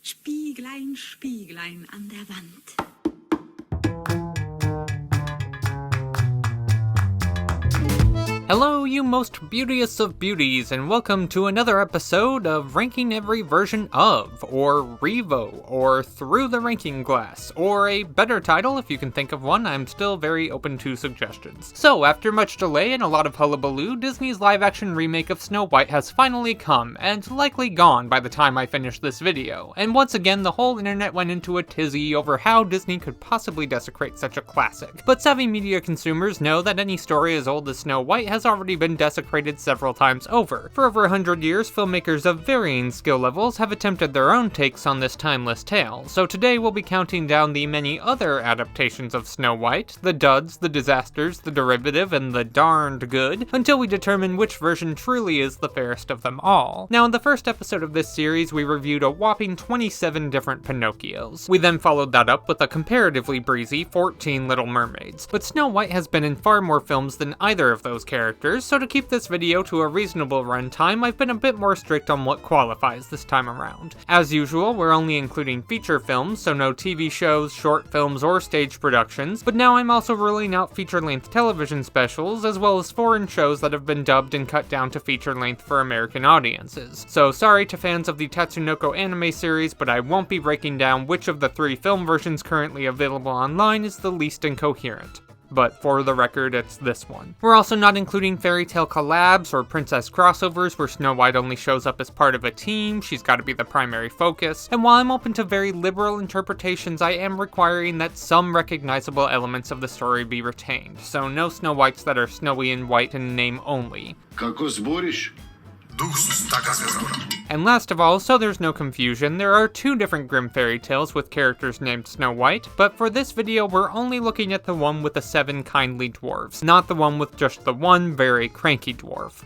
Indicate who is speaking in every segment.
Speaker 1: Spieglein, Spieglein an der Wand.
Speaker 2: Hello, you most beauteous of beauties, and welcome to another episode of Ranking Every Version of, or Revo, or Through the Ranking Glass, or a better title if you can think of one. I'm still very open to suggestions. So, after much delay and a lot of hullabaloo, Disney's live-action remake of Snow White has finally come, and likely gone by the time I finish this video. And once again, the whole internet went into a tizzy over how Disney could possibly desecrate such a classic. But savvy media consumers know that any story as old as Snow White has already been desecrated several times over. For over 100 years, filmmakers of varying skill levels have attempted their own takes on this timeless tale, so today we'll be counting down the many other adaptations of Snow White, the duds, the disasters, the derivative, and the darned good, until we determine which version truly is the fairest of them all. Now, in the first episode of this series, we reviewed a whopping 27 different Pinocchios. We then followed that up with a comparatively breezy 14 Little Mermaids, but Snow White has been in far more films than either of those characters, so to keep this video to a reasonable runtime, I've been a bit more strict on what qualifies this time around. As usual, we're only including feature films, so no TV shows, short films, or stage productions, but now I'm also ruling out feature-length television specials, as well as foreign shows that have been dubbed and cut down to feature-length for American audiences. So sorry to fans of the Tatsunoko anime series, but I won't be breaking down which of the 3 film versions currently available online is the least incoherent. But for the record, it's this one. We're also not including fairy tale collabs or princess crossovers where Snow White only shows up as part of a team, she's gotta be the primary focus, and while I'm open to very liberal interpretations, I am requiring that some recognizable elements of the story be retained, so no Snow Whites that are snowy and white in name only. And last of all, so there's no confusion, there are 2 different Grimm fairy tales with characters named Snow White, but for this video we're only looking at the one with the 7 kindly dwarves, not the one with just the one very cranky dwarf.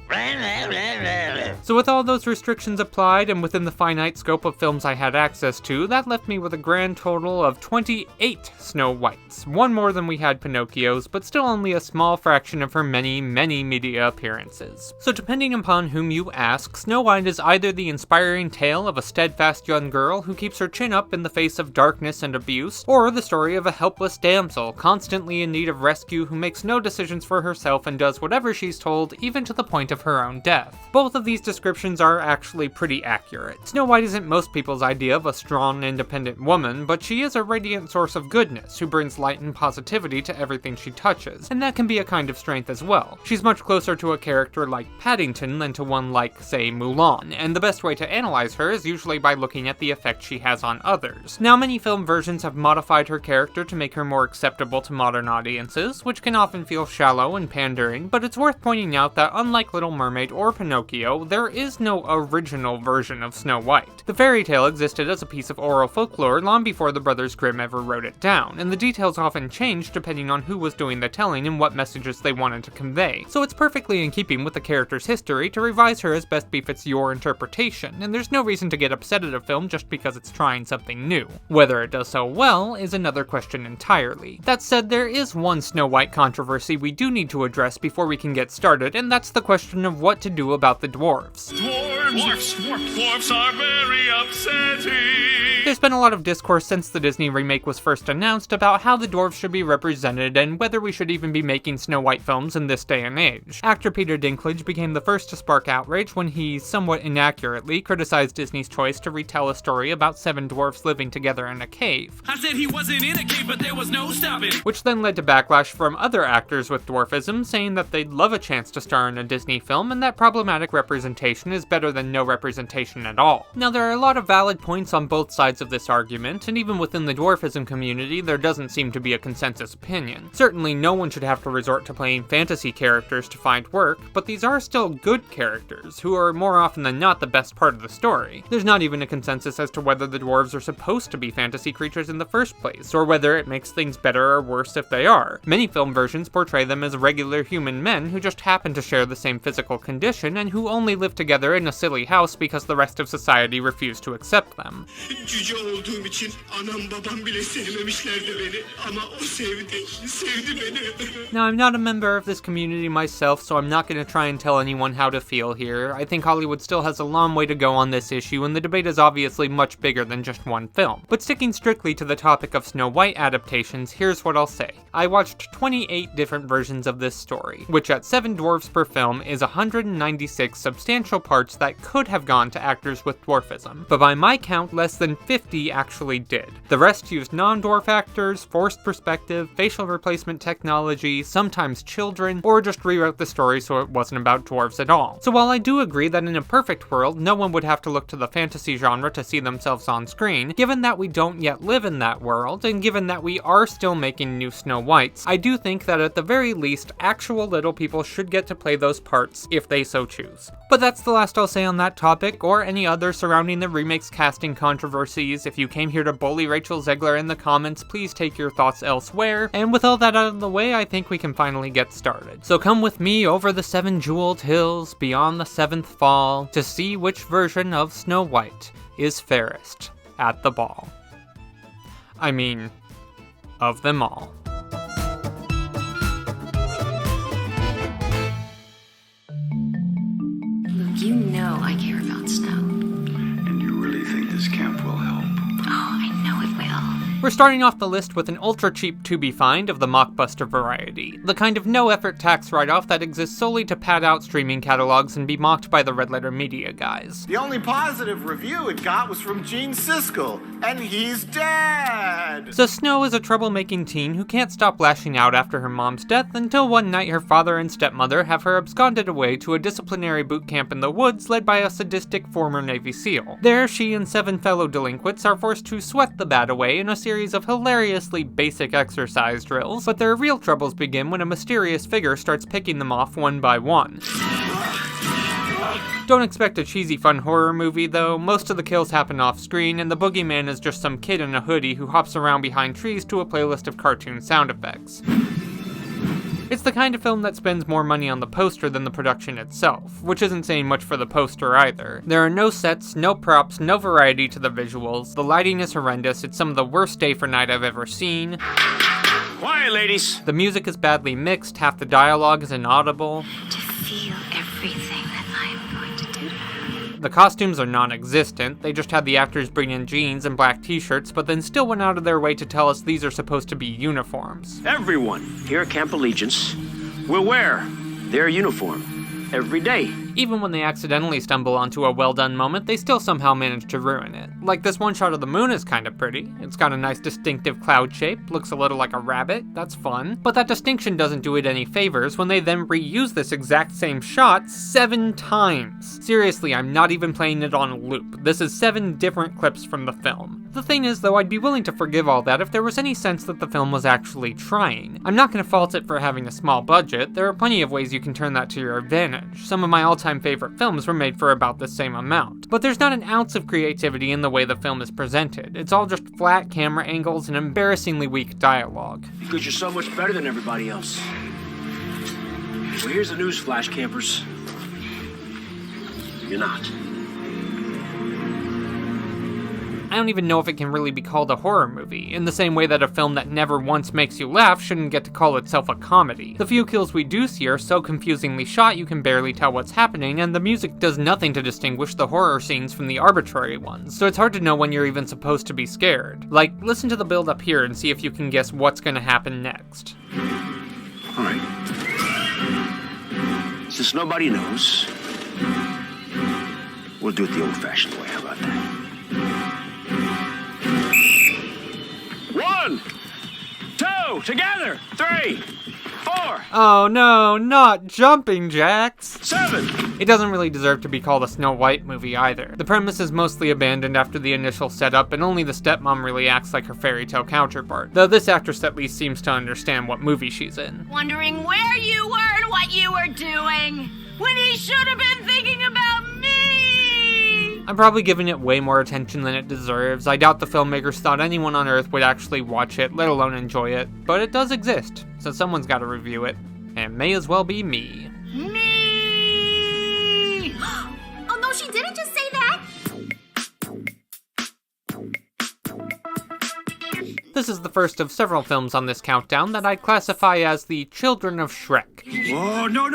Speaker 2: So with all those restrictions applied, and within the finite scope of films I had access to, that left me with a grand total of 28 Snow Whites, one more than we had Pinocchios, but still only a small fraction of her many, many media appearances. So depending upon whom you ask, Snow White is either the inspiring tale of a steadfast young girl who keeps her chin up in the face of darkness and abuse, or the story of a helpless damsel constantly in need of rescue who makes no decisions for herself and does whatever she's told, even to the point of her own death. Both of these descriptions are actually pretty accurate. Snow White isn't most people's idea of a strong, independent woman, but she is a radiant source of goodness who brings light and positivity to everything she touches, and that can be a kind of strength as well. She's much closer to a character like Paddington than to one like, say, Mulan, and the best way to analyze her is usually by looking at the effect she has on others. Now, many film versions have modified her character to make her more acceptable to modern audiences, which can often feel shallow and pandering, but it's worth pointing out that unlike Little Mermaid or Pinocchio, there is no original version of Snow White. The fairy tale existed as a piece of oral folklore long before the Brothers Grimm ever wrote it down, and the details often changed depending on who was doing the telling and what messages they wanted to convey, so it's perfectly in keeping with the character's history to revise her as best befits your interpretation, and there's no reason to get upset at a film just because it's trying something new. Whether it does so well is another question entirely. That said, there is one Snow White controversy we do need to address before we can get started, and that's the question of what to do about the dwarves.
Speaker 3: Dwarves are very upsetting.
Speaker 2: There's been a lot of discourse since the Disney remake was first announced about how the dwarves should be represented and whether we should even be making Snow White films in this day and age. Actor Peter Dinklage became the first to spark outrage when he somewhat inaccurately criticized Disney's choice to retell a story about 7 dwarfs living together in a cave.
Speaker 3: I said he wasn't in a cave, but there was no stopping.
Speaker 2: Which then led to backlash from other actors with dwarfism, saying that they'd love a chance to star in a Disney film and that problematic representation is better than no representation at all. Now, there are a lot of valid points on both sides of this argument, and even within the dwarfism community, there doesn't seem to be a consensus opinion. Certainly, no one should have to resort to playing fantasy characters to find work, but these are still good characters, who are more often than not the best part of the story. There's not even a consensus as to whether the dwarves are supposed to be fantasy creatures in the first place, or whether it makes things better or worse if they are. Many film versions portray them as regular human men who just happen to share the same physical condition and who only live together in a silly house because the rest of society refused to accept them.
Speaker 3: Did
Speaker 4: Gece olduğum için anam babam bile sevmemişlerdi beni. Ama o sevdi beni.
Speaker 2: Now, I'm not a member of this community myself, so I'm not going to try and tell anyone how to feel here. I think Hollywood still has a long way to go on this issue, and the debate is obviously much bigger than just one film. But sticking strictly to the topic of Snow White adaptations, here's what I'll say. I watched 28 different versions of this story, which at 7 dwarves per film is 196 substantial parts that could have gone to actors with dwarfism. But by my count, less than 50 actually did. The rest used non-dwarf actors, forced perspective, facial replacement technology, sometimes children, or just rewrote the story so it wasn't about dwarves at all. So while I do agree that in a perfect world, no one would have to look to the fantasy genre to see themselves on screen, given that we don't yet live in that world, and given that we are still making new Snow Whites, I do think that at the very least, actual little people should get to play those parts if they so choose. But that's the last I'll say on that topic, or any other surrounding the remake's casting controversies. If you came here to bully Rachel Zegler in the comments, please take your thoughts elsewhere, and with all that out of the way, I think we can finally get started. So come with me over the 7 jeweled hills, beyond the 7th fall, to see which version of Snow White is fairest at the ball. I mean, of them all.
Speaker 5: Luke, you know I care about Snow.
Speaker 6: And you really think this camp will help?
Speaker 5: Oh, I know it will.
Speaker 2: We're starting off the list with an ultra-cheap to-be-find of the mockbuster variety, the kind of no-effort tax write-off that exists solely to pad out streaming catalogs and be mocked by the Red Letter Media guys.
Speaker 7: The only positive review it got was from Gene Siskel, and he's dead!
Speaker 2: So Snow is a troublemaking teen who can't stop lashing out after her mom's death until one night her father and stepmother have her absconded away to a disciplinary boot camp in the woods led by a sadistic former Navy SEAL. There, she and 7 fellow delinquents are forced to sweat the bad away in a series of hilariously basic exercise drills, but their real troubles begin when a mysterious figure starts picking them off one by one. Don't expect a cheesy fun horror movie though, most of the kills happen off screen and the boogeyman is just some kid in a hoodie who hops around behind trees to a playlist of cartoon sound effects. It's the kind of film that spends more money on the poster than the production itself, which isn't saying much for the poster either. There are no sets, no props, no variety to the visuals, the lighting is horrendous, it's some of the worst day for night I've ever seen.
Speaker 3: Quiet, ladies.
Speaker 2: The music is badly mixed, half the dialogue is inaudible.
Speaker 5: To feel everything that I'm going to do to her.
Speaker 2: The costumes are non-existent, they just had the actors bring in jeans and black t-shirts, but then still went out of their way to tell us these are supposed to be uniforms.
Speaker 8: Everyone here at Camp Allegiance will wear their uniform every day.
Speaker 2: Even when they accidentally stumble onto a well-done moment, they still somehow manage to ruin it. Like this one shot of the moon is kind of pretty. It's got a nice distinctive cloud shape, looks a little like a rabbit, that's fun. But that distinction doesn't do it any favors when they then reuse this exact same shot 7 times. Seriously, I'm not even playing it on loop. This is 7 different clips from the film. The thing is though, I'd be willing to forgive all that if there was any sense that the film was actually trying. I'm not going to fault it for having a small budget, there are plenty of ways you can turn that to your advantage. Some of my all-time favorite films were made for about the same amount. But there's not an ounce of creativity in the way the film is presented. It's all just flat camera angles and embarrassingly weak dialogue.
Speaker 8: Because you're so much better than everybody else. Well, here's the news flash, campers. You're not.
Speaker 2: I don't even know if it can really be called a horror movie, in the same way that a film that never once makes you laugh shouldn't get to call itself a comedy. The few kills we do see are so confusingly shot you can barely tell what's happening, and the music does nothing to distinguish the horror scenes from the arbitrary ones, so it's hard to know when you're even supposed to be scared. Like, listen to the build up here and see if you can guess what's gonna happen next.
Speaker 8: All right. Since nobody knows, we'll do it the old-fashioned way. How about that? 1, 2, together. 3, 4.
Speaker 2: Oh no, not jumping jacks!
Speaker 8: 7.
Speaker 2: It doesn't really deserve to be called a Snow White movie either. The premise is mostly abandoned after the initial setup, and only the stepmom really acts like her fairy tale counterpart, though this actress at least seems to understand what movie she's in.
Speaker 9: Wondering where you were and what you were doing, when he should have been thinking about me!
Speaker 2: I'm probably giving it way more attention than it deserves. I doubt the filmmakers thought anyone on Earth would actually watch it, let alone enjoy it, but it does exist, so someone's gotta review it, and it may as well be me.
Speaker 9: Me!
Speaker 5: Oh no, she didn't just say that!
Speaker 2: This is the first of several films on this countdown that I'd classify as the children of Shrek.
Speaker 3: Oh, no.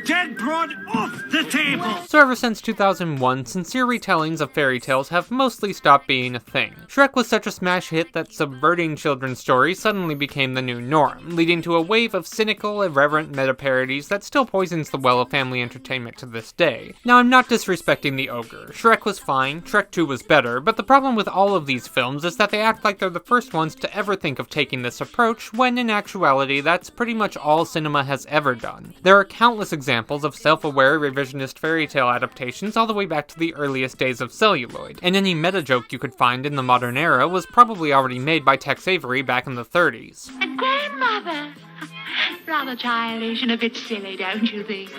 Speaker 3: Dead broad off the table.
Speaker 2: So ever since 2001, sincere retellings of fairy tales have mostly stopped being a thing. Shrek was such a smash hit that subverting children's stories suddenly became the new norm, leading to a wave of cynical, irreverent meta-parodies that still poisons the well of family entertainment to this day. Now, I'm not disrespecting the ogre. Shrek was fine, Shrek 2 was better, but the problem with all of these films is that they act like they're the first ones to ever think of taking this approach, when in actuality, that's pretty much all cinema has ever done. There are countless examples of self-aware revisionist fairy tale adaptations all the way back to the earliest days of celluloid, and any meta-joke you could find in the modern era was probably already made by Tex Avery back in the 30s.
Speaker 5: Grandmother! Rather childish and a bit silly, don't you think?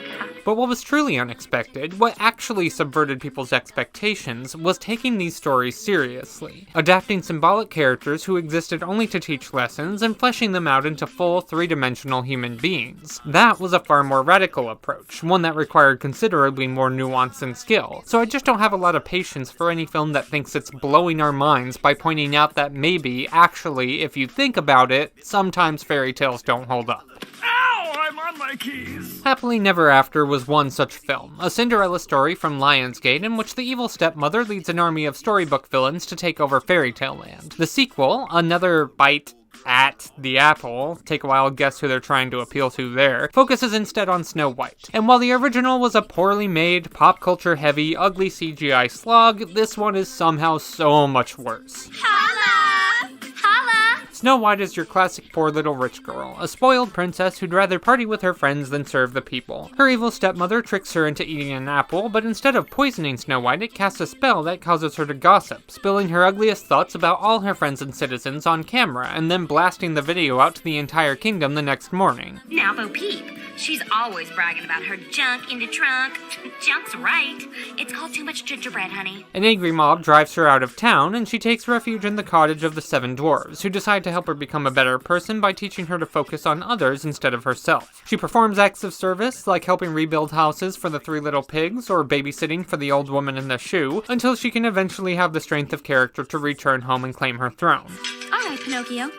Speaker 2: But what was truly unexpected, what actually subverted people's expectations, was taking these stories seriously, adapting symbolic characters who existed only to teach lessons and fleshing them out into full, three-dimensional human beings. That was a far more radical approach, one that required considerably more nuance and skill, so I just don't have a lot of patience for any film that thinks it's blowing our minds by pointing out that maybe, actually, if you think about it, sometimes fairy tales don't hold up.
Speaker 3: Ow! I'm on my keys.
Speaker 2: Happily Never After was one such film, a Cinderella story from Lionsgate in which the evil stepmother leads an army of storybook villains to take over Fairy Tale Land. The sequel, another bite at the apple, take a wild guess who they're trying to appeal to there, focuses instead on Snow White. And while the original was a poorly made, pop culture heavy, ugly CGI slog, this one is somehow so much worse.
Speaker 9: Holla! Holla!
Speaker 2: Snow White is your classic poor little rich girl, a spoiled princess who'd rather party with her friends than serve the people. Her evil stepmother tricks her into eating an apple, but instead of poisoning Snow White, it casts a spell that causes her to gossip, spilling her ugliest thoughts about all her friends and citizens on camera, and then blasting the video out to the entire kingdom the next morning.
Speaker 5: Now, Bo Peep, she's always bragging about her junk in the trunk. Junk's right. It's called too much gingerbread, honey.
Speaker 2: An angry mob drives her out of town, and she takes refuge in the cottage of the 7 dwarves, who decide to help her become a better person by teaching her to focus on others instead of herself. She performs acts of service, like helping rebuild houses for the 3 little pigs, or babysitting for the old woman in the shoe, until she can eventually have the strength of character to return home and claim her throne.
Speaker 5: All right, Pinocchio.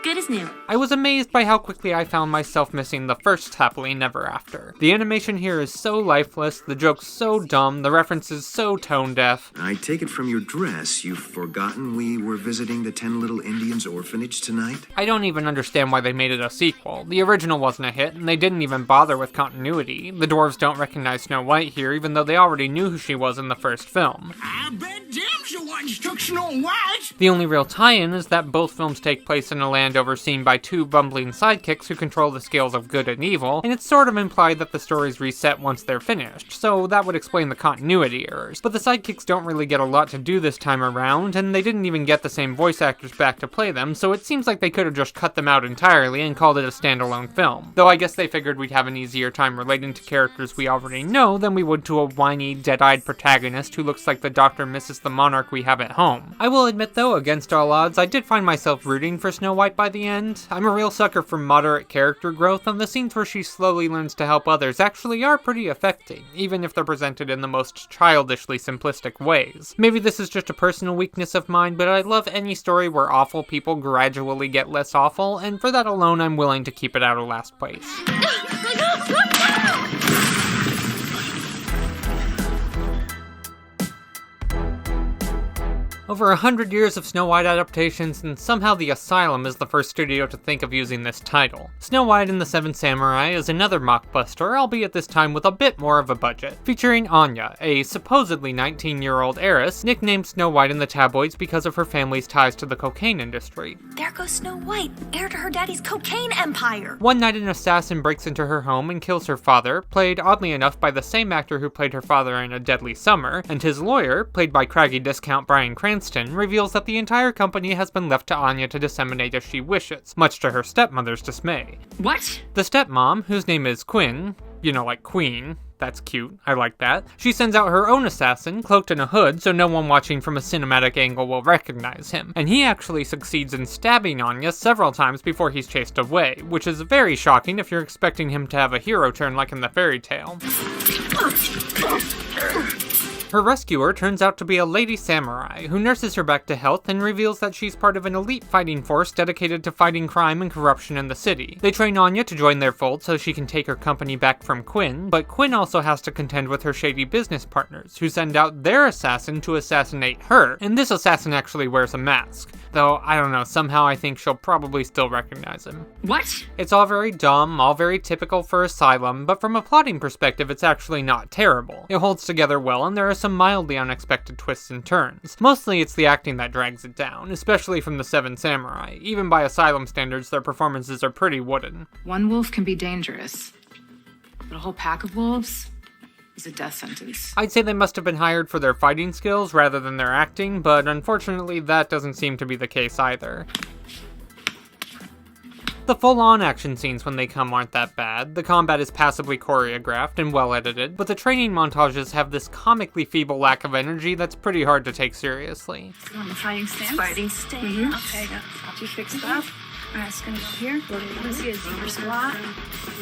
Speaker 5: Good as new.
Speaker 2: I was amazed by how quickly I found myself missing the first Happily Never After. The animation here is so lifeless, the jokes so dumb, the references so tone-deaf.
Speaker 10: I take it from your dress you've forgotten we were visiting the 10 Little Indians orphanage tonight?
Speaker 2: I don't even understand why they made it a sequel. The original wasn't a hit, and they didn't even bother with continuity. The dwarves don't recognize Snow White here, even though they already knew who she was in the first film.
Speaker 4: I bet damsel once took Snow White.
Speaker 2: The only real tie-in is that both films take place in a land overseen by 2 bumbling sidekicks who control the scales of good and evil, and it's sort of implied that the stories reset once they're finished, so that would explain the continuity errors. But the sidekicks don't really get a lot to do this time around, and they didn't even get the same voice actors back to play them, so it seems like they could have just cut them out entirely and called it a standalone film. Though I guess they figured we'd have an easier time relating to characters we already know than we would to a whiny, dead-eyed protagonist who looks like the Dr. and Mrs. the Monarch we have at home. I will admit though, against all odds, I did find myself rooting for Snow White by the end. I'm a real sucker for moderate character growth, and the scenes where she slowly learns to help others actually are pretty affecting, even if they're presented in the most childishly simplistic ways. Maybe this is just a personal weakness of mine, but I love any story where awful people gradually get less awful, and for that alone I'm willing to keep it out of last place. Over 100 years of Snow White adaptations, and somehow The Asylum is the first studio to think of using this title. Snow White and the Seven Samurai is another mockbuster, albeit this time with a bit more of a budget, featuring Anya, a supposedly 19-year-old heiress, nicknamed Snow White in the tabloids because of her family's ties to the cocaine industry.
Speaker 9: There goes Snow White, heir to her daddy's cocaine empire.
Speaker 2: One night an assassin breaks into her home and kills her father, played oddly enough by the same actor who played her father in A Deadly Summer, and his lawyer, played by craggy discount Bryan Cranston, reveals that the entire company has been left to Anya to disseminate as she wishes, much to her stepmother's dismay.
Speaker 5: What?
Speaker 2: The stepmom, whose name is Quinn, you know, like Queen, that's cute, I like that, she sends out her own assassin, cloaked in a hood so no one watching from a cinematic angle will recognize him, and he actually succeeds in stabbing Anya several times before he's chased away, which is very shocking if you're expecting him to have a hero turn like in the fairy tale. Her rescuer turns out to be a lady samurai, who nurses her back to health and reveals that she's part of an elite fighting force dedicated to fighting crime and corruption in the city. They train Anya to join their fold so she can take her company back from Quinn, but Quinn also has to contend with her shady business partners, who send out their assassin to assassinate her, and this assassin actually wears a mask. Though, I don't know, somehow I think she'll probably still recognize him.
Speaker 9: What?
Speaker 2: It's all very dumb, all very typical for Asylum, but from a plotting perspective it's actually not terrible. It holds together well and there are some mildly unexpected twists and turns. Mostly it's the acting that drags it down, especially from the Seven Samurai. Even by Asylum standards, their performances are pretty wooden.
Speaker 11: One wolf can be dangerous, but a whole pack of wolves is a death sentence.
Speaker 2: I'd say they must have been hired for their fighting skills rather than their acting, but unfortunately that doesn't seem to be the case either. The full-on action scenes when they come aren't that bad, the combat is passably choreographed and well edited, but the training montages have this comically feeble lack of energy that's pretty hard to take seriously.
Speaker 11: You want the fighting stance?
Speaker 5: Fighting stance.
Speaker 11: Okay, got you fixed up. Alright, it's gonna go here. Let's see a zebra squat.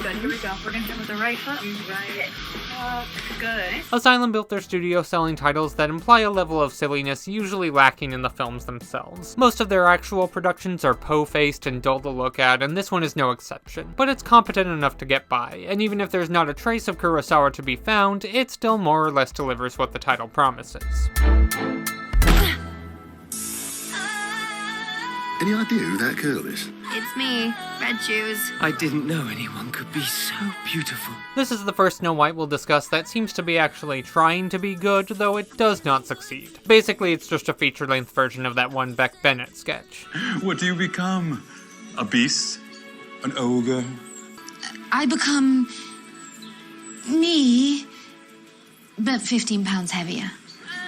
Speaker 11: Good, here we go. We're gonna hit with the right foot. Right. Good.
Speaker 2: Asylum built their studio selling titles that imply a level of silliness usually lacking in the films themselves. Most of their actual productions are po-faced and dull to look at, and this one is no exception. But it's competent enough to get by, and even if there's not a trace of Kurosawa to be found, it still more or less delivers what the title promises.
Speaker 6: Any idea who that girl is?
Speaker 5: It's me, Red Shoes.
Speaker 12: I didn't know anyone could be so beautiful.
Speaker 2: This is the first Snow White we'll discuss that seems to be actually trying to be good, though it does not succeed. Basically, it's just a feature-length version of that one Beck Bennett sketch.
Speaker 13: What do you become? A beast? An ogre?
Speaker 14: I become me, but 15 pounds heavier.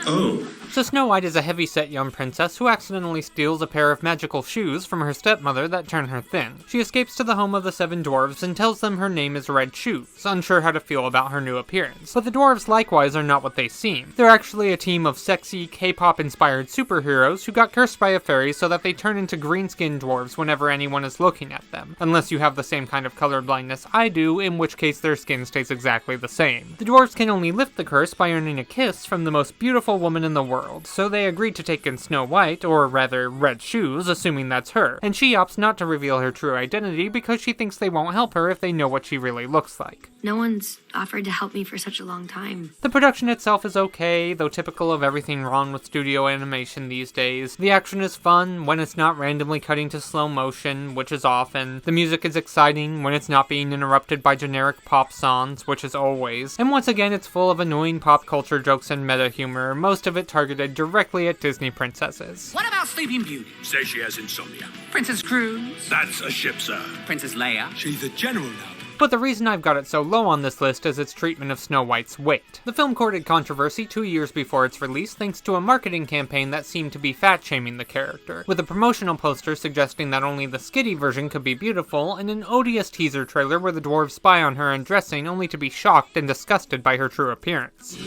Speaker 13: Oh.
Speaker 2: So Snow White is a heavy-set young princess who accidentally steals a pair of magical shoes from her stepmother that turn her thin. She escapes to the home of the seven dwarves and tells them her name is Red Shoes, unsure how to feel about her new appearance. But the dwarves likewise are not what they seem. They're actually a team of sexy, K-pop-inspired superheroes who got cursed by a fairy so that they turn into green-skinned dwarves whenever anyone is looking at them. Unless you have the same kind of color blindness I do, in which case their skin stays exactly the same. The dwarves can only lift the curse by earning a kiss from the most beautiful woman in the world, so they agreed to take in Snow White, or rather Red Shoes, assuming that's her, and she opts not to reveal her true identity because she thinks they won't help her if they know what she really looks like.
Speaker 5: No one's offered to help me for such a long time.
Speaker 2: The production itself is okay, though typical of everything wrong with studio animation these days. The action is fun when it's not randomly cutting to slow motion, which is often. The music is exciting when it's not being interrupted by generic pop songs, which is always. And once again, it's full of annoying pop culture jokes and meta humor, most of it targeted directly at Disney princesses.
Speaker 15: What about Sleeping Beauty?
Speaker 3: Say she has insomnia.
Speaker 15: Princess Cruz?
Speaker 3: That's a ship, sir.
Speaker 15: Princess Leia?
Speaker 3: She's the general now.
Speaker 2: But the reason I've got it so low on this list is its treatment of Snow White's weight. The film courted controversy 2 years before its release thanks to a marketing campaign that seemed to be fat-shaming the character, with a promotional poster suggesting that only the skinny version could be beautiful, and an odious teaser trailer where the dwarves spy on her undressing only to be shocked and disgusted by her true appearance.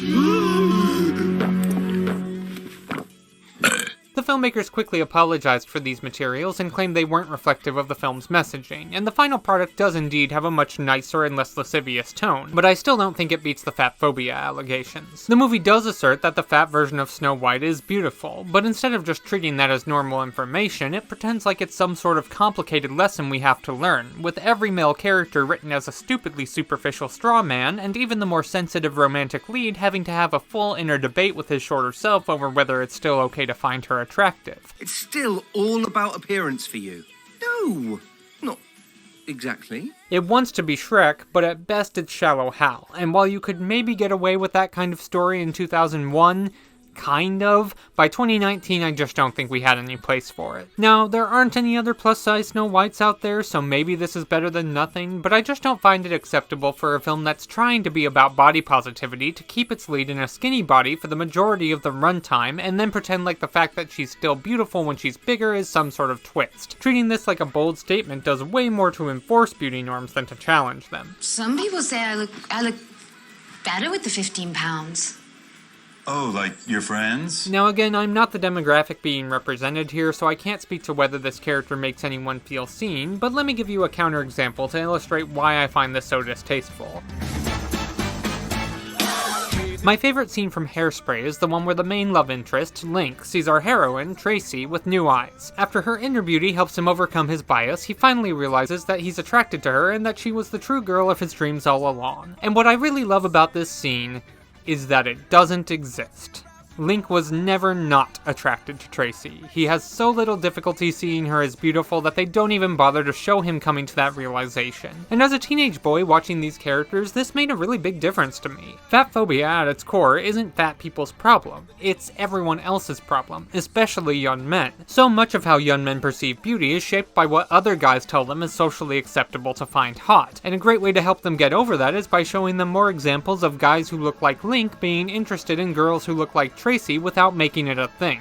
Speaker 2: The filmmakers quickly apologized for these materials and claimed they weren't reflective of the film's messaging, and the final product does indeed have a much nicer and less lascivious tone, but I still don't think it beats the fat phobia allegations. The movie does assert that the fat version of Snow White is beautiful, but instead of just treating that as normal information, it pretends like it's some sort of complicated lesson we have to learn, with every male character written as a stupidly superficial straw man, and even the more sensitive romantic lead having to have a full inner debate with his shorter self over whether it's still okay to find her attractive.
Speaker 12: It's still all about appearance for you. No, not exactly.
Speaker 2: It wants to be Shrek, but at best it's Shallow Hal, and while you could maybe get away with that kind of story in 2001, kind of, by 2019 I just don't think we had any place for it. Now, there aren't any other plus-size Snow Whites out there, so maybe this is better than nothing, but I just don't find it acceptable for a film that's trying to be about body positivity to keep its lead in a skinny body for the majority of the runtime, and then pretend like the fact that she's still beautiful when she's bigger is some sort of twist. Treating this like a bold statement does way more to enforce beauty norms than to challenge them.
Speaker 14: Some people say I look better with the 15 pounds.
Speaker 13: Oh, like your friends?
Speaker 2: Now again, I'm not the demographic being represented here, so I can't speak to whether this character makes anyone feel seen, but let me give you a counterexample to illustrate why I find this so distasteful. My favorite scene from Hairspray is the one where the main love interest, Link, sees our heroine, Tracy, with new eyes. After her inner beauty helps him overcome his bias, he finally realizes that he's attracted to her and that she was the true girl of his dreams all along. And what I really love about this scene is that it doesn't exist. Link was never not attracted to Tracy. He has so little difficulty seeing her as beautiful that they don't even bother to show him coming to that realization. And as a teenage boy watching these characters, this made a really big difference to me. Fat phobia at its core isn't fat people's problem. It's everyone else's problem, especially young men. So much of how young men perceive beauty is shaped by what other guys tell them is socially acceptable to find hot. And a great way to help them get over that is by showing them more examples of guys who look like Link being interested in girls who look like Tracy without making it a thing.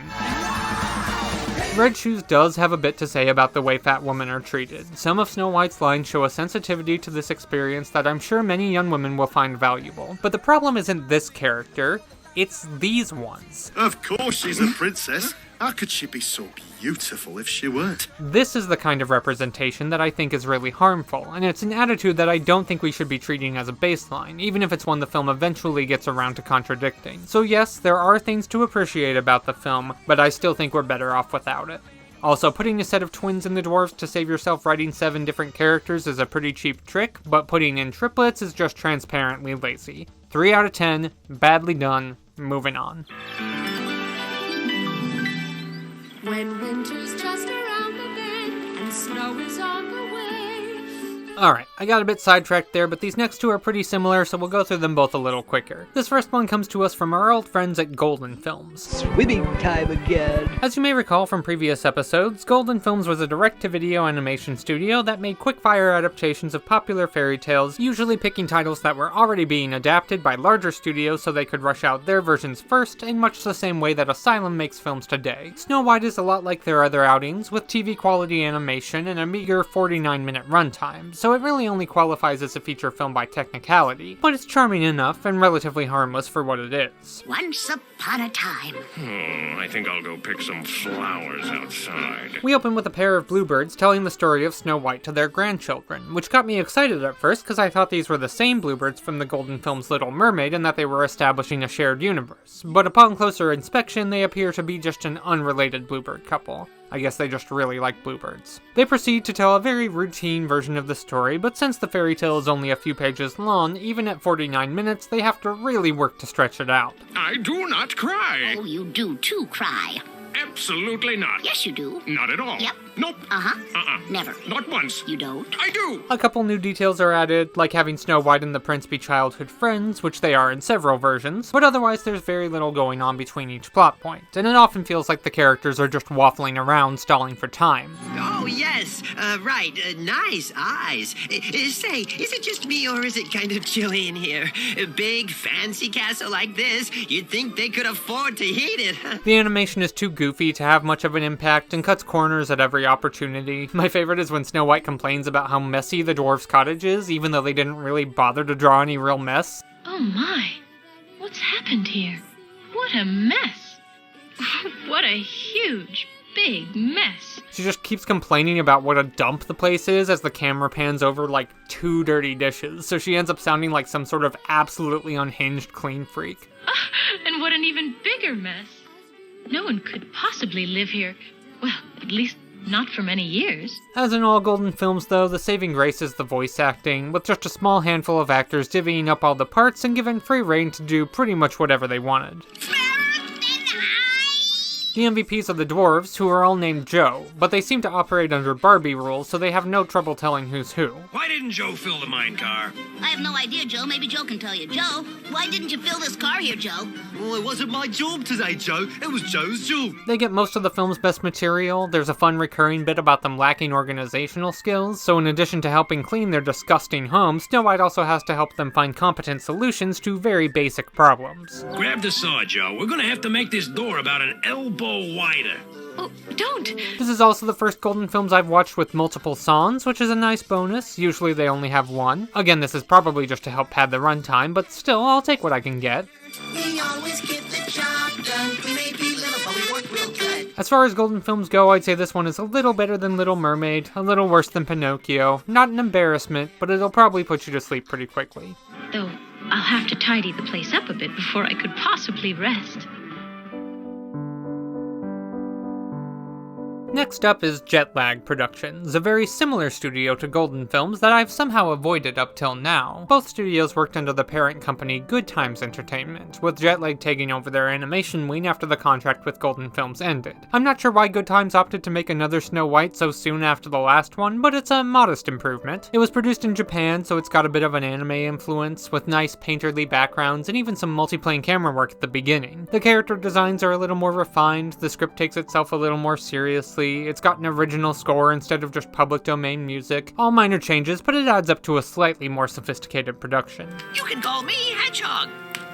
Speaker 2: Red Shoes does have a bit to say about the way fat women are treated. Some of Snow White's lines show a sensitivity to this experience that I'm sure many young women will find valuable. But the problem isn't this character, it's these ones.
Speaker 6: Of course she's a princess. How could she be so beautiful if she weren't?
Speaker 2: This is the kind of representation that I think is really harmful, and it's an attitude that I don't think we should be treating as a baseline, even if it's one the film eventually gets around to contradicting. So yes, there are things to appreciate about the film, but I still think we're better off without it. Also, putting a set of twins in the dwarves to save yourself writing 7 different characters is a pretty cheap trick, but putting in triplets is just transparently lazy. 3 out of 10, badly done, moving on.
Speaker 16: When winter's just around the bend and snow is on the way.
Speaker 2: Alright, I got a bit sidetracked there, but these next two are pretty similar, so we'll go through them both a little quicker. This first one comes to us from our old friends at Golden Films.
Speaker 17: Swimming time again.
Speaker 2: As you may recall from previous episodes, Golden Films was a direct-to-video animation studio that made quick-fire adaptations of popular fairy tales, usually picking titles that were already being adapted by larger studios so they could rush out their versions first, in much the same way that Asylum makes films today. Snow White is a lot like their other outings, with TV-quality animation and a meager 49-minute runtime, so it really only qualifies as a feature film by technicality, but it's charming enough and relatively harmless for what it is.
Speaker 18: Once upon a time.
Speaker 4: I think I'll go pick some flowers outside.
Speaker 2: We open with a pair of bluebirds telling the story of Snow White to their grandchildren, which got me excited at first because I thought these were the same bluebirds from the Golden Films Little Mermaid and that they were establishing a shared universe, but upon closer inspection they appear to be just an unrelated bluebird couple. I guess they just really like bluebirds. They proceed to tell a very routine version of the story, but since the fairy tale is only a few pages long, even at 49 minutes, they have to really work to stretch it out.
Speaker 4: I do not cry.
Speaker 18: Oh, you do too cry.
Speaker 4: Absolutely not.
Speaker 18: Yes, you do.
Speaker 4: Not at all.
Speaker 18: Yep.
Speaker 4: Nope.
Speaker 18: Uh-huh. Never.
Speaker 4: Not once.
Speaker 18: You don't?
Speaker 4: I do.
Speaker 2: A couple new details are added, like having Snow White and the prince be childhood friends, which they are in several versions, but otherwise there's very little going on between each plot point, and it often feels like the characters are just waffling around, stalling for time.
Speaker 19: Oh, yes. Right. Nice eyes. Say, is it just me or is it kind of chilly in here? A big, fancy castle like this, you'd think they could afford to heat it.
Speaker 2: The animation is too goofy to have much of an impact and cuts corners at every opportunity. My favorite is when Snow White complains about how messy the dwarf's cottage is, even though they didn't really bother to draw any real mess.
Speaker 20: Oh my, what's happened here? What a mess. What a huge, big mess.
Speaker 2: She just keeps complaining about what a dump the place is as the camera pans over like 2 dirty dishes, so she ends up sounding like some sort of absolutely unhinged clean freak.
Speaker 20: And what an even bigger mess. No one could possibly live here. Well, at least not for many years.
Speaker 2: As in all Golden Films, though, the saving grace is the voice acting, with just a small handful of actors divvying up all the parts and given free rein to do pretty much whatever they wanted. The MVPs are the dwarves, who are all named Joe, but they seem to operate under Barbie rules, so they have no trouble telling who's who.
Speaker 4: Why didn't Joe fill the mine car?
Speaker 18: I have no idea, Joe. Maybe Joe can tell you. Joe, why didn't you fill this car here, Joe?
Speaker 4: Well, it wasn't my job today, Joe. It was Joe's job.
Speaker 2: They get most of the film's best material. There's a fun recurring bit about them lacking organizational skills, so in addition to helping clean their disgusting home, Snow White also has to help them find competent solutions to very basic problems.
Speaker 4: Grab the saw, Joe. We're gonna have to make this door about an elbow wider.
Speaker 20: Oh, don't!
Speaker 2: This is also the first Golden Films I've watched with multiple songs, which is a nice bonus. Usually they only have one. Again, this is probably just to help pad the runtime, but still, I'll take what I can get.
Speaker 16: We always get the job done. We may be little, but we work real good.
Speaker 2: As far as Golden Films go, I'd say this one is a little better than Little Mermaid, a little worse than Pinocchio. Not an embarrassment, but it'll probably put you to sleep pretty quickly.
Speaker 20: Though, I'll have to tidy the place up a bit before I could possibly rest.
Speaker 2: Next up is Jetlag Productions, a very similar studio to Golden Films that I've somehow avoided up till now. Both studios worked under the parent company Good Times Entertainment, with Jetlag taking over their animation wing after the contract with Golden Films ended. I'm not sure why Good Times opted to make another Snow White so soon after the last one, but it's a modest improvement. It was produced in Japan, so it's got a bit of an anime influence, with nice painterly backgrounds and even some multiplane camera work at the beginning. The character designs are a little more refined, the script takes itself a little more seriously, it's got an original score instead of just public domain music. All minor changes, but it adds up to a slightly more sophisticated production.
Speaker 19: You can call me Hedgehog.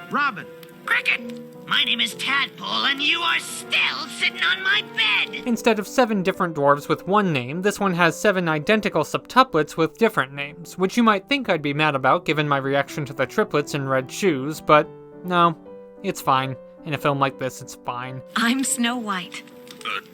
Speaker 3: Robin.
Speaker 19: Cricket. My name is Tadpole, and you are still sitting on my bed.
Speaker 2: Instead of 7 different dwarves with one name, this one has 7 identical septuplets with different names, which you might think I'd be mad about given my reaction to the triplets in red shoes, but no, it's fine. In a film like this, it's fine.
Speaker 1: I'm Snow White.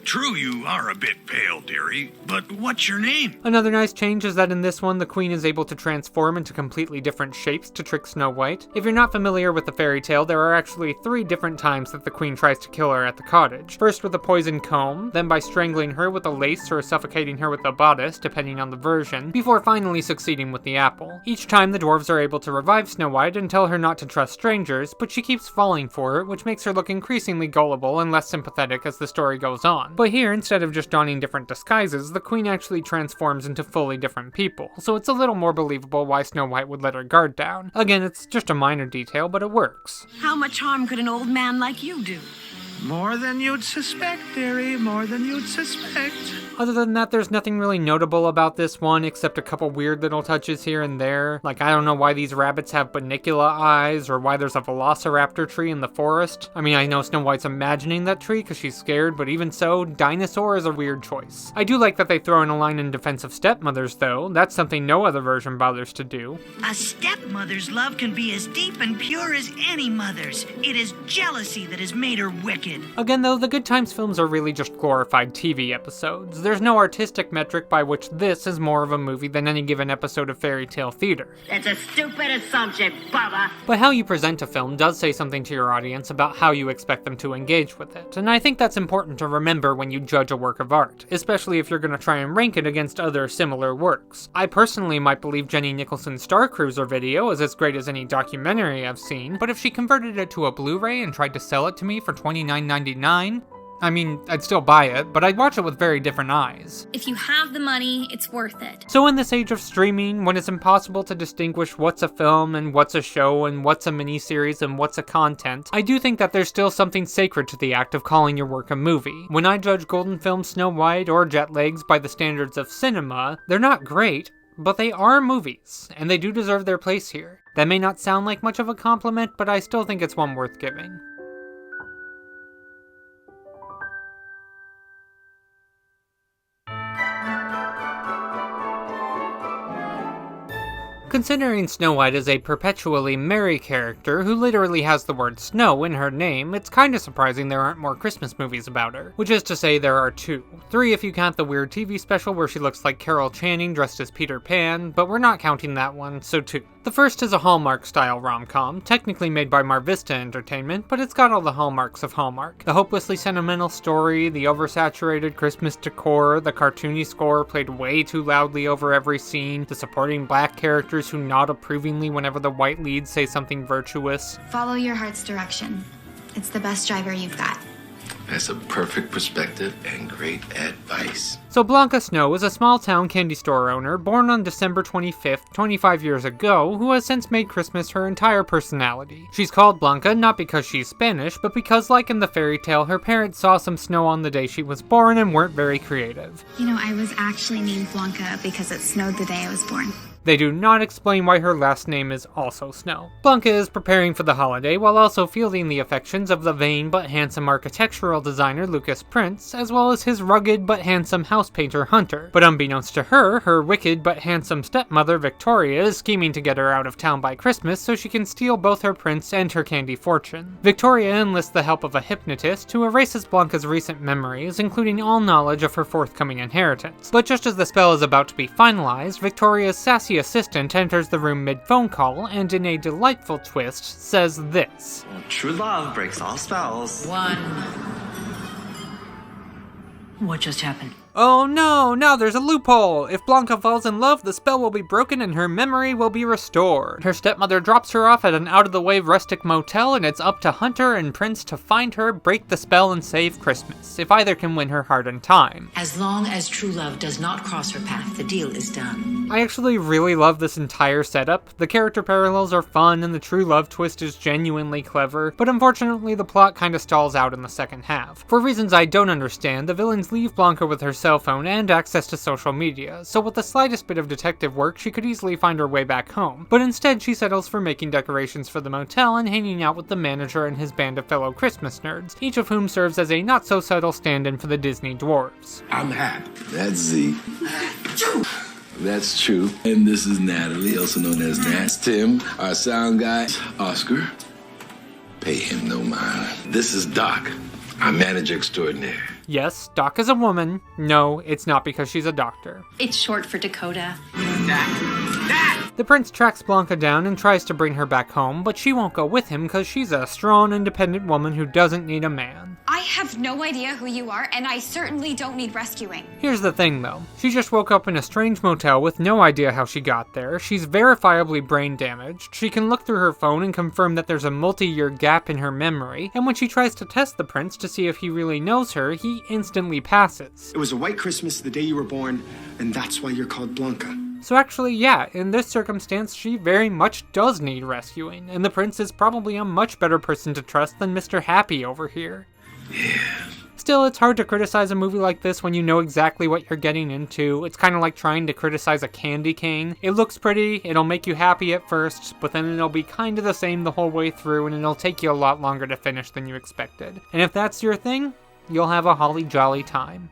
Speaker 3: True, you are a bit pale, dearie, but what's your name?
Speaker 2: Another nice change is that in this one, the queen is able to transform into completely different shapes to trick Snow White. If you're not familiar with the fairy tale, there are actually 3 different times that the queen tries to kill her at the cottage. First with a poison comb, then by strangling her with a lace or suffocating her with a bodice, depending on the version, before finally succeeding with the apple. Each time the dwarves are able to revive Snow White and tell her not to trust strangers, but she keeps falling for it, which makes her look increasingly gullible and less sympathetic as the story goes on. But here, instead of just donning different disguises, the queen actually transforms into fully different people, so it's a little more believable why Snow White would let her guard down. Again, it's just a minor detail, but it works.
Speaker 1: How much harm could an old man like you do?
Speaker 3: More than you'd suspect, dearie, more than you'd suspect.
Speaker 2: Other than that, there's nothing really notable about this one, except a couple weird little touches here and there. Like, I don't know why these rabbits have Bunnicula eyes, or why there's a velociraptor tree in the forest. I mean, I know Snow White's imagining that tree because she's scared, but even so, dinosaur is a weird choice. I do like that they throw in a line in defense of stepmothers, though. That's something no other version bothers to do.
Speaker 21: A stepmother's love can be as deep and pure as any mother's. It is jealousy that has made her wicked.
Speaker 2: Again, though, the Good Times films are really just glorified TV episodes. There's no artistic metric by which this is more of a movie than any given episode of fairy tale theater.
Speaker 22: That's a stupid assumption, Bubba.
Speaker 2: But how you present a film does say something to your audience about how you expect them to engage with it, and I think that's important to remember when you judge a work of art, especially if you're going to try and rank it against other similar works. I personally might believe Jenny Nicholson's Star Cruiser video is as great as any documentary I've seen, but if she converted it to a Blu-ray and tried to sell it to me for $29.99, I mean, I'd still buy it, but I'd watch it with very different eyes.
Speaker 23: If you have the money, it's worth it.
Speaker 2: So in this age of streaming, when it's impossible to distinguish what's a film and what's a show and what's a miniseries and what's a content, I do think that there's still something sacred to the act of calling your work a movie. When I judge Golden Films Snow White or Jetlegs by the standards of cinema, they're not great, but they are movies, and they do deserve their place here. That may not sound like much of a compliment, but I still think it's one worth giving. Considering Snow White is a perpetually merry character who literally has the word snow in her name, it's kinda surprising there aren't more Christmas movies about her. Which is to say there are 2. 3 if you count the weird TV special where she looks like Carol Channing dressed as Peter Pan, but we're not counting that one, so 2. The first is a Hallmark-style rom-com, technically made by Mar Vista Entertainment, but it's got all the hallmarks of Hallmark. The hopelessly sentimental story, the oversaturated Christmas decor, the cartoony score played way too loudly over every scene, the supporting black characters who nod approvingly whenever the white leads say something virtuous.
Speaker 14: Follow your heart's direction. It's the best driver you've got.
Speaker 24: That's a perfect perspective and great advice.
Speaker 2: So Blanca Snow is a small-town candy store owner born on December 25th, 25 years ago, who has since made Christmas her entire personality. She's called Blanca not because she's Spanish, but because, like in the fairy tale, her parents saw some snow on the day she was born and weren't very creative.
Speaker 14: You know, I was actually named Blanca because it snowed the day I was born.
Speaker 2: They do not explain why her last name is also Snow. Blanca is preparing for the holiday while also fielding the affections of the vain but handsome architectural designer Lucas Prince, as well as his rugged but handsome house painter Hunter. But unbeknownst to her, her wicked but handsome stepmother Victoria is scheming to get her out of town by Christmas so she can steal both her prince and her candy fortune. Victoria enlists the help of a hypnotist who erases Blanca's recent memories, including all knowledge of her forthcoming inheritance. But just as the spell is about to be finalized, Victoria's sassy the assistant enters the room mid-phone call and in a delightful twist says this.
Speaker 7: True love breaks all spells.
Speaker 21: What just happened?
Speaker 2: Oh no, now there's a loophole! If Blanca falls in love, the spell will be broken and her memory will be restored. Her stepmother drops her off at an out-of-the-way rustic motel, and it's up to Hunter and Prince to find her, break the spell, and save Christmas, if either can win her heart in time.
Speaker 8: As long as true love does not cross her path, the deal is done.
Speaker 2: I actually really love this entire setup. The character parallels are fun, and the true love twist is genuinely clever, but unfortunately the plot kinda stalls out in the second half. For reasons I don't understand, the villains leave Blanca with her cell phone and access to social media, so with the slightest bit of detective work she could easily find her way back home, but instead she settles for making decorations for the motel and hanging out with the manager and his band of fellow Christmas nerds, each of whom serves as a not-so-subtle stand-in for the Disney dwarves.
Speaker 24: I'm Hap. That's Z. That's True. And this is Natalie, also known as Nats. Tim, our sound guy. Oscar. Pay him no mind. This is Doc, our manager extraordinaire.
Speaker 2: Yes, Doc is a woman. No, it's not because she's a doctor.
Speaker 23: It's short for Dakota.
Speaker 2: The prince tracks Blanca down and tries to bring her back home, but she won't go with him because she's a strong, independent woman who doesn't need a man.
Speaker 23: I have no idea who you are, and I certainly don't need rescuing.
Speaker 2: Here's the thing though, she just woke up in a strange motel with no idea how she got there, she's verifiably brain damaged, she can look through her phone and confirm that there's a multi-year gap in her memory, and when she tries to test the prince to see if he really knows her, he instantly passes.
Speaker 4: It was a white Christmas the day you were born, and that's why you're called Blanca.
Speaker 2: So actually, yeah, in this circumstance, she very much does need rescuing, and the prince is probably a much better person to trust than Mr. Happy over here. Still, it's hard to criticize a movie like this when you know exactly what you're getting into. It's kind of like trying to criticize a candy cane. It looks pretty, it'll make you happy at first, but then it'll be kind of the same the whole way through, and it'll take you a lot longer to finish than you expected. And if that's your thing, you'll have a holly jolly time.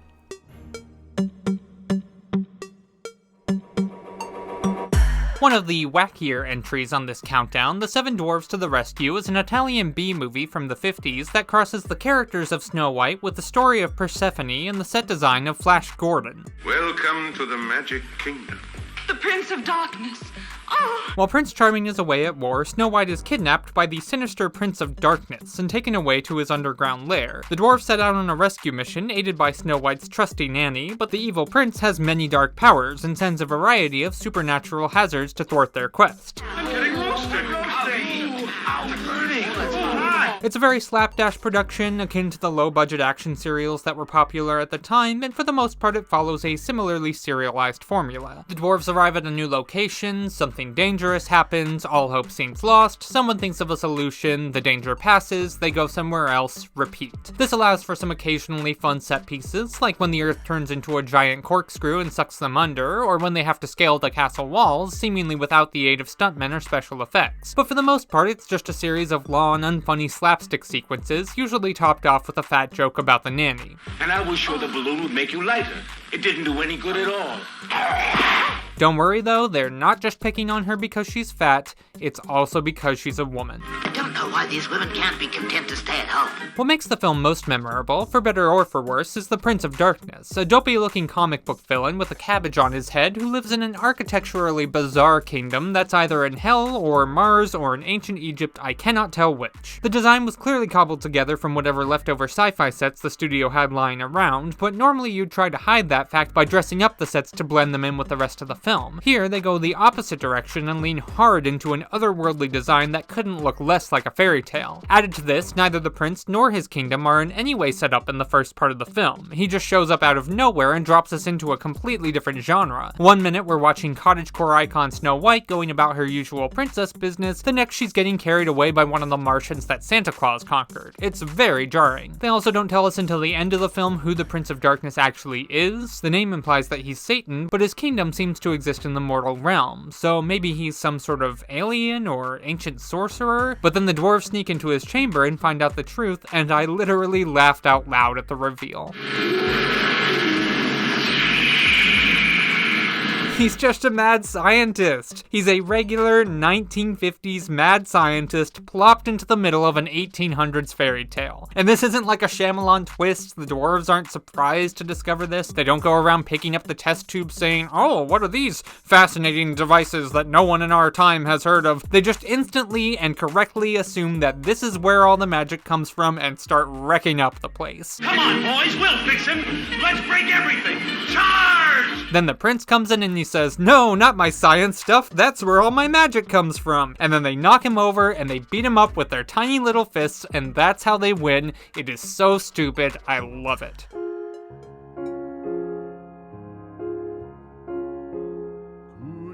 Speaker 2: One of the wackier entries on this countdown, The Seven Dwarfs to the Rescue, is an Italian B-movie from the 50s that crosses the characters of Snow White with the story of Persephone and the set design of Flash Gordon.
Speaker 9: Welcome to the Magic Kingdom.
Speaker 16: The Prince of Darkness.
Speaker 2: While Prince Charming is away at war, Snow White is kidnapped by the sinister Prince of Darkness and taken away to his underground lair. The dwarves set out on a rescue mission, aided by Snow White's trusty nanny, but the evil prince has many dark powers and sends a variety of supernatural hazards to thwart their quest.
Speaker 9: I'm getting roasted.
Speaker 2: It's a very slapdash production, akin to the low-budget action serials that were popular at the time, and for the most part it follows a similarly serialized formula. The dwarves arrive at a new location, something dangerous happens, all hope seems lost, someone thinks of a solution, the danger passes, they go somewhere else, repeat. This allows for some occasionally fun set pieces, like when the earth turns into a giant corkscrew and sucks them under, or when they have to scale the castle walls, seemingly without the aid of stuntmen or special effects. But for the most part, it's just a series of long, unfunny slapstick sequences, usually topped off with a fat joke about the nanny.
Speaker 9: And I was sure the balloon would make you lighter. It didn't do any good at all.
Speaker 2: Don't worry though, they're not just picking on her because she's fat, it's also because she's a woman.
Speaker 18: I don't know why these women can't be content to stay at home.
Speaker 2: What makes the film most memorable, for better or for worse, is the Prince of Darkness, a dopey-looking comic book villain with a cabbage on his head who lives in an architecturally bizarre kingdom that's either in Hell, or Mars, or in ancient Egypt, I cannot tell which. The design was clearly cobbled together from whatever leftover sci-fi sets the studio had lying around, but normally you'd try to hide that fact by dressing up the sets to blend them in with the rest of the film. Here, they go the opposite direction and lean hard into an otherworldly design that couldn't look less like a fairy tale. Added to this, neither the prince nor his kingdom are in any way set up in the first part of the film. He just shows up out of nowhere and drops us into a completely different genre. One minute we're watching cottagecore icon Snow White going about her usual princess business, the next she's getting carried away by one of the Martians that Santa Claus conquered. It's very jarring. They also don't tell us until the end of the film who the Prince of Darkness actually is. The name implies that he's Satan, but his kingdom seems to exist in the mortal realm, so maybe he's some sort of alien or ancient sorcerer? But then the dwarves sneak into his chamber and find out the truth, and I literally laughed out loud at the reveal. He's just a mad scientist. He's a regular 1950s mad scientist plopped into the middle of an 1800s fairy tale. And this isn't like a Shyamalan twist. The dwarves aren't surprised to discover this. They don't go around picking up the test tube saying, oh, what are these fascinating devices that no one in our time has heard of? They just instantly and correctly assume that this is where all the magic comes from and start wrecking up the place.
Speaker 9: Come on, boys, we'll fix him. Let's break everything. Charge!
Speaker 2: Then the prince comes in and he says, no, not my science stuff. That's where all my magic comes from. And then they knock him over and they beat him up with their tiny little fists, and that's how they win. It is so stupid. I love it.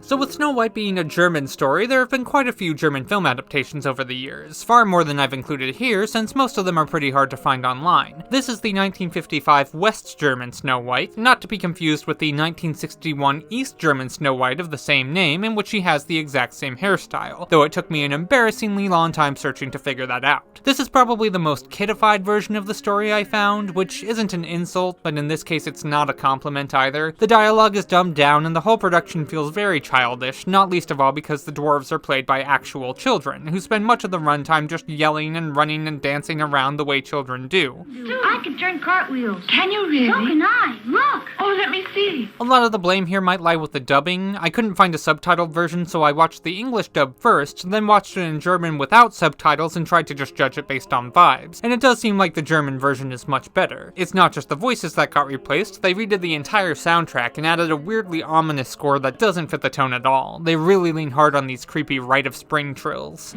Speaker 2: So with Snow White being a German story, there have been quite a few German film adaptations over the years, far more than I've included here since most of them are pretty hard to find online. This is the 1955 West German Snow White, not to be confused with the 1961 East German Snow White of the same name, in which she has the exact same hairstyle, though it took me an embarrassingly long time searching to figure that out. This is probably the most kidified version of the story I found, which isn't an insult, but in this case it's not a compliment either. The dialogue is dumbed down and the whole production feels very childish, not least of all because the dwarves are played by actual children, who spend much of the runtime just yelling and running and dancing around the way children do.
Speaker 22: I can turn cartwheels.
Speaker 20: Can you really?
Speaker 22: So can I. Look.
Speaker 20: Oh, let me see.
Speaker 2: A lot of the blame here might lie with the dubbing. I couldn't find a subtitled version, so I watched the English dub first, then watched it in German without subtitles and tried to just judge it based on vibes. And it does seem like the German version is much better. It's not just the voices that got replaced, they redid the entire soundtrack and added a weirdly ominous score that doesn't fit the tone at all. They really lean hard on these creepy Rite of Spring trills.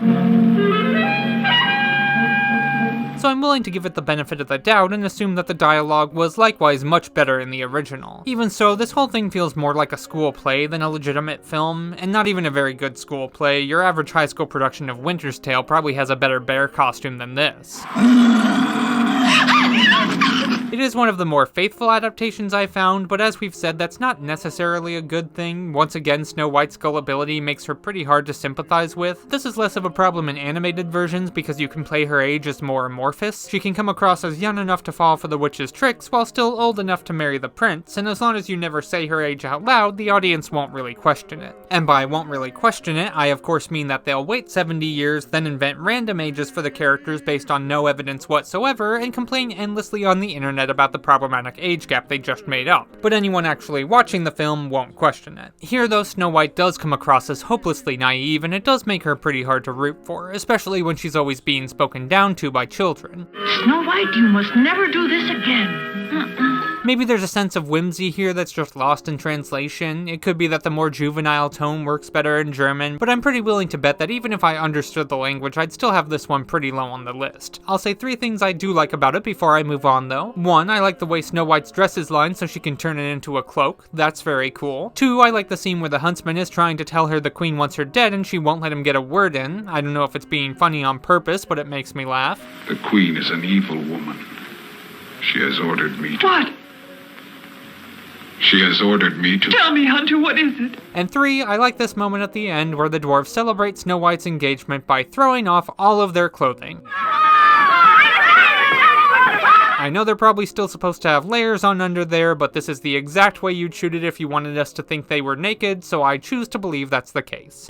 Speaker 2: So I'm willing to give it the benefit of the doubt and assume that the dialogue was likewise much better in the original. Even so, this whole thing feels more like a school play than a legitimate film, and not even a very good school play. Your average high school production of Winter's Tale probably has a better bear costume than this. It is one of the more faithful adaptations I've found, but as we've said, that's not necessarily a good thing. Once again, Snow White's gullibility makes her pretty hard to sympathize with. This is less of a problem in animated versions because you can play her age as more amorphous. She can come across as young enough to fall for the witch's tricks while still old enough to marry the prince, and as long as you never say her age out loud, the audience won't really question it. And by won't really question it, I of course mean that they'll wait 70 years, then invent random ages for the characters based on no evidence whatsoever, and complain endlessly on the internet about the problematic age gap they just made up. But anyone actually watching the film won't question it. Here though, Snow White does come across as hopelessly naive, and it does make her pretty hard to root for, especially when she's always being spoken down to by children.
Speaker 20: Snow White, you must never do this again.
Speaker 2: Maybe there's a sense of whimsy here that's just lost in translation. It could be that the more juvenile tone works better in German, but I'm pretty willing to bet that even if I understood the language, I'd still have this one pretty low on the list. I'll say 3 things I do like about it before I move on though. 1, I like the way Snow White's dress is lined so she can turn it into a cloak. That's very cool. 2, I like the scene where the huntsman is trying to tell her the queen wants her dead and she won't let him get a word in. I don't know if it's being funny on purpose, but it makes me laugh.
Speaker 5: The queen is an evil woman. She has ordered me to...
Speaker 20: What?
Speaker 5: She has ordered me to...
Speaker 20: Tell me, Hunter, what is it?
Speaker 2: And 3, I like this moment at the end where the dwarves celebrate Snow White's engagement by throwing off all of their clothing. I know they're probably still supposed to have layers on under there, but this is the exact way you'd shoot it if you wanted us to think they were naked, so I choose to believe that's the case.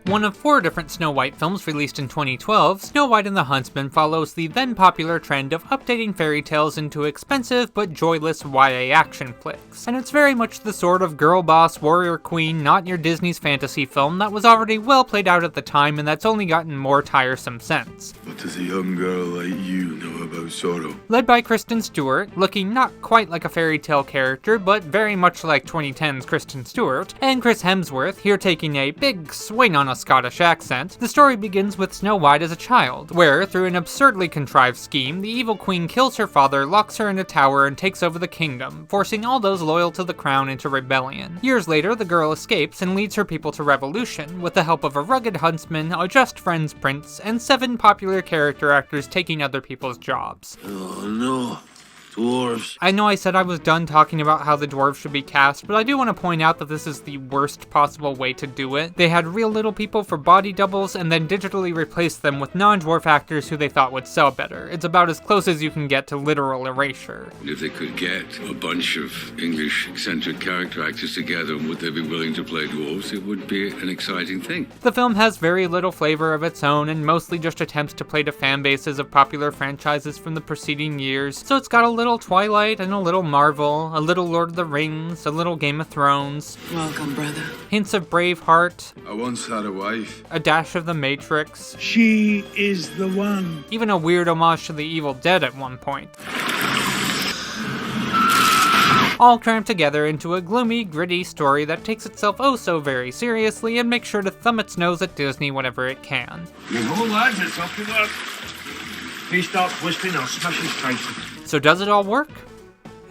Speaker 2: One of 4 different Snow White films released in 2012, Snow White and the Huntsman follows the then popular trend of updating fairy tales into expensive but joyless YA action flicks. And it's very much the sort of girl boss, warrior queen, not your Disney's fantasy film that was already well played out at the time and that's only gotten more tiresome since.
Speaker 6: What does a young girl like you know about sorrow?
Speaker 2: Led by Kristen Stewart, looking not quite like a fairy tale character, but very much like 2010's Kristen Stewart, and Chris Hemsworth, here taking a big swing on a Scottish accent, the story begins with Snow White as a child, where, through an absurdly contrived scheme, the evil queen kills her father, locks her in a tower, and takes over the kingdom, forcing all those loyal to the crown into rebellion. Years later, the girl escapes and leads her people to revolution, with the help of a rugged huntsman, a just friends prince, and 7 popular character actors taking other people's jobs.
Speaker 6: Oh no.
Speaker 10: dwarves.
Speaker 2: I know I said I was done talking about how the dwarves should be cast, but I do want to point out that this is the worst possible way to do it. They had real little people for body doubles and then digitally replaced them with non-dwarf actors who they thought would sell better. It's about as close as you can get to literal erasure.
Speaker 5: If they could get a bunch of English eccentric character actors together, would they be willing to play dwarves? It would be an exciting thing.
Speaker 2: The film has very little flavor of its own and mostly just attempts to play to fan bases of popular franchises from the preceding years, so it's got a little Twilight and a little Marvel, a little Lord of the Rings, a little Game of Thrones.
Speaker 10: Welcome, brother.
Speaker 2: Hints of Braveheart.
Speaker 5: I once had a wife.
Speaker 2: A dash of The Matrix.
Speaker 10: She is the one.
Speaker 2: Even a weird homage to The Evil Dead at one point. All crammed together into a gloomy, gritty story that takes itself oh so very seriously and makes sure to thumb its nose at Disney whenever it can.
Speaker 9: You know, lads, it's up to that. He start twisting, I'll smash his face.
Speaker 2: So does it all work?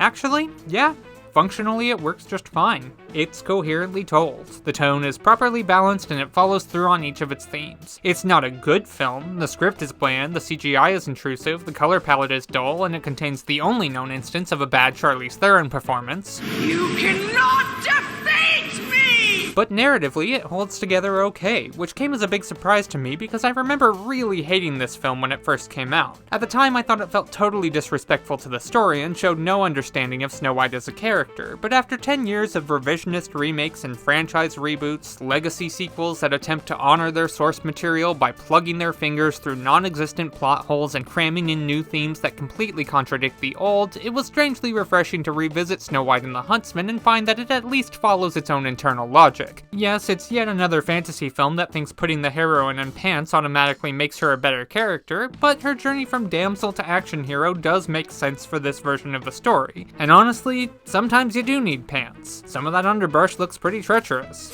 Speaker 2: Actually, yeah. Functionally, it works just fine. It's coherently told. The tone is properly balanced and it follows through on each of its themes. It's not a good film, the script is bland, the CGI is intrusive, the color palette is dull, and it contains the only known instance of a bad Charlize Theron performance.
Speaker 21: You cannot defeat me!
Speaker 2: But narratively, it holds together okay, which came as a big surprise to me because I remember really hating this film when it first came out. At the time, I thought it felt totally disrespectful to the story and showed no understanding of Snow White as a character, but after 10 years of revisionist remakes and franchise reboots, legacy sequels that attempt to honor their source material by plugging their fingers through non-existent plot holes and cramming in new themes that completely contradict the old, it was strangely refreshing to revisit Snow White and the Huntsman and find that it at least follows its own internal logic. Yes, it's yet another fantasy film that thinks putting the heroine in pants automatically makes her a better character, but her journey from damsel to action hero does make sense for this version of the story. And honestly, sometimes you do need pants. Some of that underbrush looks pretty treacherous.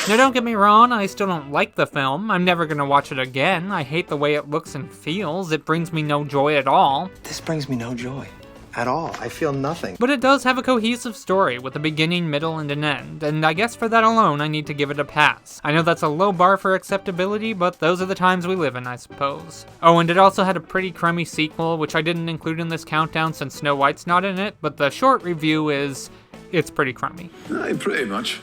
Speaker 2: Now don't get me wrong, I still don't like the film. I'm never gonna watch it again. I hate the way it looks and feels. It brings me no joy at all.
Speaker 7: This brings me no joy. At all. I feel nothing.
Speaker 2: But it does have a cohesive story with a beginning, middle, and an end, and I guess for that alone I need to give it a pass. I know that's a low bar for acceptability, but those are the times we live in, I suppose. Oh, and it also had a pretty crummy sequel, which I didn't include in this countdown since Snow White's not in it, but the short review is, it's pretty crummy.
Speaker 5: Pretty much.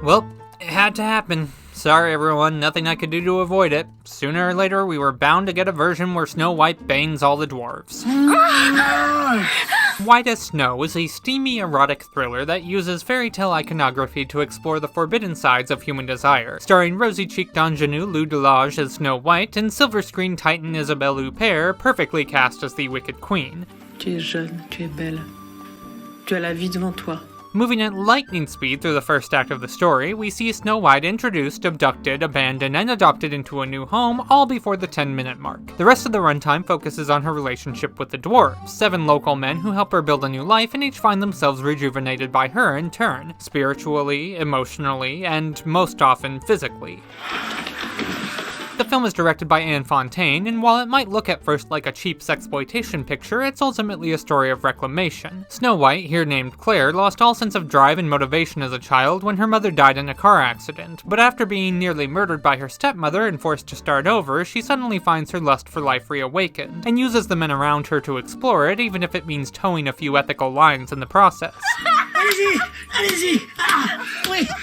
Speaker 2: Well, it had to happen. Sorry everyone, nothing I could do to avoid it. Sooner or later, we were bound to get a version where Snow White bangs all the dwarves. White as Snow is a steamy erotic thriller that uses fairy tale iconography to explore the forbidden sides of human desire. Starring rosy-cheeked ingenue Lou Delage as Snow White and silver screen titan Isabelle Huppert, perfectly cast as the Wicked Queen.
Speaker 11: Tu es jeune, tu es belle. Tu as la vie devant toi.
Speaker 2: Moving at lightning speed through the first act of the story, we see Snow White introduced, abducted, abandoned, and adopted into a new home, all before the 10-minute mark. The rest of the runtime focuses on her relationship with the dwarves, 7 local men who help her build a new life and each find themselves rejuvenated by her in turn, spiritually, emotionally, and most often physically. The film is directed by Anne Fontaine, and while it might look at first like a cheap sexploitation picture, it's ultimately a story of reclamation. Snow White, here named Claire, lost all sense of drive and motivation as a child when her mother died in a car accident, but after being nearly murdered by her stepmother and forced to start over, she suddenly finds her lust for life reawakened, and uses the men around her to explore it, even if it means towing a few ethical lines in the process.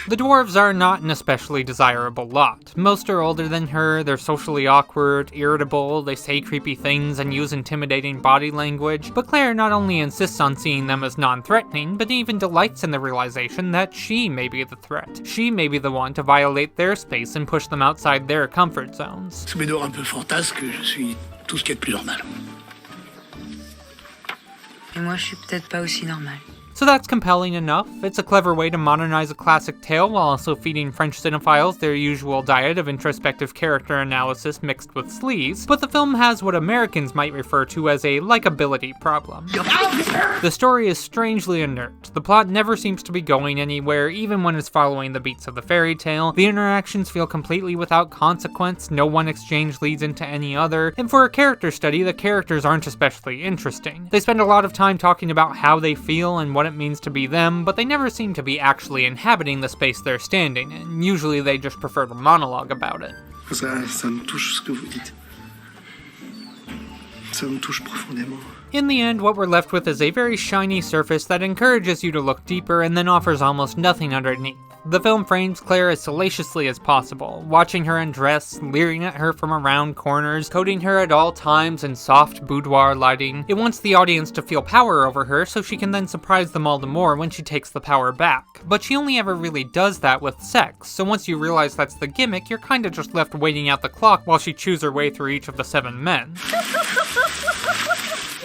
Speaker 2: The dwarves are not an especially desirable lot. Most are older than her, they're socially awkward, irritable, they say creepy things and use intimidating body language, but Claire not only insists on seeing them as non-threatening, but even delights in the realization that she may be the threat. She may be the one to violate their space and push them outside their comfort zones.
Speaker 10: Sous mes dehors un peu fantasque, je suis tout ce qu'il y a de plus normal.
Speaker 8: Et moi, je suis peut-être pas aussi normale.
Speaker 2: So that's compelling enough. It's a clever way to modernize a classic tale while also feeding French cinephiles their usual diet of introspective character analysis mixed with sleaze, but the film has what Americans might refer to as a likability problem. The story is strangely inert. The plot never seems to be going anywhere, even when it's following the beats of the fairy tale. The interactions feel completely without consequence, no one exchange leads into any other, and for a character study, the characters aren't especially interesting. They spend a lot of time talking about how they feel and what it means to be them, but they never seem to be actually inhabiting the space they're standing in. Usually they just prefer to monologue about it.
Speaker 6: Ça me touche ce que vous dites. Ça me touche profondément.
Speaker 2: In the end, what we're left with is a very shiny surface that encourages you to look deeper and then offers almost nothing underneath. The film frames Claire as salaciously as possible, watching her undress, leering at her from around corners, coating her at all times in soft boudoir lighting. It wants the audience to feel power over her so she can then surprise them all the more when she takes the power back. But she only ever really does that with sex, so once you realize that's the gimmick, you're kinda just left waiting out the clock while she chews her way through each of the 7 men.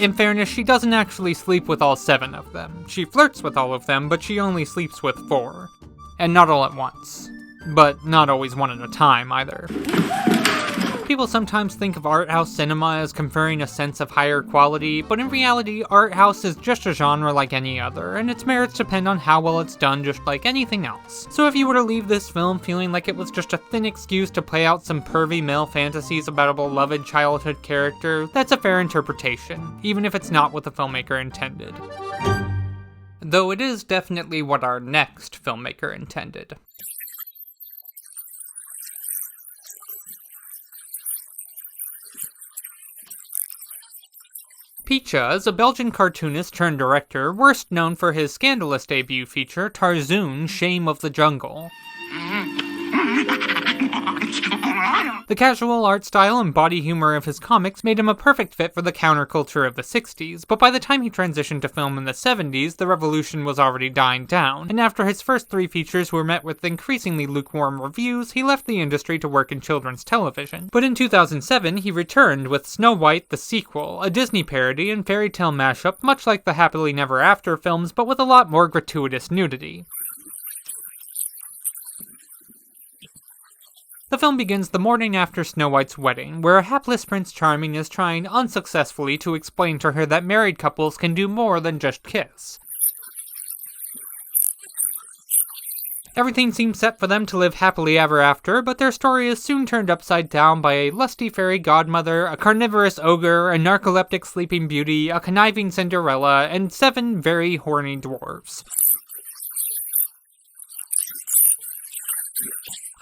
Speaker 2: In fairness, she doesn't actually sleep with all 7 of them. She flirts with all of them, but she only sleeps with 4. And not all at once. But not always one at a time, either. People sometimes think of art house cinema as conferring a sense of higher quality, but in reality, art house is just a genre like any other, and its merits depend on how well it's done just like anything else. So if you were to leave this film feeling like it was just a thin excuse to play out some pervy male fantasies about a beloved childhood character, that's a fair interpretation, even if it's not what the filmmaker intended. Though it is definitely what our next filmmaker intended. Picha is a Belgian cartoonist turned director, worst known for his scandalous debut feature, Tarzoon: Shame of the Jungle. The casual art style and body humor of his comics made him a perfect fit for the counterculture of the 60s, but by the time he transitioned to film in the 70s, the revolution was already dying down, and after his first 3 features were met with increasingly lukewarm reviews, he left the industry to work in children's television. But in 2007, he returned with Snow White: The Sequel, a Disney parody and fairy tale mashup much like the Happily Never After films, but with a lot more gratuitous nudity. The film begins the morning after Snow White's wedding, where a hapless Prince Charming is trying unsuccessfully to explain to her that married couples can do more than just kiss. Everything seems set for them to live happily ever after, but their story is soon turned upside down by a lusty fairy godmother, a carnivorous ogre, a narcoleptic sleeping beauty, a conniving Cinderella, and 7 very horny dwarves.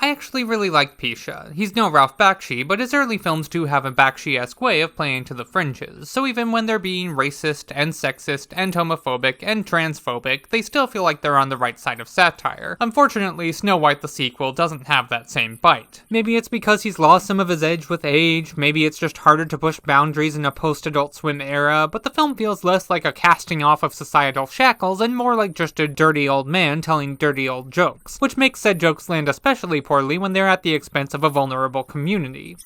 Speaker 2: I actually really like Picha. He's no Ralph Bakshi, but his early films do have a Bakshi-esque way of playing to the fringes, so even when they're being racist and sexist and homophobic and transphobic, they still feel like they're on the right side of satire. Unfortunately, Snow White: The Sequel doesn't have that same bite. Maybe it's because he's lost some of his edge with age, maybe it's just harder to push boundaries in a post-Adult Swim era, but the film feels less like a casting off of societal shackles and more like just a dirty old man telling dirty old jokes, which makes said jokes land especially poorly when they're at the expense of a vulnerable community.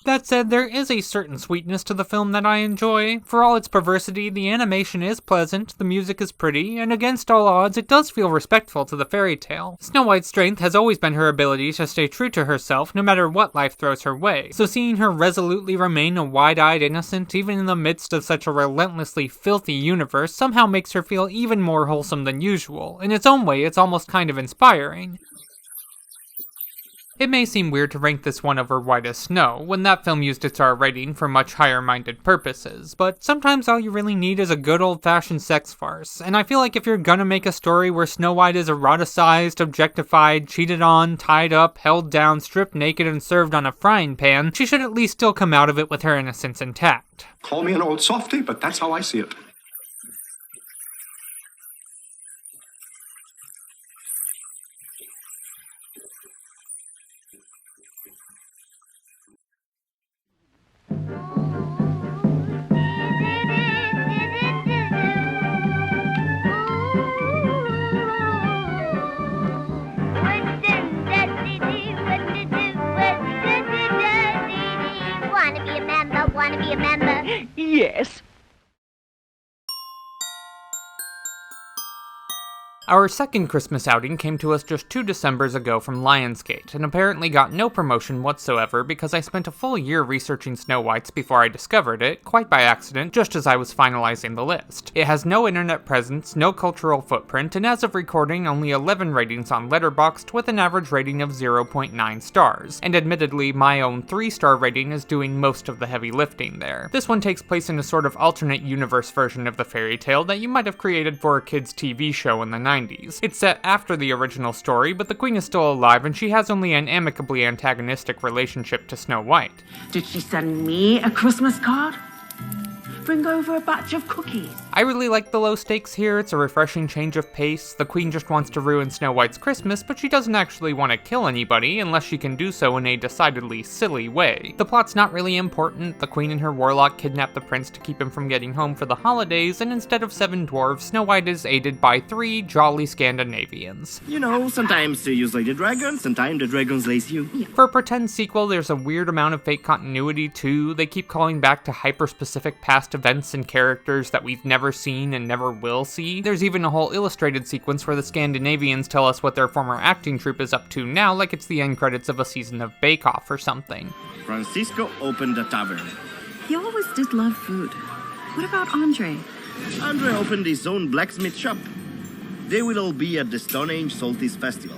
Speaker 2: That said, there is a certain sweetness to the film that I enjoy. For all its perversity, the animation is pleasant, the music is pretty, and against all odds, it does feel respectful to the fairy tale. Snow White's strength has always been her ability to stay true to herself no matter what life throws her way, so seeing her resolutely remain a wide-eyed innocent even in the midst of such a relentlessly filthy universe somehow makes her feel even more wholesome than usual. In its own way, it's almost kind of inspiring. It may seem weird to rank this one over White as Snow, when that film used its R rating for much higher-minded purposes, but sometimes all you really need is a good old-fashioned sex farce, and I feel like if you're gonna make a story where Snow White is eroticized, objectified, cheated on, tied up, held down, stripped naked, and served on a frying pan, she should at least still come out of it with her innocence intact.
Speaker 12: Call me an old softy, but that's how I see it.
Speaker 13: Want to be a member?
Speaker 15: Yes.
Speaker 2: Our second Christmas outing came to us just 2 Decembers ago from Lionsgate, and apparently got no promotion whatsoever because I spent a full year researching Snow White's before I discovered it, quite by accident, just as I was finalizing the list. It has no internet presence, no cultural footprint, and as of recording, only 11 ratings on Letterboxd with an average rating of 0.9 stars, and admittedly, my own 3-star rating is doing most of the heavy lifting there. This one takes place in a sort of alternate universe version of the fairy tale that you might have created for a kid's TV show in the 90s. 90s. It's set after the original story, but the Queen is still alive and she has only an amicably antagonistic relationship to Snow White.
Speaker 11: Did she send me a Christmas card? Bring over a batch of cookies.
Speaker 2: I really like the low stakes here. It's a refreshing change of pace. The Queen just wants to ruin Snow White's Christmas, but she doesn't actually want to kill anybody unless she can do so in a decidedly silly way. The plot's not really important. The Queen and her warlock kidnap the prince to keep him from getting home for the holidays, and instead of 7 dwarves, Snow White is aided by 3 jolly Scandinavians.
Speaker 1: You know, sometimes you slay the dragon, sometimes the dragon slays you.
Speaker 2: For a pretend sequel, there's a weird amount of fake continuity too. They keep calling back to hyper-specific past events and characters that we've never seen and never will see. There's even a whole illustrated sequence where the Scandinavians tell us what their former acting troupe is up to now, like it's the end credits of a season of Bake Off or something.
Speaker 1: Francisco opened a tavern.
Speaker 15: He always did love food. What about Andre?
Speaker 1: Andre opened his own blacksmith shop. They will all be at the Stone Age Solstice Festival.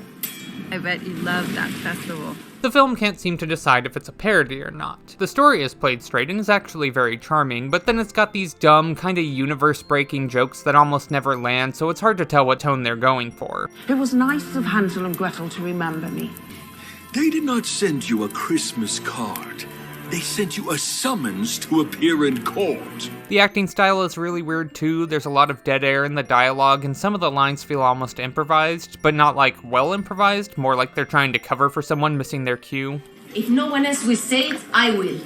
Speaker 15: I bet you love that festival.
Speaker 2: The film can't seem to decide if it's a parody or not. The story is played straight and is actually very charming, but then it's got these dumb, kinda universe-breaking jokes that almost never land, so it's hard to tell what tone they're going for.
Speaker 11: It was nice of Hansel and Gretel to remember me.
Speaker 17: They did not send you a Christmas card. They sent you a summons to appear in court.
Speaker 2: The acting style is really weird too. There's a lot of dead air in the dialogue, and some of the lines feel almost improvised, but not like well improvised, more like they're trying to cover for someone missing their cue.
Speaker 19: If no one else will say it, I will.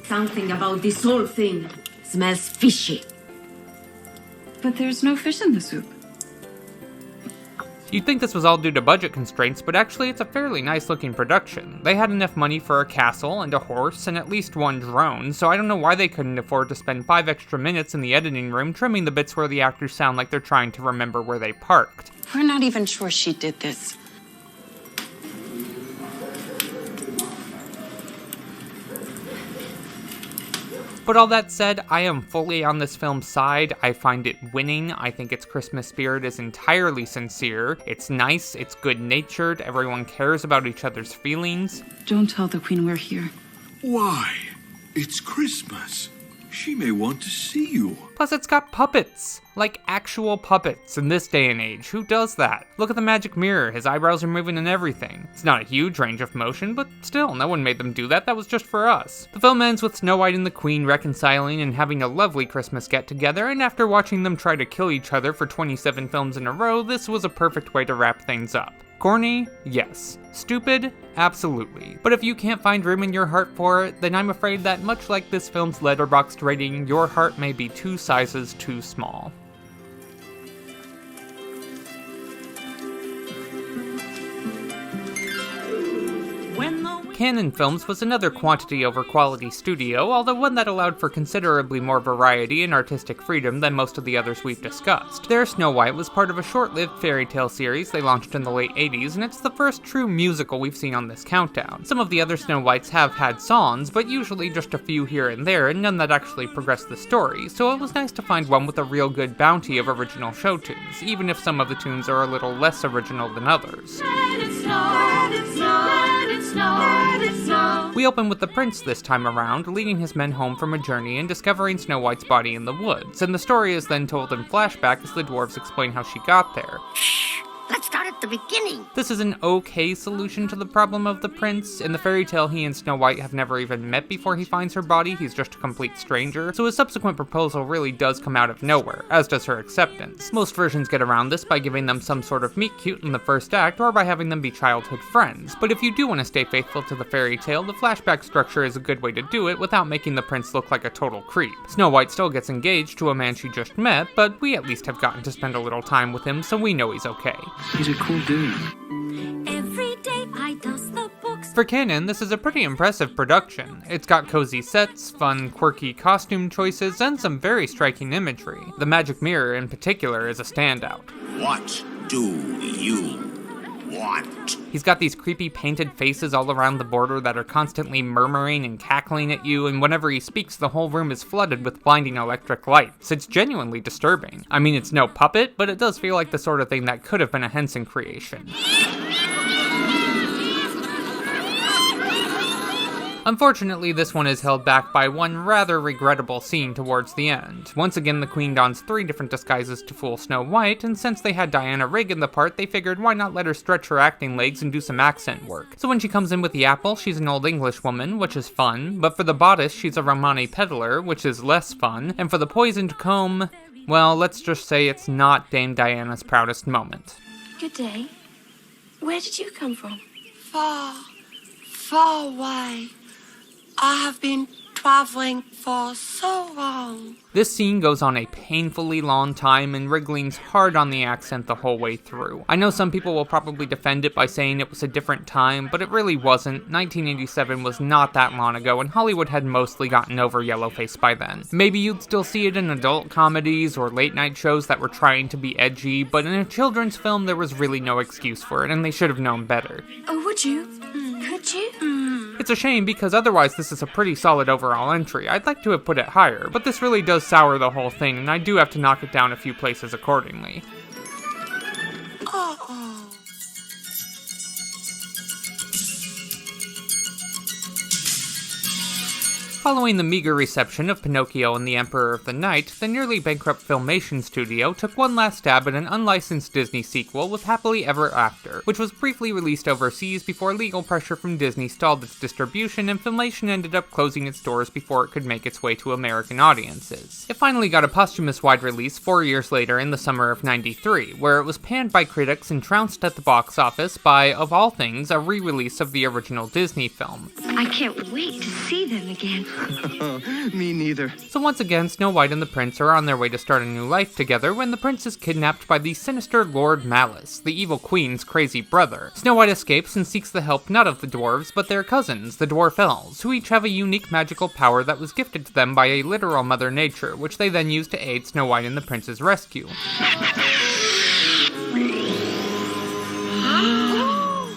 Speaker 19: Something about this whole thing smells fishy.
Speaker 15: But there's no fish in the soup.
Speaker 2: You'd think this was all due to budget constraints, but actually it's a fairly nice looking production. They had enough money for a castle and a horse and at least 1 drone, so I don't know why they couldn't afford to spend 5 extra minutes in the editing room trimming the bits where the actors sound like they're trying to remember where they parked.
Speaker 15: We're not even sure she did this.
Speaker 2: But all that said, I am fully on this film's side. I find it winning. I think its Christmas spirit is entirely sincere. It's nice, it's good-natured, everyone cares about each other's feelings.
Speaker 15: Don't tell the Queen we're here.
Speaker 17: Why? It's Christmas. She may want to see you.
Speaker 2: Plus it's got puppets. Like actual puppets in this day and age. Who does that? Look at the magic mirror. His eyebrows are moving and everything. It's not a huge range of motion, but still, no one made them do that. That was just for us. The film ends with Snow White and the Queen reconciling and having a lovely Christmas get-together, and after watching them try to kill each other for 27 films in a row, this was a perfect way to wrap things up. Corny? Yes. Stupid? Absolutely. But if you can't find room in your heart for it, then I'm afraid that much like this film's Letterboxd rating, your heart may be 2 sizes too small. Cannon Films was another quantity over quality studio, although one that allowed for considerably more variety and artistic freedom than most of the others we've discussed. Their Snow White was part of a short-lived fairy tale series they launched in the late 80s, and it's the first true musical we've seen on this countdown. Some of the other Snow Whites have had songs, but usually just a few here and there, and none that actually progress the story, so it was nice to find one with a real good bounty of original show tunes, even if some of the tunes are a little less original than others.
Speaker 16: Let it snow, let it snow, let it snow.
Speaker 2: We open with the prince this time around, leading his men home from a journey and discovering Snow White's body in the woods, and the story is then told in flashback as the dwarves explain how she got there.
Speaker 18: Let's start at the beginning.
Speaker 2: This is an okay solution to the problem of the prince. In the fairy tale, he and Snow White have never even met before he finds her body. He's just a complete stranger, so his subsequent proposal really does come out of nowhere, as does her acceptance. Most versions get around this by giving them some sort of meet-cute in the first act, or by having them be childhood friends. But if you do want to stay faithful to the fairy tale, the flashback structure is a good way to do it without making the prince look like a total creep. Snow White still gets engaged to a man she just met, but we at least have gotten to spend a little time with him, so we know he's okay.
Speaker 10: He's a cool dude.
Speaker 16: Every day I dust the books.
Speaker 2: For Cannon, this is a pretty impressive production. It's got cozy sets, fun, quirky costume choices, and some very striking imagery. The magic mirror, in particular, is a standout.
Speaker 4: What do you want?
Speaker 2: He's got these creepy painted faces all around the border that are constantly murmuring and cackling at you, and whenever he speaks, the whole room is flooded with blinding electric lights. It's genuinely disturbing. I mean, it's no puppet, but it does feel like the sort of thing that could have been a Henson creation. Unfortunately, this one is held back by one rather regrettable scene towards the end. Once again, the Queen dons 3 different disguises to fool Snow White, and since they had Diana Rigg in the part, they figured why not let her stretch her acting legs and do some accent work. So when she comes in with the apple, she's an old English woman, which is fun, but for the bodice, she's a Romani peddler, which is less fun, and for the poisoned comb, well, let's just say it's not Dame Diana's proudest moment.
Speaker 3: Good day. Where did you come from?
Speaker 14: Far, far away. I have been traveling for so long.
Speaker 2: This scene goes on a painfully long time, and Rigg leans hard on the accent the whole way through. I know some people will probably defend it by saying it was a different time, but it really wasn't. 1987 was not that long ago, and Hollywood had mostly gotten over yellowface by then. Maybe you'd still see it in adult comedies or late-night shows that were trying to be edgy, but in a children's film there was really no excuse for it, and they should have known better.
Speaker 3: Oh, would you? Could you?
Speaker 2: It's a shame because otherwise this is a pretty solid overall entry. I'd like to have put it higher, but this really does sour the whole thing, and I do have to knock it down a few places accordingly. Following the meager reception of Pinocchio and the Emperor of the Night, the nearly bankrupt Filmation studio took one last stab at an unlicensed Disney sequel with Happily Ever After, which was briefly released overseas before legal pressure from Disney stalled its distribution, and Filmation ended up closing its doors before it could make its way to American audiences. It finally got a posthumous wide release 4 years later in the summer of '93, where it was panned by critics and trounced at the box office by, of all things, a re-release of the original Disney film.
Speaker 3: I can't wait to see them again.
Speaker 7: Me neither.
Speaker 2: So once again, Snow White and the Prince are on their way to start a new life together when the Prince is kidnapped by the sinister Lord Malice, the evil Queen's crazy brother. Snow White escapes and seeks the help not of the dwarves, but their cousins, the Dwarf Elves, who each have a unique magical power that was gifted to them by a literal Mother Nature, which they then use to aid Snow White in the Prince's rescue.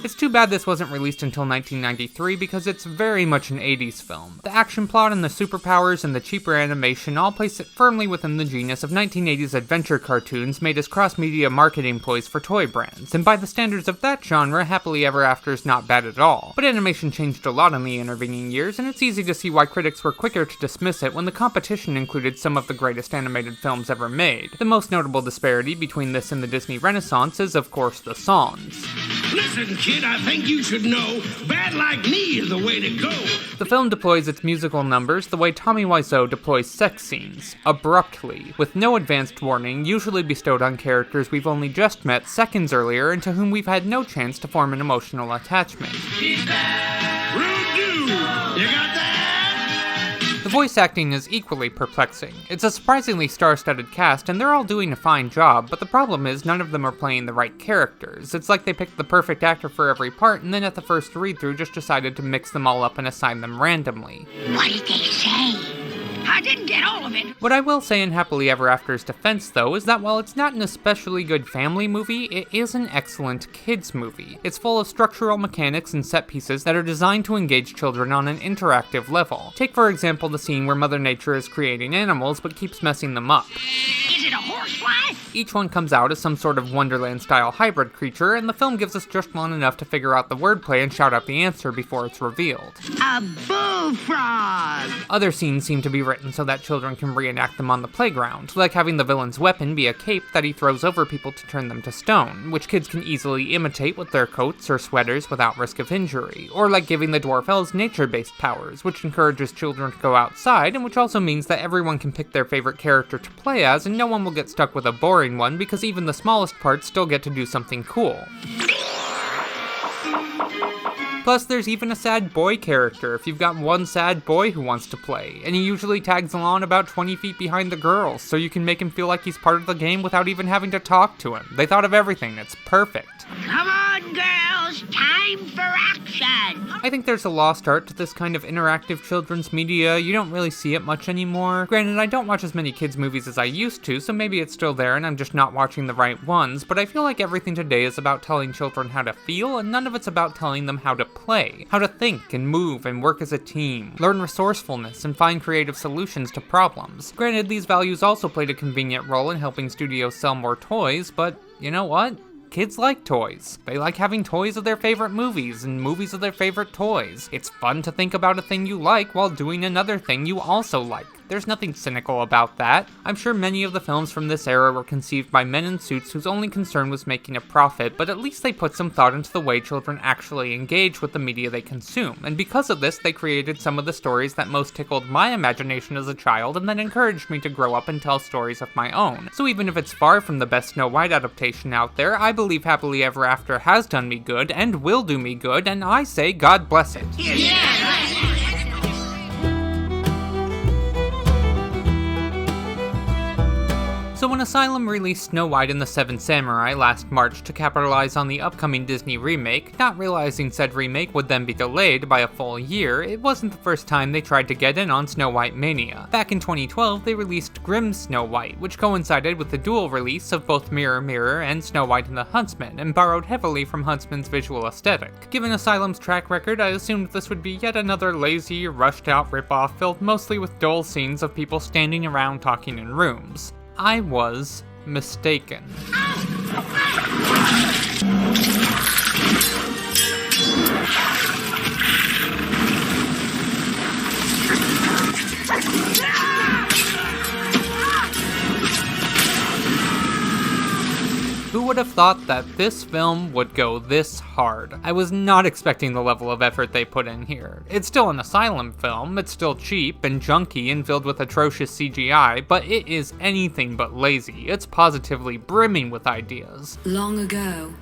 Speaker 2: It's too bad this wasn't released until 1993 because it's very much an 80s film. The action plot and the superpowers and the cheaper animation all place it firmly within the genus of 1980s adventure cartoons made as cross-media marketing ploys for toy brands, and by the standards of that genre, Happily Ever After is not bad at all. But animation changed a lot in the intervening years, and it's easy to see why critics were quicker to dismiss it when the competition included some of the greatest animated films ever made. The most notable disparity between this and the Disney Renaissance is, of course, the songs.
Speaker 4: Listen, kid, I think you should know, bad like me is the way to go.
Speaker 2: The film deploys its musical numbers the way Tommy Wiseau deploys sex scenes, abruptly, with no advanced warning usually bestowed on characters we've only just met seconds earlier and to whom we've had no chance to form an emotional attachment.
Speaker 4: Rude dude, you got that?
Speaker 2: The voice acting is equally perplexing. It's a surprisingly star-studded cast, and they're all doing a fine job, but the problem is none of them are playing the right characters. It's like they picked the perfect actor for every part, and then at the first read-through just decided to mix them all up and assign them randomly.
Speaker 18: What did they say? I didn't get all of it.
Speaker 2: What I will say in Happily Ever After's defense, though, is that while it's not an especially good family movie, it is an excellent kids movie. It's full of structural mechanics and set pieces that are designed to engage children on an interactive level. Take, for example, the scene where Mother Nature is creating animals but keeps messing them up.
Speaker 18: Is it a horsefly?
Speaker 2: Each one comes out as some sort of Wonderland-style hybrid creature, and the film gives us just long enough to figure out the wordplay and shout out the answer before it's revealed.
Speaker 18: A bullfrog!
Speaker 2: Other scenes seem to be written so that children can reenact them on the playground, like having the villain's weapon be a cape that he throws over people to turn them to stone, which kids can easily imitate with their coats or sweaters without risk of injury, or like giving the Dwarf Elves nature-based powers, which encourages children to go outside, and which also means that everyone can pick their favorite character to play as, and no one will get stuck with a boring one because even the smallest parts still get to do something cool. Plus, there's even a sad boy character if you've got one sad boy who wants to play, and he usually tags along about 20 feet behind the girls, so you can make him feel like he's part of the game without even having to talk to him. They thought of everything, it's perfect.
Speaker 18: Come on, girls, time for action!
Speaker 2: I think there's a lost art to this kind of interactive children's media. You don't really see it much anymore. Granted, I don't watch as many kids' movies as I used to, so maybe it's still there and I'm just not watching the right ones, but I feel like everything today is about telling children how to feel, and none of it's about telling them how to play, how to think and move and work as a team, learn resourcefulness, and find creative solutions to problems. Granted, these values also played a convenient role in helping studios sell more toys, but you know what? Kids like toys. They like having toys of their favorite movies and movies of their favorite toys. It's fun to think about a thing you like while doing another thing you also like. There's nothing cynical about that. I'm sure many of the films from this era were conceived by men in suits whose only concern was making a profit, but at least they put some thought into the way children actually engage with the media they consume, and because of this, they created some of the stories that most tickled my imagination as a child and then encouraged me to grow up and tell stories of my own. So even if it's far from the best Snow White adaptation out there, I believe Happily Ever After has done me good and will do me good, and I say God bless it. So when Asylum released Snow White and the Seven Samurai last March to capitalize on the upcoming Disney remake, not realizing said remake would then be delayed by a full year, it wasn't the first time they tried to get in on Snow White mania. Back in 2012, they released Grimm's Snow White, which coincided with the dual release of both Mirror Mirror and Snow White and the Huntsman, and borrowed heavily from Huntsman's visual aesthetic. Given Asylum's track record, I assumed this would be yet another lazy, rushed-out ripoff filled mostly with dull scenes of people standing around talking in rooms. I was mistaken. Who would have thought that this film would go this hard? I was not expecting the level of effort they put in here. It's still an Asylum film, it's still cheap and junky and filled with atrocious CGI, but it is anything but lazy. It's positively brimming with ideas.
Speaker 20: Long ago,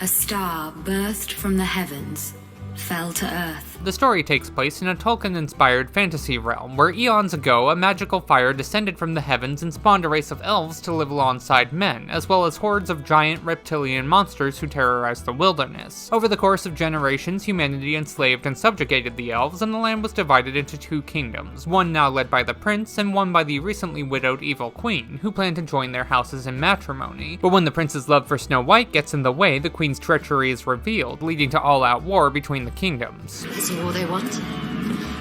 Speaker 20: a star burst from the heavens, fell to Earth.
Speaker 2: The story takes place in a Tolkien-inspired fantasy realm, where eons ago a magical fire descended from the heavens and spawned a race of elves to live alongside men, as well as hordes of giant reptilian monsters who terrorized the wilderness. Over the course of generations, humanity enslaved and subjugated the elves, and the land was divided into two kingdoms, one now led by the prince, and one by the recently widowed evil queen, who plan to join their houses in matrimony. But when the prince's love for Snow White gets in the way, the queen's treachery is revealed, leading to all-out war between the kingdoms.
Speaker 22: Is the war they want?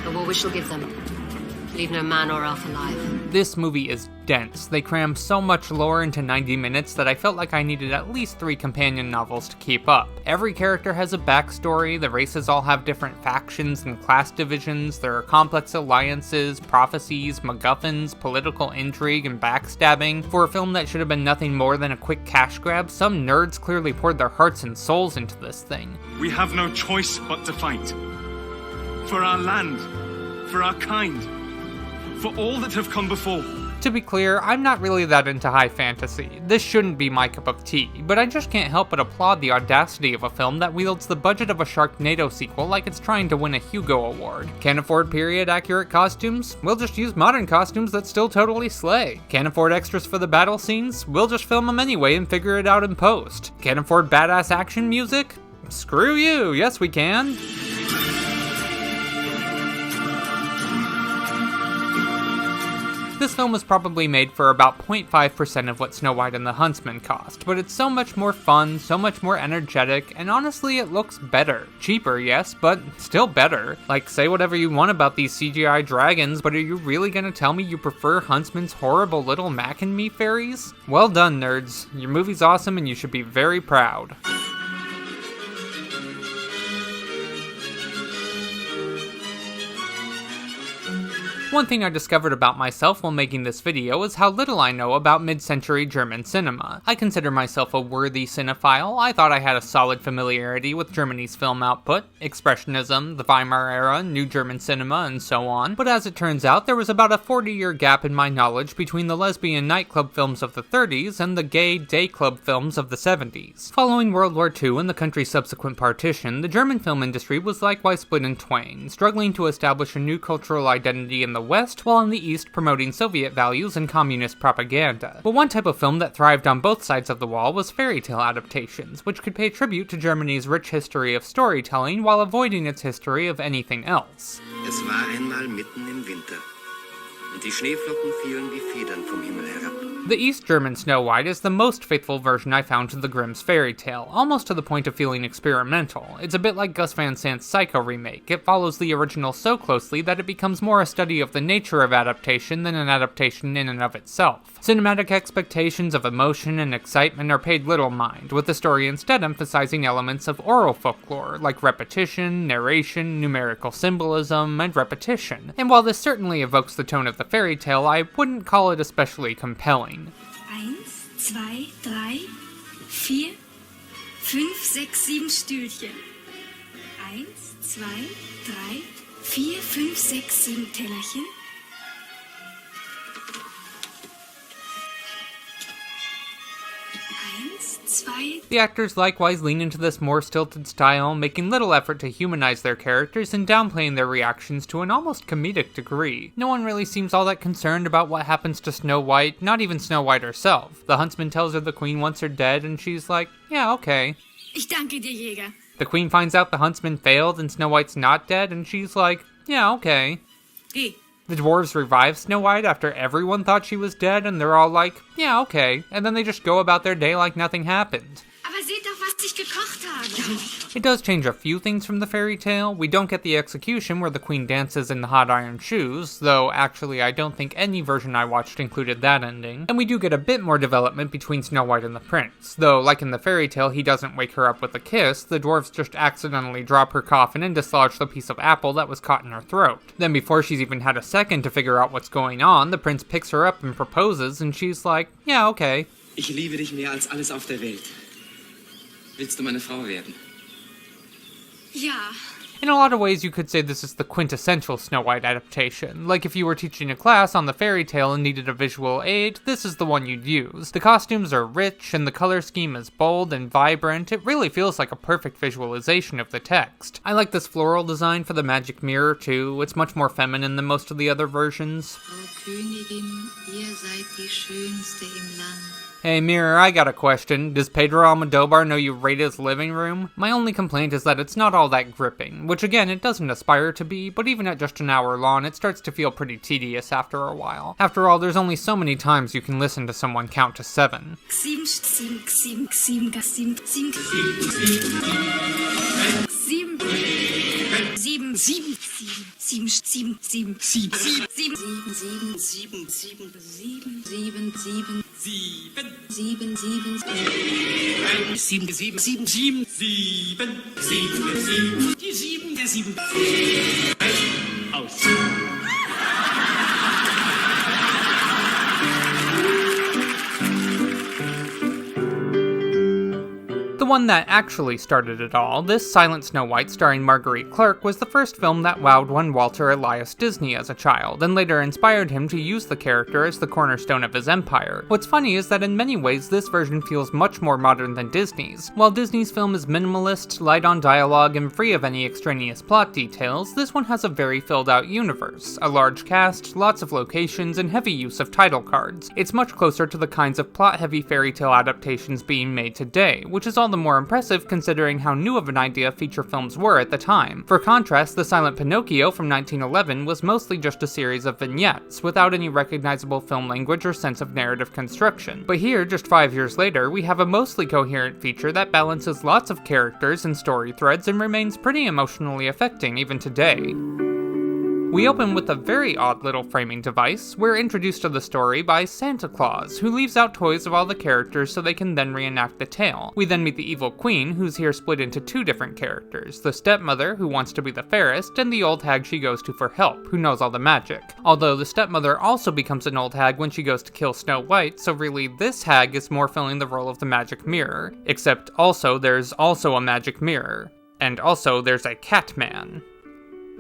Speaker 22: A war we shall give them. Leave no man or elf alive.
Speaker 2: This movie is dense. They cram so much lore into 90 minutes that I felt like I needed at least 3 companion novels to keep up. Every character has a backstory, the races all have different factions and class divisions, there are complex alliances, prophecies, MacGuffins, political intrigue, and backstabbing. For a film that should have been nothing more than a quick cash grab, some nerds clearly poured their hearts and souls into this thing.
Speaker 23: We have no choice but to fight. For our land, for our kind, for all that have come before.
Speaker 2: To be clear, I'm not really that into high fantasy. This shouldn't be my cup of tea, but I just can't help but applaud the audacity of a film that wields the budget of a Sharknado sequel like it's trying to win a Hugo Award. Can't afford period-accurate costumes? We'll just use modern costumes that still totally slay. Can't afford extras for the battle scenes? We'll just film them anyway and figure it out in post. Can't afford badass action music? Screw you, yes we can. This film was probably made for about 0.5% of what Snow White and the Huntsman cost, but it's so much more fun, so much more energetic, and honestly it looks better. Cheaper, yes, but still better. Like, say whatever you want about these CGI dragons, but are you really gonna tell me you prefer Huntsman's horrible little Mac and Me fairies? Well done, nerds. Your movie's awesome and you should be very proud. One thing I discovered about myself while making this video is how little I know about mid-century German cinema. I consider myself a worthy cinephile. I thought I had a solid familiarity with Germany's film output, Expressionism, the Weimar era, New German cinema, and so on. But as it turns out, there was about a 40-year gap in my knowledge between the lesbian nightclub films of the 30s and the gay day club films of the 70s. Following World War II and the country's subsequent partition, the German film industry was likewise split in twain, struggling to establish a new cultural identity in the West, while in the East promoting Soviet values and communist propaganda. But one type of film that thrived on both sides of the wall was fairy tale adaptations, which could pay tribute to Germany's rich history of storytelling while avoiding its history of anything else.
Speaker 24: Es war einmal mitten im Winter.
Speaker 5: und die Schneeflocken fielen wie Federn vom Himmel herab.
Speaker 2: The East German Snow White is the most faithful version I found to the Grimm's fairy tale, almost to the point of feeling experimental. It's a bit like Gus Van Sant's Psycho remake. It follows the original so closely that it becomes more a study of the nature of adaptation than an adaptation in and of itself. Cinematic expectations of emotion and excitement are paid little mind, with the story instead emphasizing elements of oral folklore, like repetition, narration, numerical symbolism, and repetition. And while this certainly evokes the tone of the fairy tale, I wouldn't call it especially compelling.
Speaker 3: 1, 2, 3, 4, 5, 6, 7 Stühlchen. 1, 2, 3, 4, 5, 6, 7 Tellerchen.
Speaker 2: The actors likewise lean into this more stilted style, making little effort to humanize their characters and downplaying their reactions to an almost comedic degree. No one really seems all that concerned about what happens to Snow White, not even Snow White herself. The huntsman tells her the queen wants her dead, and she's like, yeah, okay.
Speaker 3: Ich danke dir, Jäger.
Speaker 2: The queen finds out the huntsman failed and Snow White's not dead, and she's like, yeah, okay.
Speaker 3: Hey.
Speaker 2: The dwarves revive Snow White after everyone thought she was dead, and they're all like, yeah, okay, and then they just go about their day like nothing happened.
Speaker 3: Aber seht doch, was ich gekocht habe.
Speaker 2: It does change a few things from the fairy tale. We don't get the execution where the queen dances in the hot iron shoes, though actually I don't think any version I watched included that ending. And we do get a bit more development between Snow White and the prince, though like in the fairy tale he doesn't wake her up with a kiss, the dwarves just accidentally drop her coffin and dislodge the piece of apple that was caught in her throat. Then before she's even had a second to figure out what's going on, the prince picks her up and proposes, and she's like, yeah, okay.
Speaker 5: Ich liebe dich mehr als alles auf der Welt. Willst du meine Frau werden?
Speaker 3: Ja.
Speaker 2: In a lot of ways, you could say this is the quintessential Snow White adaptation. Like if you were teaching a class on the fairy tale and needed a visual aid, this is the one you'd use. The costumes are rich, and the color scheme is bold and vibrant. It really feels like a perfect visualization of the text. I like this floral design for the magic mirror, too. It's much more feminine than most of the other versions.
Speaker 20: O Königin, ihr seid die schönste im Land.
Speaker 2: Hey Mirror, I got a question. Does Pedro Almodovar know you rate his living room? My only complaint is that it's not all that gripping, which again, it doesn't aspire to be, but even at just an hour long, it starts to feel pretty tedious after a while. After all, there's only so many times you can listen to someone count to 7.
Speaker 4: Die 7 der 7. Aus.
Speaker 2: The one that actually started it all, this Silent Snow White starring Marguerite Clark, was the first film that wowed one Walter Elias Disney as a child, and later inspired him to use the character as the cornerstone of his empire. What's funny is that in many ways this version feels much more modern than Disney's. While Disney's film is minimalist, light on dialogue, and free of any extraneous plot details, this one has a very filled out universe, a large cast, lots of locations, and heavy use of title cards. It's much closer to the kinds of plot-heavy fairy tale adaptations being made today, which is all the more impressive considering how new of an idea feature films were at the time. For contrast, the Silent Pinocchio from 1911 was mostly just a series of vignettes, without any recognizable film language or sense of narrative construction. But here, just 5 years later, we have a mostly coherent feature that balances lots of characters and story threads and remains pretty emotionally affecting even today. We open with a very odd little framing device. We're introduced to the story by Santa Claus, who leaves out toys of all the characters so they can then reenact the tale. We then meet the evil queen, who's here split into 2 different characters, the stepmother, who wants to be the fairest, and the old hag she goes to for help, who knows all the magic. Although the stepmother also becomes an old hag when she goes to kill Snow White, so really this hag is more filling the role of the magic mirror. Except also there's also a magic mirror. And also there's a Catman.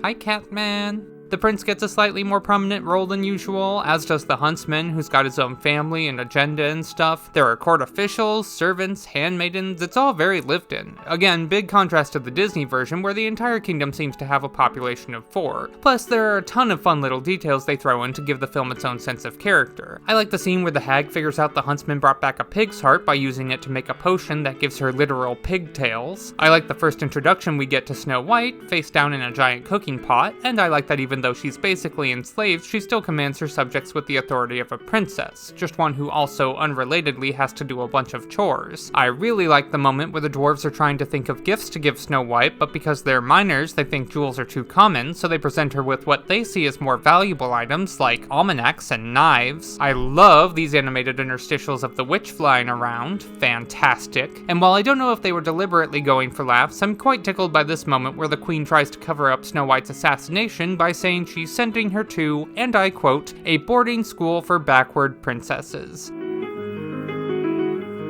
Speaker 2: Hi, Catman. The prince gets a slightly more prominent role than usual, as does the huntsman, who's got his own family and agenda and stuff. There are court officials, servants, handmaidens, it's all very lived in. Again, big contrast to the Disney version, where the entire kingdom seems to have a population of 4. Plus, there are a ton of fun little details they throw in to give the film its own sense of character. I like the scene where the hag figures out the huntsman brought back a pig's heart by using it to make a potion that gives her literal pigtails. I like the first introduction we get to Snow White, face down in a giant cooking pot, and I like that even even though she's basically enslaved, she still commands her subjects with the authority of a princess, just one who also unrelatedly has to do a bunch of chores. I really like the moment where the dwarves are trying to think of gifts to give Snow White, but because they're minors, they think jewels are too common, so they present her with what they see as more valuable items like almanacs and knives. I love these animated interstitials of the witch flying around. Fantastic. And while I don't know if they were deliberately going for laughs, I'm quite tickled by this moment where the queen tries to cover up Snow White's assassination by saying she's sending her to, and I quote, a boarding school for backward princesses.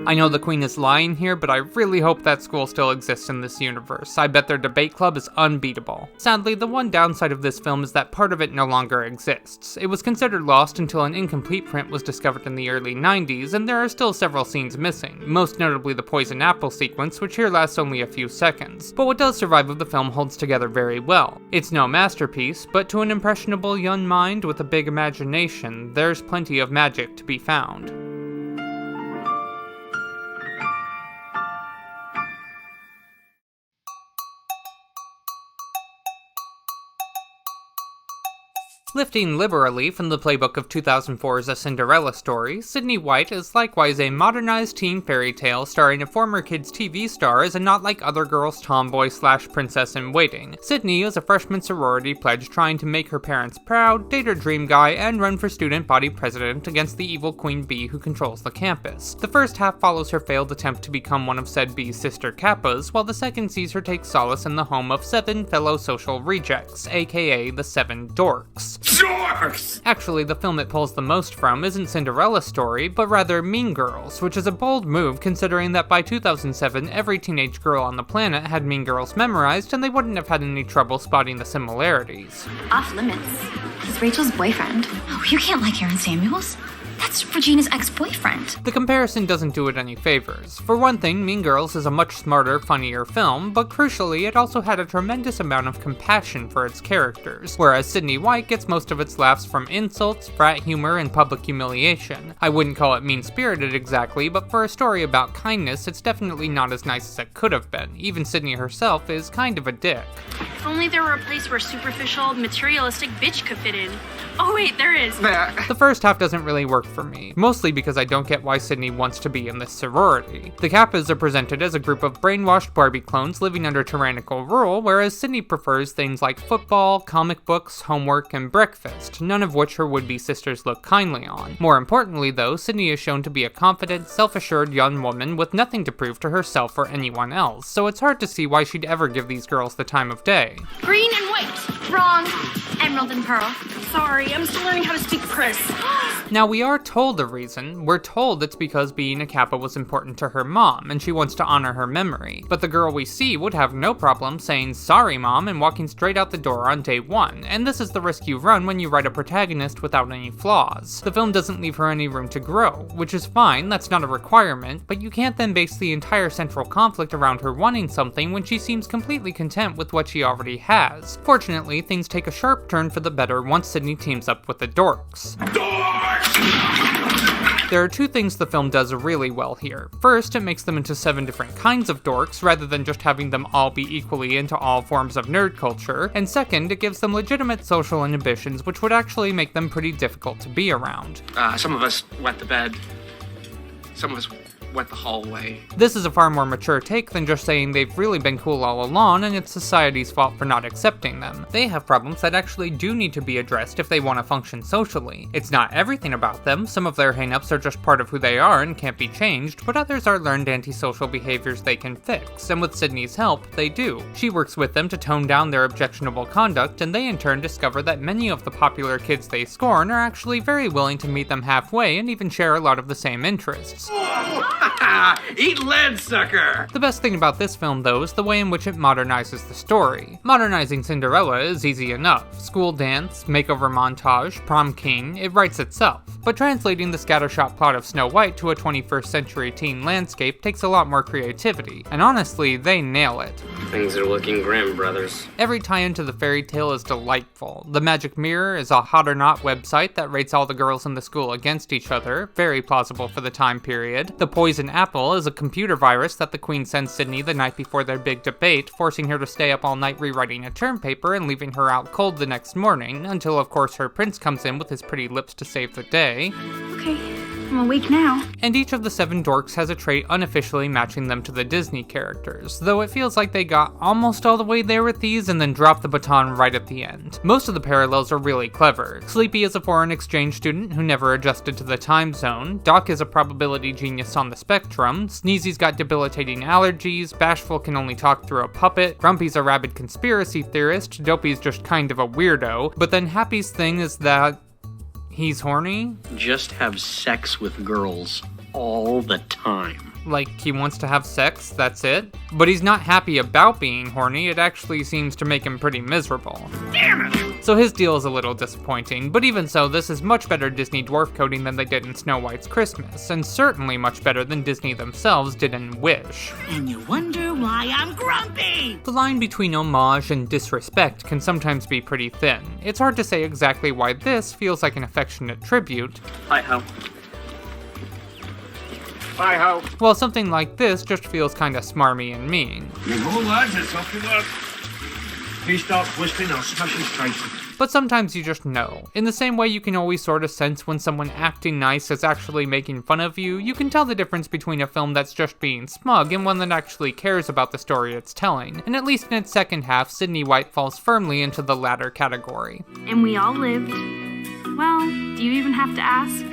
Speaker 2: I know the queen is lying here, but I really hope that school still exists in this universe. I bet their debate club is unbeatable. Sadly, the one downside of this film is that part of it no longer exists. It was considered lost until an incomplete print was discovered in the early 90s, and there are still several scenes missing, most notably the poison apple sequence, which here lasts only a few seconds. But what does survive of the film holds together very well. It's no masterpiece, but to an impressionable young mind with a big imagination, there's plenty of magic to be found. Lifting liberally from the playbook of 2004's A Cinderella Story, Sydney White is likewise a modernized teen fairy tale starring a former kids TV star as a not-like-other-girls tomboy/princess-in-waiting. Sydney is a freshman sorority pledge trying to make her parents proud, date her dream guy, and run for student body president against the evil Queen Bee who controls the campus. The first half follows her failed attempt to become one of said Bee's sister Kappas, while the second sees her take solace in the home of 7 fellow social rejects, aka the 7 Dorks. Dorks! Actually, the film it pulls the most from isn't Cinderella's story, but rather Mean Girls, which is a bold move considering that by 2007 every teenage girl on the planet had Mean Girls memorized and they wouldn't have had any trouble spotting the similarities.
Speaker 8: Off limits. He's Rachel's boyfriend. Oh, you can't like Aaron Samuels. That's Regina's ex-boyfriend.
Speaker 2: The comparison doesn't do it any favors. For one thing, Mean Girls is a much smarter, funnier film, but crucially, it also had a tremendous amount of compassion for its characters, whereas Sydney White gets most of its laughs from insults, frat humor, and public humiliation. I wouldn't call it mean-spirited exactly, but for a story about kindness, it's definitely not as nice as it could have been. Even Sydney herself is kind of a dick.
Speaker 9: If only there were a place where superficial, materialistic bitch could fit in. Oh wait, there is.
Speaker 2: The first half doesn't really work for me, mostly because I don't get why Sydney wants to be in this sorority. The Kappas are presented as a group of brainwashed Barbie clones living under tyrannical rule, whereas Sydney prefers things like football, comic books, homework, and breakfast, none of which her would-be sisters look kindly on. More importantly though, Sydney is shown to be a confident, self-assured young woman with nothing to prove to herself or anyone else, so it's hard to see why she'd ever give these girls the time of day.
Speaker 9: Green and white. Wrong. Emerald and pearl. Sorry, I'm still learning how to speak Chris.
Speaker 2: Now, we are told the reason. We're told it's because being a Kappa was important to her mom, and she wants to honor her memory. But the girl we see would have no problem saying, "Sorry, Mom," and walking straight out the door on day 1. And this is the risk you run when you write a protagonist without any flaws. The film doesn't leave her any room to grow, which is fine, that's not a requirement, but you can't then base the entire central conflict around her wanting something when she seems completely content with what she already has. Fortunately, things take a sharp turn for the better once Sydney teams up with the Dorks. There are 2 things the film does really well here. First, it makes them into 7 different kinds of dorks, rather than just having them all be equally into all forms of nerd culture. And second, it gives them legitimate social inhibitions, which would actually make them pretty difficult to be around.
Speaker 5: Some of us wet the bed. Some of us wet the hallway.
Speaker 2: This is a far more mature take than just saying they've really been cool all along and it's society's fault for not accepting them. They have problems that actually do need to be addressed if they want to function socially. It's not everything about them, some of their hang-ups are just part of who they are and can't be changed, but others are learned antisocial behaviors they can fix, and with Sydney's help, they do. She works with them to tone down their objectionable conduct, and they in turn discover that many of the popular kids they scorn are actually very willing to meet them halfway and even share a lot of the same interests.
Speaker 5: Eat lead, sucker!
Speaker 2: The best thing about this film, though, is the way in which it modernizes the story. Modernizing Cinderella is easy enough. School dance, makeover montage, prom king, it writes itself. But translating the scattershot plot of Snow White to a 21st century teen landscape takes a lot more creativity, and honestly, they nail it.
Speaker 5: Things are looking grim, brothers.
Speaker 2: Every tie-in to the fairy tale is delightful. The Magic Mirror is a Hot or Not website that rates all the girls in the school against each other, very plausible for the time period. The poison Poison Apple is a computer virus that the Queen sends Sydney the night before their big debate, forcing her to stay up all night rewriting a term paper and leaving her out cold the next morning, until of course her prince comes in with his pretty lips to save the day.
Speaker 8: Okay, I'm awake now.
Speaker 2: And each of the 7 dorks has a trait unofficially matching them to the Disney characters, though it feels like they got almost all the way there with these and then dropped the baton right at the end. Most of the parallels are really clever. Sleepy is a foreign exchange student who never adjusted to the time zone, Doc is a probability genius on the spectrum, Sneezy's got debilitating allergies, Bashful can only talk through a puppet, Grumpy's a rabid conspiracy theorist, Dopey's just kind of a weirdo, but then Happy's thing is that he's horny?
Speaker 6: Just have sex with girls all the time.
Speaker 2: Like, he wants to have sex, that's it? But he's not happy about being horny, it actually seems to make him pretty miserable.
Speaker 6: Damn it!
Speaker 2: So his deal is a little disappointing, but even so, this is much better Disney dwarf coding than they did in Snow White's Christmas, and certainly much better than Disney themselves did in Wish.
Speaker 18: And you wonder why I'm grumpy!
Speaker 2: The line between homage and disrespect can sometimes be pretty thin. It's hard to say exactly why this feels like an affectionate tribute.
Speaker 6: Hi-ho. Hi-ho.
Speaker 2: While something like this just feels kinda smarmy and mean.
Speaker 12: All lads, it's off to work. Please start whistling, I'll smash his face.
Speaker 2: But sometimes you just know. In the same way you can always sort of sense when someone acting nice is actually making fun of you, you can tell the difference between a film that's just being smug and one that actually cares about the story it's telling. And at least in its second half, Sydney White falls firmly into the latter category.
Speaker 9: And we all lived, well, do you even have to ask?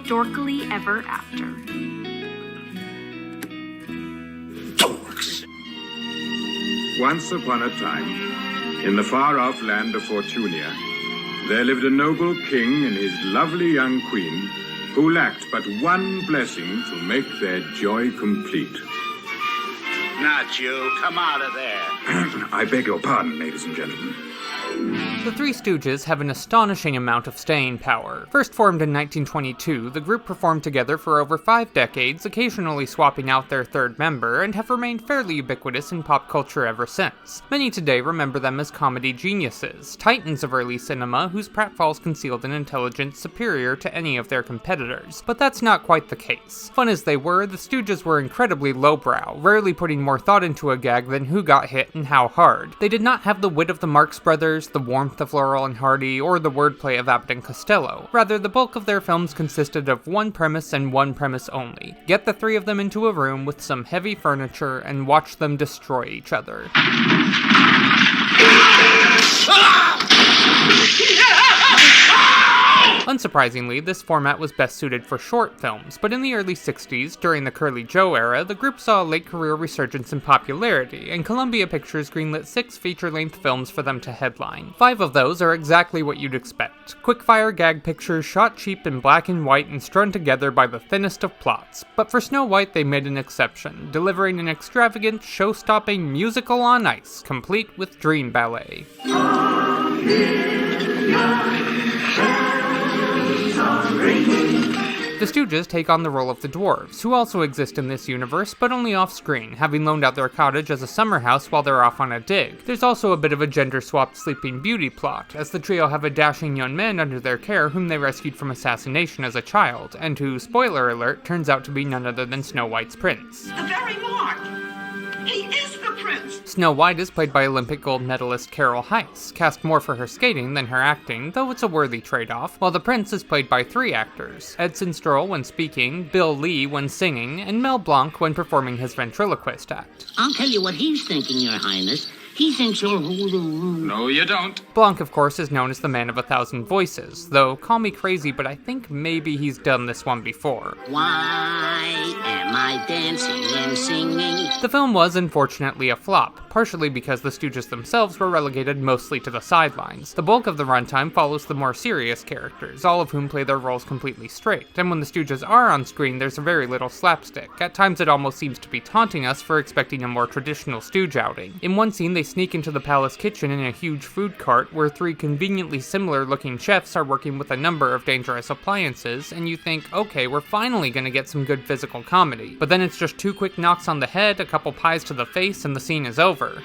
Speaker 9: Dorkily ever after.
Speaker 21: Dorks! Once upon a time, in the far-off land of Fortunia, there lived a noble king and his lovely young queen, who lacked but one blessing to make their joy complete.
Speaker 12: Not you, come out of there.
Speaker 21: I beg your pardon, ladies and gentlemen.
Speaker 2: The Three Stooges have an astonishing amount of staying power. First formed in 1922, the group performed together for over 5 decades, occasionally swapping out their third member, and have remained fairly ubiquitous in pop culture ever since. Many today remember them as comedy geniuses, titans of early cinema whose pratfalls concealed an intelligence superior to any of their competitors. But that's not quite the case. Fun as they were, the Stooges were incredibly lowbrow, rarely putting more thought into a gag than who got hit and how hard. They did not have the wit of the Marx Brothers, the warmth of Laurel and Hardy, or the wordplay of Abbott and Costello. Rather, the bulk of their films consisted of one premise and one premise only. Get the 3 of them into a room with some heavy furniture and watch them destroy each other. Unsurprisingly, this format was best suited for short films, but in the early 60s, during the Curly Joe era, the group saw a late-career resurgence in popularity, and Columbia Pictures greenlit 6 feature-length films for them to headline. 5 of those are exactly what you'd expect. Quick-fire gag pictures shot cheap in black and white and strung together by the thinnest of plots. But for Snow White, they made an exception, delivering an extravagant, show-stopping musical on ice, complete with dream ballet. The Stooges take on the role of the dwarves, who also exist in this universe, but only off-screen, having loaned out their cottage as a summer house while they're off on a dig. There's also a bit of a gender-swapped Sleeping Beauty plot, as the trio have a dashing young man under their care whom they rescued from assassination as a child, and who, spoiler alert, turns out to be none other than Snow White's prince.
Speaker 12: The very mark! He is the prince!
Speaker 2: Snow White is played by Olympic gold medalist Carol Heiss, cast more for her skating than her acting, though it's a worthy trade-off, while the prince is played by 3 actors, Edson Stroll when speaking, Bill Lee when singing, and Mel Blanc when performing his ventriloquist act.
Speaker 18: I'll tell you what he's thinking, Your Highness. He thinks you're
Speaker 23: No, you don't.
Speaker 2: Blanc, of course, is known as the man of 1,000 voices, though call me crazy, but I think maybe he's done this one before.
Speaker 18: Why am I dancing and singing?
Speaker 2: The film was, unfortunately, a flop, partially because the Stooges themselves were relegated mostly to the sidelines. The bulk of the runtime follows the more serious characters, all of whom play their roles completely straight, and when the Stooges are on screen, there's very little slapstick. At times it almost seems to be taunting us for expecting a more traditional Stooge outing. In one scene, they sneak into the palace kitchen in a huge food cart where 3 conveniently similar-looking chefs are working with a number of dangerous appliances, and you think, okay, we're finally gonna get some good physical comedy. But then it's just 2 quick knocks on the head, a couple pies to the face, and the scene is over.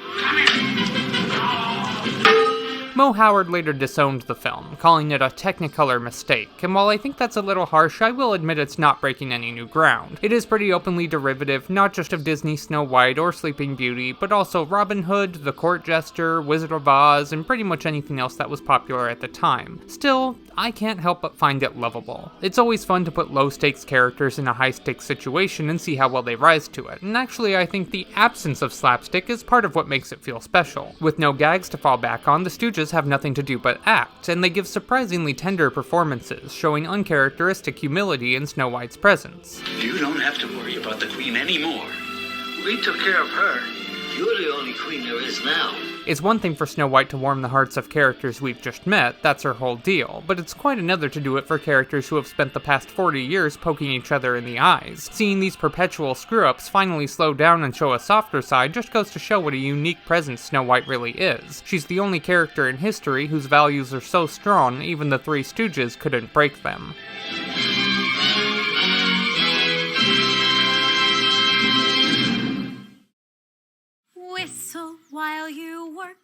Speaker 2: Mo Howard later disowned the film, calling it a Technicolor mistake, and while I think that's a little harsh, I will admit it's not breaking any new ground. It is pretty openly derivative, not just of Disney's Snow White or Sleeping Beauty, but also Robin Hood, The Court Jester, Wizard of Oz, and pretty much anything else that was popular at the time. Still, I can't help but find it lovable. It's always fun to put low-stakes characters in a high-stakes situation and see how well they rise to it, and actually I think the absence of slapstick is part of what makes it feel special. With no gags to fall back on, the Stooges have nothing to do but act, and they give surprisingly tender performances, showing uncharacteristic humility in Snow White's presence.
Speaker 10: You don't have to worry about the Queen anymore. We took care of her. You're the only queen there is now.
Speaker 2: It's one thing for Snow White to warm the hearts of characters we've just met, that's her whole deal, but it's quite another to do it for characters who have spent the past 40 years poking each other in the eyes. Seeing these perpetual screw-ups finally slow down and show a softer side just goes to show what a unique presence Snow White really is. She's the only character in history whose values are so strong, even the Three Stooges couldn't break them.
Speaker 16: Whistle while you work.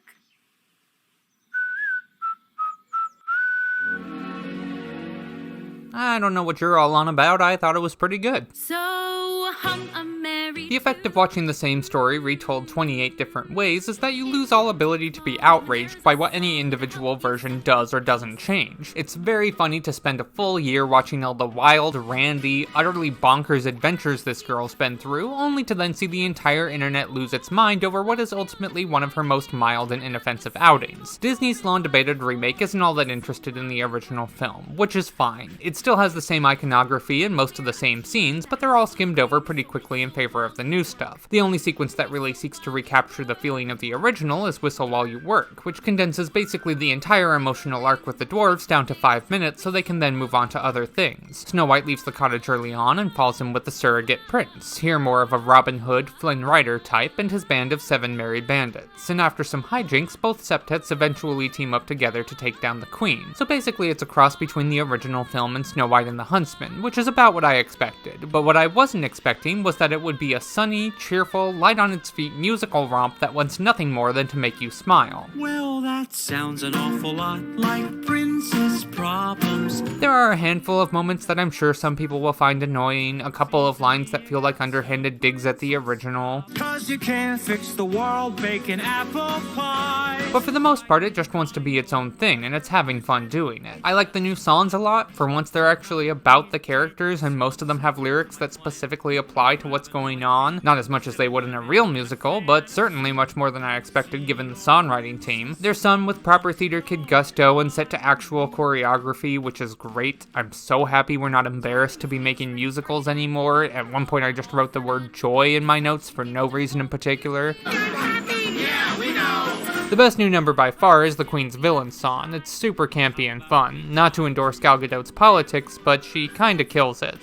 Speaker 2: I don't know what you're all on about, I thought it was pretty good.
Speaker 16: So hum a merry.
Speaker 2: The effect of watching the same story retold 28 different ways is that you lose all ability to be outraged by what any individual version does or doesn't change. It's very funny to spend a full year watching all the wild, randy, utterly bonkers adventures this girl's been through, only to then see the entire internet lose its mind over what is ultimately one of her most mild and inoffensive outings. Disney's long-debated remake isn't all that interested in the original film, which is fine. It still has the same iconography and most of the same scenes, but they're all skimmed over pretty quickly in favor of the new stuff. The only sequence that really seeks to recapture the feeling of the original is Whistle While You Work, which condenses basically the entire emotional arc with the dwarves down to 5 minutes so they can then move on to other things. Snow White leaves the cottage early on and falls in with the surrogate prince, here more of a Robin Hood, Flynn Rider type, and his band of 7 merry bandits, and after some hijinks, both septets eventually team up together to take down the queen. So basically it's a cross between the original film and Snow White and the Huntsman, which is about what I expected, but what I wasn't expecting was that it would be a sunny, cheerful, light-on-its-feet musical romp that wants nothing more than to make you smile.
Speaker 1: Well, that sounds an awful lot like Princess Problems.
Speaker 2: There are a handful of moments that I'm sure some people will find annoying, a couple of lines that feel like underhanded digs at the original.
Speaker 1: 'Cause you can't fix the world baking apple pie.
Speaker 2: But for the most part, it just wants to be its own thing, and it's having fun doing it. I like the new songs a lot. For once, they're actually about the characters, and most of them have lyrics that specifically apply to what's going on. Not as much as they would in a real musical, but certainly much more than I expected given the songwriting team. They're sung with proper theater kid gusto and set to actual choreography, which is great. I'm so happy we're not embarrassed to be making musicals anymore. At one point I just wrote the word joy in my notes for no reason in particular.
Speaker 4: Yeah, we know.
Speaker 2: The best new number by far is the Queen's villain song. It's super campy and fun. Not to endorse Gal Gadot's politics, but she kinda kills it.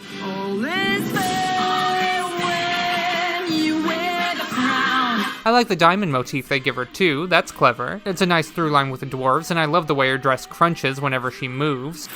Speaker 2: I like the diamond motif they give her too, that's clever. It's a nice through line with the dwarves, and I love the way her dress crunches whenever she moves.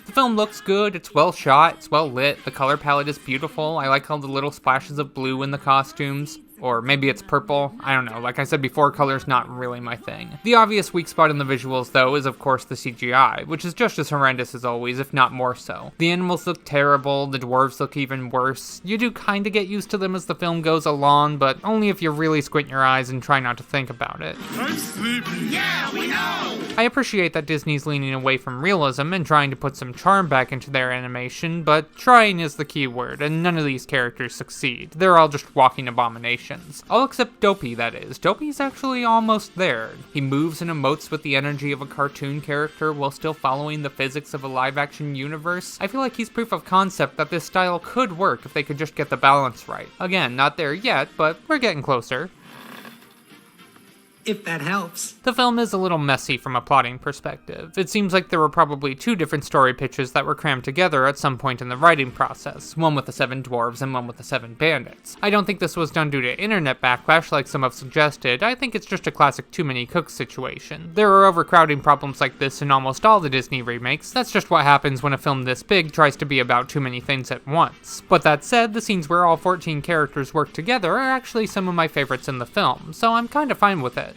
Speaker 2: The film looks good, it's well shot, it's well lit, the color palette is beautiful, I like all the little splashes of blue in the costumes. Or maybe it's purple, I don't know, like I said before, color's not really my thing. The obvious weak spot in the visuals though is of course the CGI, which is just as horrendous as always, if not more so. The animals look terrible, the dwarves look even worse. You do kinda get used to them as the film goes along, but only if you really squint your eyes and try not to think about it.
Speaker 4: I'm sleepy. Yeah, we know.
Speaker 2: I appreciate that Disney's leaning away from realism and trying to put some charm back into their animation, but trying is the key word, and none of these characters succeed. They're all just walking abominations. All except Dopey, that is. Dopey's actually almost there. He moves and emotes with the energy of a cartoon character while still following the physics of a live-action universe. I feel like he's proof of concept that this style could work if they could just get the balance right. Again, not there yet, but we're getting closer.
Speaker 1: If that helps.
Speaker 2: The film is a little messy from a plotting perspective. It seems like there were probably 2 different story pitches that were crammed together at some point in the writing process, one with the 7 dwarves and one with the 7 bandits. I don't think this was done due to internet backlash like some have suggested. I think it's just a classic too many cooks situation. There are overcrowding problems like this in almost all the Disney remakes. That's just what happens when a film this big tries to be about too many things at once. But that said, the scenes where all 14 characters work together are actually some of my favorites in the film, so I'm kinda fine with it.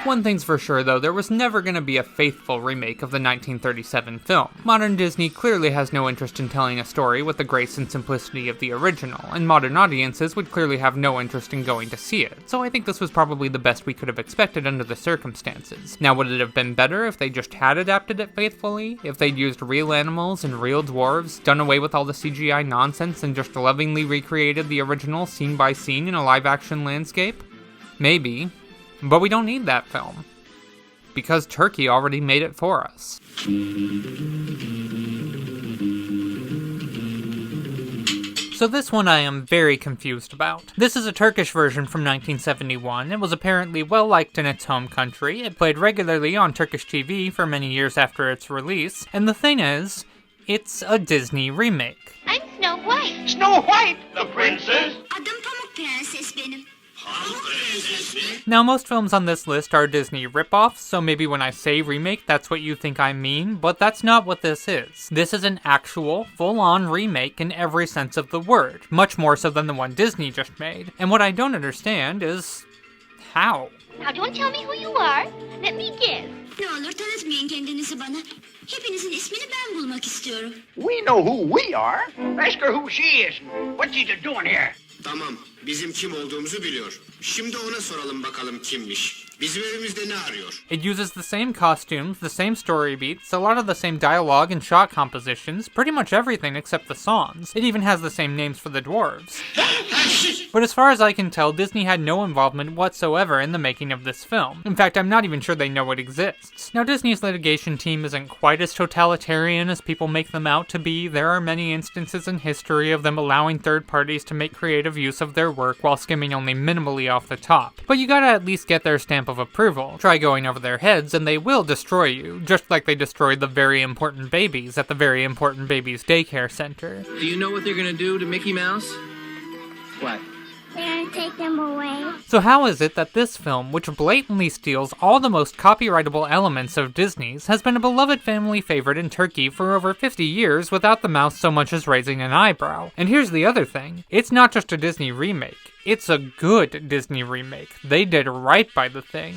Speaker 2: One thing's for sure though, there was never going to be a faithful remake of the 1937 film. Modern Disney clearly has no interest in telling a story with the grace and simplicity of the original, and modern audiences would clearly have no interest in going to see it, so I think this was probably the best we could have expected under the circumstances. Now, would it have been better if they just had adapted it faithfully? If they'd used real animals and real dwarves, done away with all the CGI nonsense, and just lovingly recreated the original scene by scene in a live-action landscape? Maybe. But we don't need that film. Because Turkey already made it for us. So this one I am very confused about. This is a Turkish version from 1971. It was apparently well liked in its home country. It played regularly on Turkish TV for many years after its release. And the thing is, it's a Disney remake.
Speaker 18: I'm Snow White.
Speaker 12: Snow White, the princess.
Speaker 18: Adım Pamuk Prenses benim.
Speaker 2: Now, most films on this list are Disney ripoffs, so maybe when I say remake, that's what you think I mean, but that's not what this is. This is an actual, full-on remake in every sense of the word, much more so than the one Disney just made. And what I don't understand is how?
Speaker 18: Now don't tell me who you are. Let me guess.
Speaker 3: Ne olur tanıtmayın kendinizi bana. Hepinizin ismini ben bulmak istiyorum.
Speaker 12: We know who we are. Ask her who she is and what she's doing here.
Speaker 4: Tamam, bizim kim olduğumuzu biliyor. Şimdi ona soralım bakalım kimmiş. Bizim evimizde ne arıyor?
Speaker 2: It uses the same costumes, the same story beats, a lot of the same dialogue and shot compositions, pretty much everything except the songs. It even has the same names for the dwarves. But as far as I can tell, Disney had no involvement whatsoever in the making of this film. In fact, I'm not even sure they know it exists. Now, Disney's litigation team isn't quite as totalitarian as people make them out to be. There are many instances in history of them allowing third parties to make creative use of their work while skimming only minimally off the top. But you gotta at least get their stamp of approval. Try going over their heads and they will destroy you, just like they destroyed the very important babies at the very important babies daycare center.
Speaker 5: Do you know what they're gonna do to Mickey Mouse? What?
Speaker 18: They're gonna take them away.
Speaker 2: So how is it that this film, which blatantly steals all the most copyrightable elements of Disney's, has been a beloved family favorite in Turkey for over 50 years without the mouse so much as raising an eyebrow? And here's the other thing. It's not just a Disney remake. It's a good Disney remake. They did right by the thing.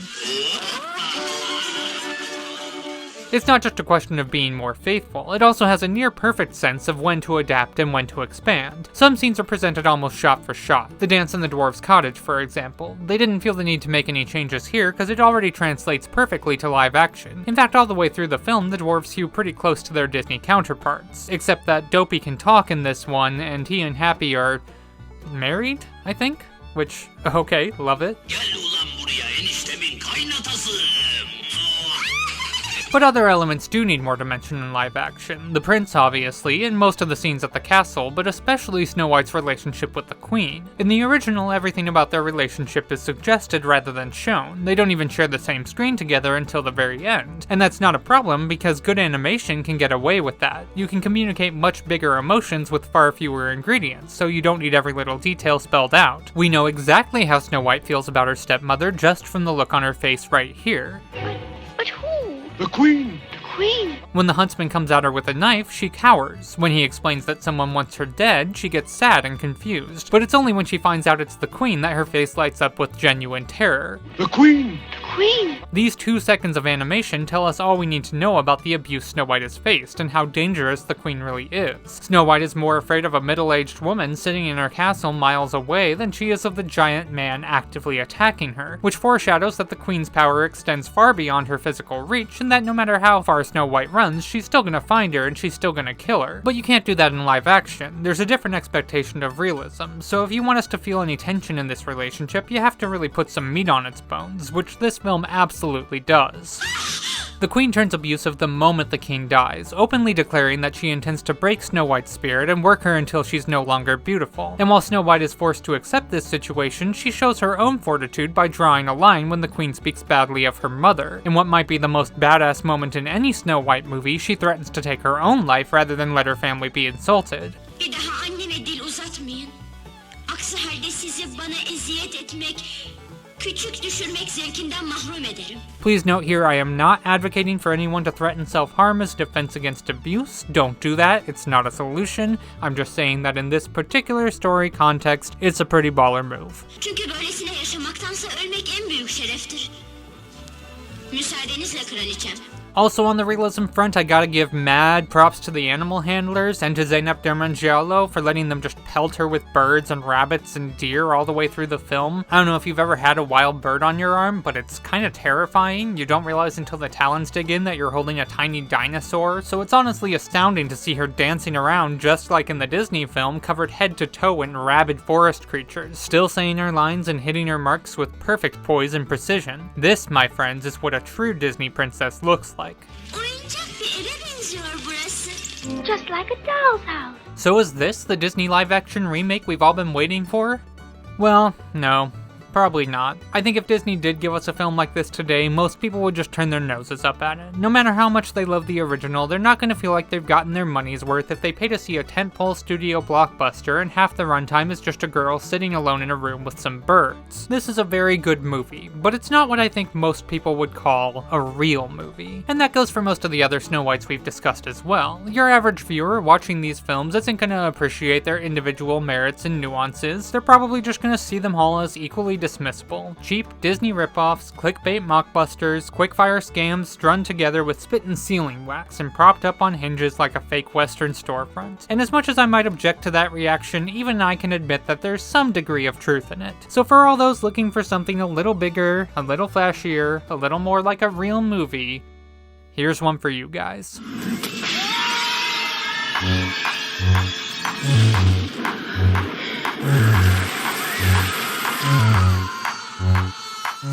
Speaker 2: It's not just a question of being more faithful, it also has a near-perfect sense of when to adapt and when to expand. Some scenes are presented almost shot for shot. The dance in the dwarves' cottage, for example. They didn't feel the need to make any changes here because it already translates perfectly to live action. In fact, all the way through the film, the dwarves hew pretty close to their Disney counterparts. Except that Dopey can talk in this one, and he and Happy are married, I think? Which, okay, love it. But other elements do need more dimension in live action. The prince, obviously, and most of the scenes at the castle, but especially Snow White's relationship with the queen. In the original, everything about their relationship is suggested rather than shown. They don't even share the same screen together until the very end. And that's not a problem because good animation can get away with that. You can communicate much bigger emotions with far fewer ingredients, so you don't need every little detail spelled out. We know exactly how Snow White feels about her stepmother just from the look on her face right here.
Speaker 18: But who?
Speaker 12: The Queen!
Speaker 18: The Queen!
Speaker 2: When the huntsman comes at her with a knife, she cowers. When he explains that someone wants her dead, she gets sad and confused. But it's only when she finds out it's the Queen that her face lights up with genuine terror.
Speaker 12: The Queen!
Speaker 18: The Queen!
Speaker 2: These 2 seconds of animation tell us all we need to know about the abuse Snow White has faced and how dangerous the Queen really is. Snow White is more afraid of a middle-aged woman sitting in her castle miles away than she is of the giant man actively attacking her, which foreshadows that the Queen's power extends far beyond her physical reach and that no matter how far Snow White runs, she's still gonna find her and she's still gonna kill her. But you can't do that in live action. There's a different expectation of realism, so if you want us to feel any tension in this relationship, you have to really put some meat on its bones, which this film absolutely does. The Queen turns abusive the moment the king dies, openly declaring that she intends to break Snow White's spirit and work her until she's no longer beautiful. And while Snow White is forced to accept this situation, she shows her own fortitude by drawing a line when the Queen speaks badly of her mother. In what might be the most badass moment in any Snow White movie, she threatens to take her own life rather than let her family be insulted.
Speaker 3: Bir daha anneme dil uzatmayın. Aksi halde sizi bana eziyet etmek, küçük düşürmek zevkinden mahrum ederim.
Speaker 2: Please note here, I am not advocating for anyone to threaten self-harm as defense against abuse. Don't do that, it's not a solution. I'm just saying that in this particular story context, it's a pretty baller move.
Speaker 3: Çünkü böylesine yaşamaktansa ölmek en büyük şereftir. Müsaadenizle kraliçem.
Speaker 2: Also on the realism front, I gotta give mad props to the animal handlers and to Zeynep Dermangialo for letting them just pelt her with birds and rabbits and deer all the way through the film. I don't know if you've ever had a wild bird on your arm, but it's kind of terrifying. You don't realize until the talons dig in that you're holding a tiny dinosaur, so it's honestly astounding to see her dancing around just like in the Disney film, covered head to toe in rabid forest creatures, still saying her lines and hitting her marks with perfect poise and precision. This, my friends, is what a true Disney princess looks like.
Speaker 8: Just like a doll's house.
Speaker 2: So is this the Disney live-action remake we've all been waiting for? Well, no. Probably not. I think if Disney did give us a film like this today, most people would just turn their noses up at it. No matter how much they love the original, they're not going to feel like they've gotten their money's worth if they pay to see a tentpole studio blockbuster and half the runtime is just a girl sitting alone in a room with some birds. This is a very good movie, but it's not what I think most people would call a real movie. And that goes for most of the other Snow Whites we've discussed as well. Your average viewer watching these films isn't going to appreciate their individual merits and nuances. They're probably just going to see them all as equally dismissible. Cheap Disney ripoffs, clickbait mockbusters, quickfire scams strung together with spit and sealing wax and propped up on hinges like a fake Western storefront. And as much as I might object to that reaction, even I can admit that there's some degree of truth in it. So for all those looking for something a little bigger, a little flashier, a little more like a real movie, here's one for you guys.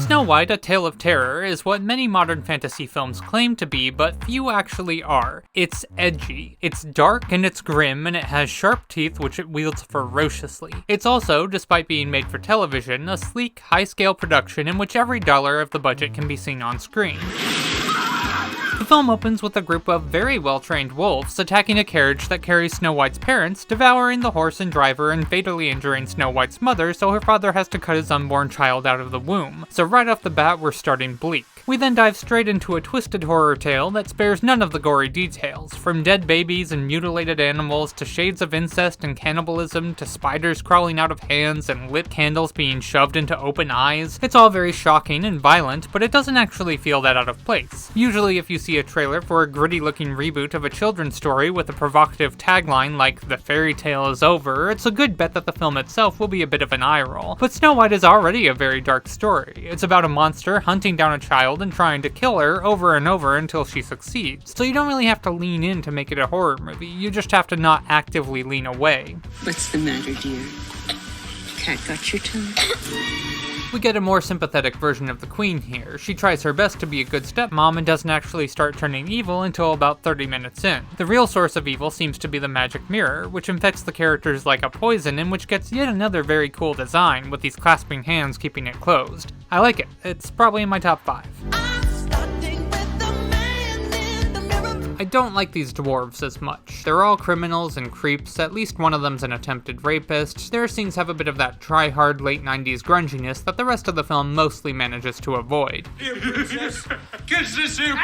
Speaker 2: Snow White, A Tale of Terror is what many modern fantasy films claim to be, but few actually are. It's edgy, it's dark and it's grim, and it has sharp teeth which it wields ferociously. It's also, despite being made for television, a sleek, high-scale production in which every dollar of the budget can be seen on screen. The film opens with a group of very well-trained wolves attacking a carriage that carries Snow White's parents, devouring the horse and driver and fatally injuring Snow White's mother, so her father has to cut his unborn child out of the womb. So right off the bat, we're starting bleak. We then dive straight into a twisted horror tale that spares none of the gory details, from dead babies and mutilated animals to shades of incest and cannibalism to spiders crawling out of hands and lit candles being shoved into open eyes. It's all very shocking and violent, but it doesn't actually feel that out of place. Usually if you see a trailer for a gritty-looking reboot of a children's story with a provocative tagline like "The fairy tale is over," it's a good bet that the film itself will be a bit of an eye roll. But Snow White is already a very dark story. It's about a monster hunting down a child and trying to kill her over and over until she succeeds. So you don't really have to lean in to make it a horror movie, you just have to not actively lean away.
Speaker 11: What's the matter, dear? Cat got your tongue?
Speaker 2: We get a more sympathetic version of the Queen here. She tries her best to be a good stepmom and doesn't actually start turning evil until about 30 minutes in. The real source of evil seems to be the magic mirror, which infects the characters like a poison and which gets yet another very cool design, with these clasping hands keeping it closed. I like it. It's probably in my top 5. I don't like these dwarves as much. They're all criminals and creeps, at least one of them's an attempted rapist. Their scenes have a bit of that try-hard late 90s grunginess that the rest of the film mostly manages to avoid.
Speaker 12: Here, princess. Kiss this here,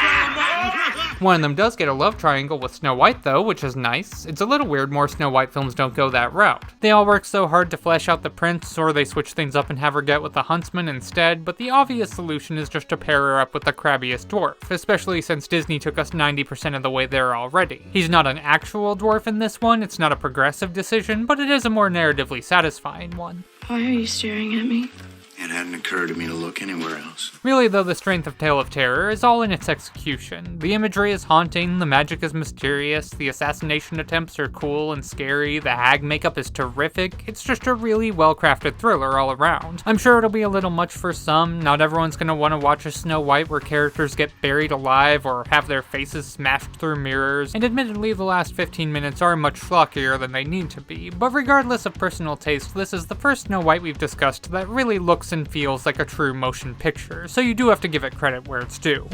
Speaker 2: One of them does get a love triangle with Snow White though, which is nice. It's a little weird more Snow White films don't go that route. They all work so hard to flesh out the prince, or they switch things up and have her get with the huntsman instead, but the obvious solution is just to pair her up with the crabbiest dwarf, especially since Disney took us 90% of the way there already. He's not an actual dwarf in this one, it's not a progressive decision, but it is a more narratively satisfying one.
Speaker 13: Why are you staring at me?
Speaker 19: It hadn't occurred to me to look anywhere else.
Speaker 2: Really though, the strength of Tale of Terror is all in its execution. The imagery is haunting, the magic is mysterious, the assassination attempts are cool and scary, the hag makeup is terrific. It's just a really well-crafted thriller all around. I'm sure it'll be a little much for some. Not everyone's gonna want to watch a Snow White where characters get buried alive or have their faces smashed through mirrors, and admittedly the last 15 minutes are much schlockier than they need to be, but regardless of personal taste, this is the first Snow White we've discussed that really looks and feels like a true motion picture, so you do have to give it credit where it's due.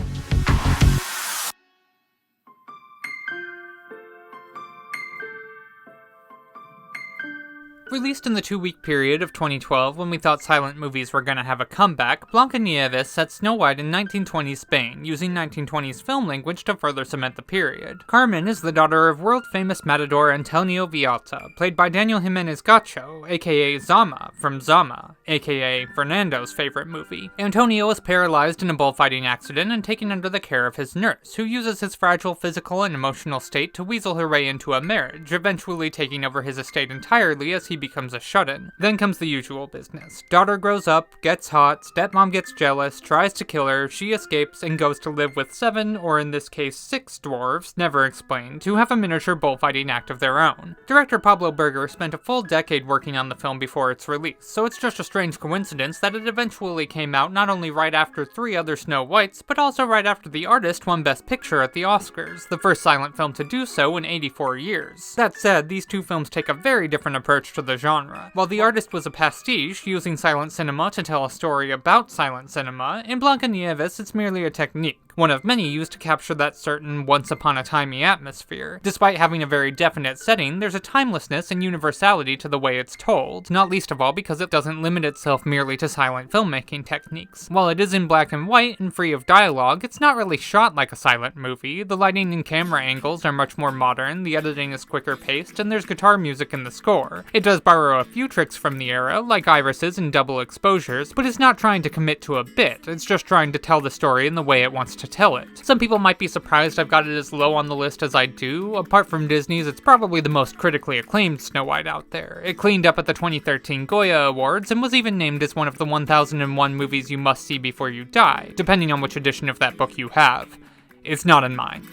Speaker 2: Released in the 2-week period of 2012 when we thought silent movies were gonna have a comeback, Blancanieves sets Snow White in 1920s Spain, using 1920s film language to further cement the period. Carmen is the daughter of world-famous matador Antonio Vialta, played by Daniel Jimenez Gacho, aka Zama from Zama, aka Fernando's favorite movie. Antonio is paralyzed in a bullfighting accident and taken under the care of his nurse, who uses his fragile physical and emotional state to weasel her way into a marriage, eventually taking over his estate entirely as he becomes a shut-in. Then comes the usual business. Daughter grows up, gets hot, stepmom gets jealous, tries to kill her, she escapes, and goes to live with 7, or in this case 6 dwarves, never explained, who have a miniature bullfighting act of their own. Director Pablo Berger spent a full decade working on the film before its release, so it's just a strange coincidence that it eventually came out not only right after 3 other Snow Whites, but also right after The Artist won Best Picture at the Oscars, the first silent film to do so in 84 years. That said, these two films take a very different approach to the genre. While The Artist was a pastiche, using silent cinema to tell a story about silent cinema, in Blancanieves it's merely a technique, one of many used to capture that certain once-upon-a-timey atmosphere. Despite having a very definite setting, there's a timelessness and universality to the way it's told, not least of all because it doesn't limit itself merely to silent filmmaking techniques. While it is in black and white and free of dialogue, it's not really shot like a silent movie. The lighting and camera angles are much more modern, the editing is quicker paced, and there's guitar music in the score. It does borrow a few tricks from the era, like irises and double exposures, but it's not trying to commit to a bit, it's just trying to tell the story in the way it wants to tell it. Some people might be surprised I've got it as low on the list as I do. Apart from Disney's, it's probably the most critically acclaimed Snow White out there. It cleaned up at the 2013 Goya Awards and was even named as one of the 1001 movies you must see before you die, depending on which edition of that book you have. It's not in mine.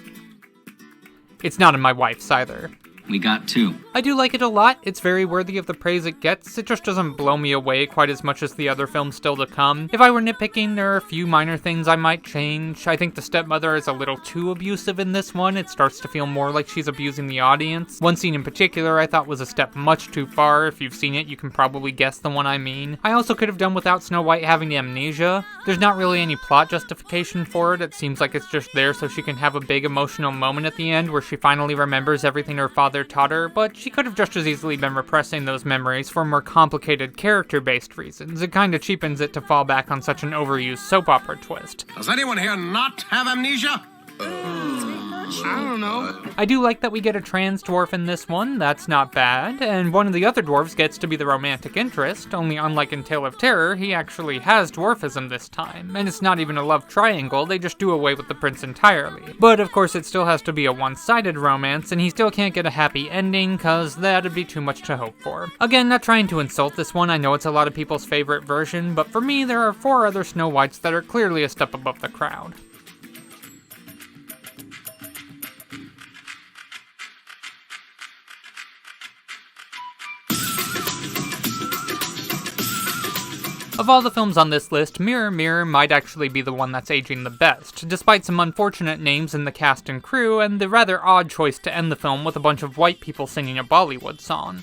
Speaker 2: It's not in my wife's either.
Speaker 5: We got 2.
Speaker 2: I do like it a lot, it's very worthy of the praise it gets, it just doesn't blow me away quite as much as the other films still to come. If I were nitpicking, there are a few minor things I might change. I think the stepmother is a little too abusive in this one, it starts to feel more like she's abusing the audience. One scene in particular I thought was a step much too far. If you've seen it, you can probably guess the one I mean. I also could have done without Snow White having amnesia. There's not really any plot justification for it, it seems like it's just there so she can have a big emotional moment at the end where she finally remembers everything her father taught her, but she could have just as easily been repressing those memories for more complicated character-based reasons. It kinda cheapens it to fall back on such an overused soap opera twist.
Speaker 12: Does anyone here not have amnesia? I don't know.
Speaker 2: I do like that we get a trans dwarf in this one, that's not bad, and one of the other dwarves gets to be the romantic interest, only unlike in Tale of Terror, he actually has dwarfism this time, and it's not even a love triangle, they just do away with the prince entirely. But of course it still has to be a one-sided romance, and he still can't get a happy ending, cause that'd be too much to hope for. Again, not trying to insult this one, I know it's a lot of people's favorite version, but for me there are 4 other Snow Whites that are clearly a step above the crowd. Of all the films on this list, Mirror Mirror might actually be the one that's aging the best, despite some unfortunate names in the cast and crew, and the rather odd choice to end the film with a bunch of white people singing a Bollywood song.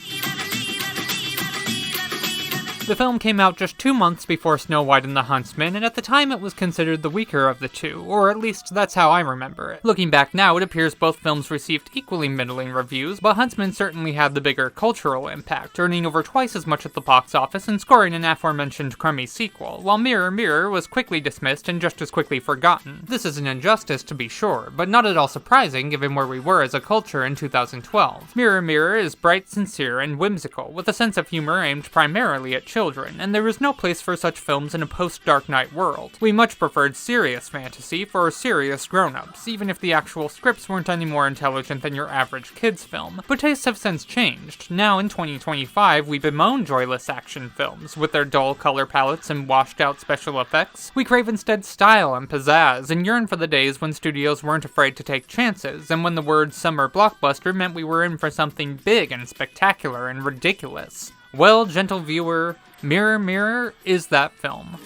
Speaker 2: The film came out just 2 months before Snow White and the Huntsman, and at the time it was considered the weaker of the two, or at least that's how I remember it. Looking back now, it appears both films received equally middling reviews, but Huntsman certainly had the bigger cultural impact, earning over twice as much at the box office and scoring an aforementioned crummy sequel, while Mirror Mirror was quickly dismissed and just as quickly forgotten. This is an injustice to be sure, but not at all surprising given where we were as a culture in 2012. Mirror Mirror is bright, sincere, and whimsical, with a sense of humor aimed primarily at children, and there is no place for such films in a post-Dark Knight world. We much preferred serious fantasy for serious grown-ups, even if the actual scripts weren't any more intelligent than your average kids film. But tastes have since changed. Now in 2025, we bemoan joyless action films, with their dull color palettes and washed-out special effects. We crave instead style and pizzazz, and yearn for the days when studios weren't afraid to take chances, and when the word summer blockbuster meant we were in for something big and spectacular and ridiculous. Well, gentle viewer, Mirror Mirror is that film.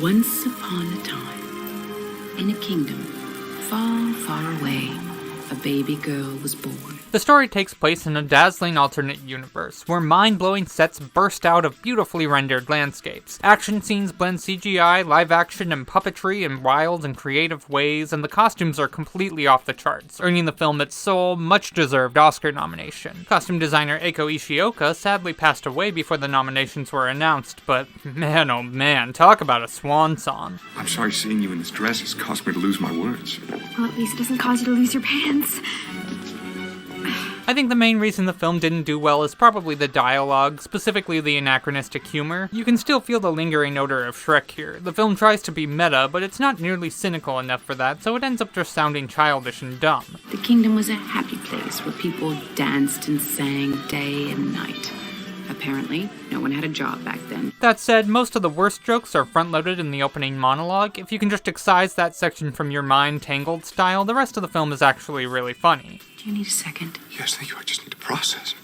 Speaker 11: Once upon a time, in a kingdom far, far away, a baby girl was born.
Speaker 2: The story takes place in a dazzling alternate universe, where mind-blowing sets burst out of beautifully rendered landscapes. Action scenes blend CGI, live action, and puppetry in wild and creative ways, and the costumes are completely off the charts, earning the film its sole, much-deserved Oscar nomination. Costume designer Eiko Ishioka sadly passed away before the nominations were announced, but man oh man, talk about a swan song.
Speaker 14: I'm sorry seeing you in this dress has caused me to lose my words.
Speaker 9: Well, at least it doesn't cause you to lose your pants.
Speaker 2: I think the main reason the film didn't do well is probably the dialogue, specifically the anachronistic humor. You can still feel the lingering odor of Shrek here. The film tries to be meta, but it's not nearly cynical enough for that, so it ends up just sounding childish and dumb.
Speaker 11: The kingdom was a happy place where people danced and sang day and night. Apparently, no one had a job back then.
Speaker 2: That said, most of the worst jokes are front-loaded in the opening monologue. If you can just excise that section from your mind Tangled style, the rest of the film is actually really funny.
Speaker 11: Do you need a second?
Speaker 14: Yes, thank you. I just need to process.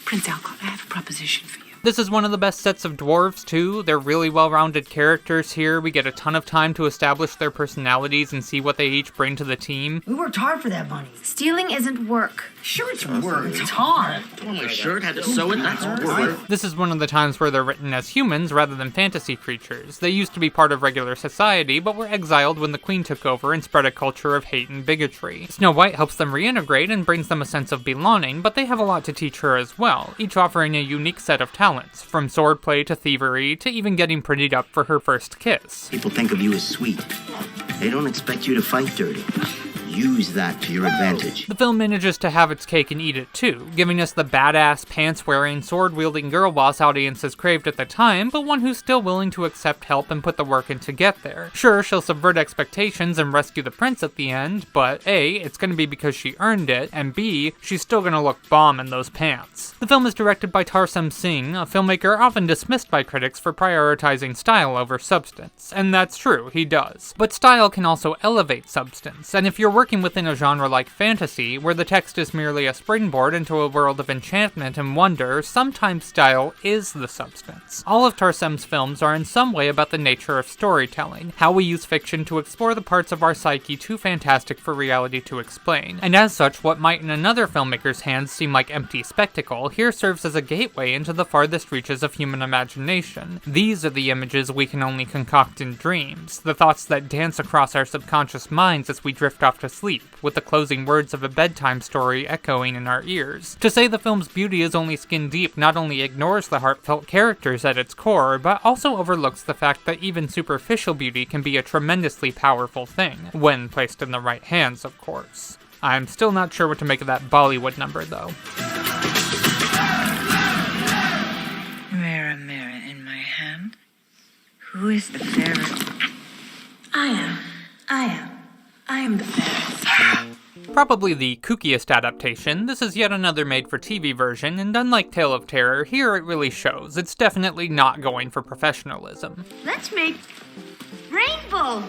Speaker 11: Prince Alcott, I have a proposition for you.
Speaker 2: This is one of the best sets of dwarves, too. They're really well-rounded characters here. We get a ton of time to establish their personalities and see what they each bring to the team.
Speaker 7: We worked hard for that money.
Speaker 8: Stealing isn't work.
Speaker 7: Sure it's work. It's hard.
Speaker 10: Tore my shirt, had to sew it, that's work.
Speaker 2: This is one of the times where they're written as humans rather than fantasy creatures. They used to be part of regular society, but were exiled when the Queen took over and spread a culture of hate and bigotry. Snow White helps them reintegrate and brings them a sense of belonging, but they have a lot to teach her as well, each offering a unique set of talents, from swordplay to thievery to even getting prettied up for her first kiss.
Speaker 15: People think of you as sweet. They don't expect you to fight dirty. Use that to your advantage.
Speaker 2: The film manages to have its cake and eat it too, giving us the badass, pants-wearing, sword-wielding girl boss audiences craved at the time, but one who's still willing to accept help and put the work in to get there. Sure, she'll subvert expectations and rescue the prince at the end, but A, it's gonna be because she earned it, and B, she's still gonna look bomb in those pants. The film is directed by Tarsem Singh, a filmmaker often dismissed by critics for prioritizing style over substance, and that's true, he does. But style can also elevate substance, and if you're working within a genre like fantasy, where the text is merely a springboard into a world of enchantment and wonder, sometimes style is the substance. All of Tarsem's films are in some way about the nature of storytelling, how we use fiction to explore the parts of our psyche too fantastic for reality to explain, and as such, what might in another filmmaker's hands seem like empty spectacle, here serves as a gateway into the farthest reaches of human imagination. These are the images we can only concoct in dreams, the thoughts that dance across our subconscious minds as we drift off to sleep, with the closing words of a bedtime story echoing in our ears. To say the film's beauty is only skin deep not only ignores the heartfelt characters at its core, but also overlooks the fact that even superficial beauty can be a tremendously powerful thing, when placed in the right hands, of course. I'm still not sure what to make of that Bollywood number, though.
Speaker 11: Mirror, mirror in my hand, who is the fairest? I am the fairest.
Speaker 2: Probably the kookiest adaptation, this is yet another made-for-TV version, and unlike Tale of Terror, here it really shows. It's definitely not going for professionalism.
Speaker 3: Let's make rainbow.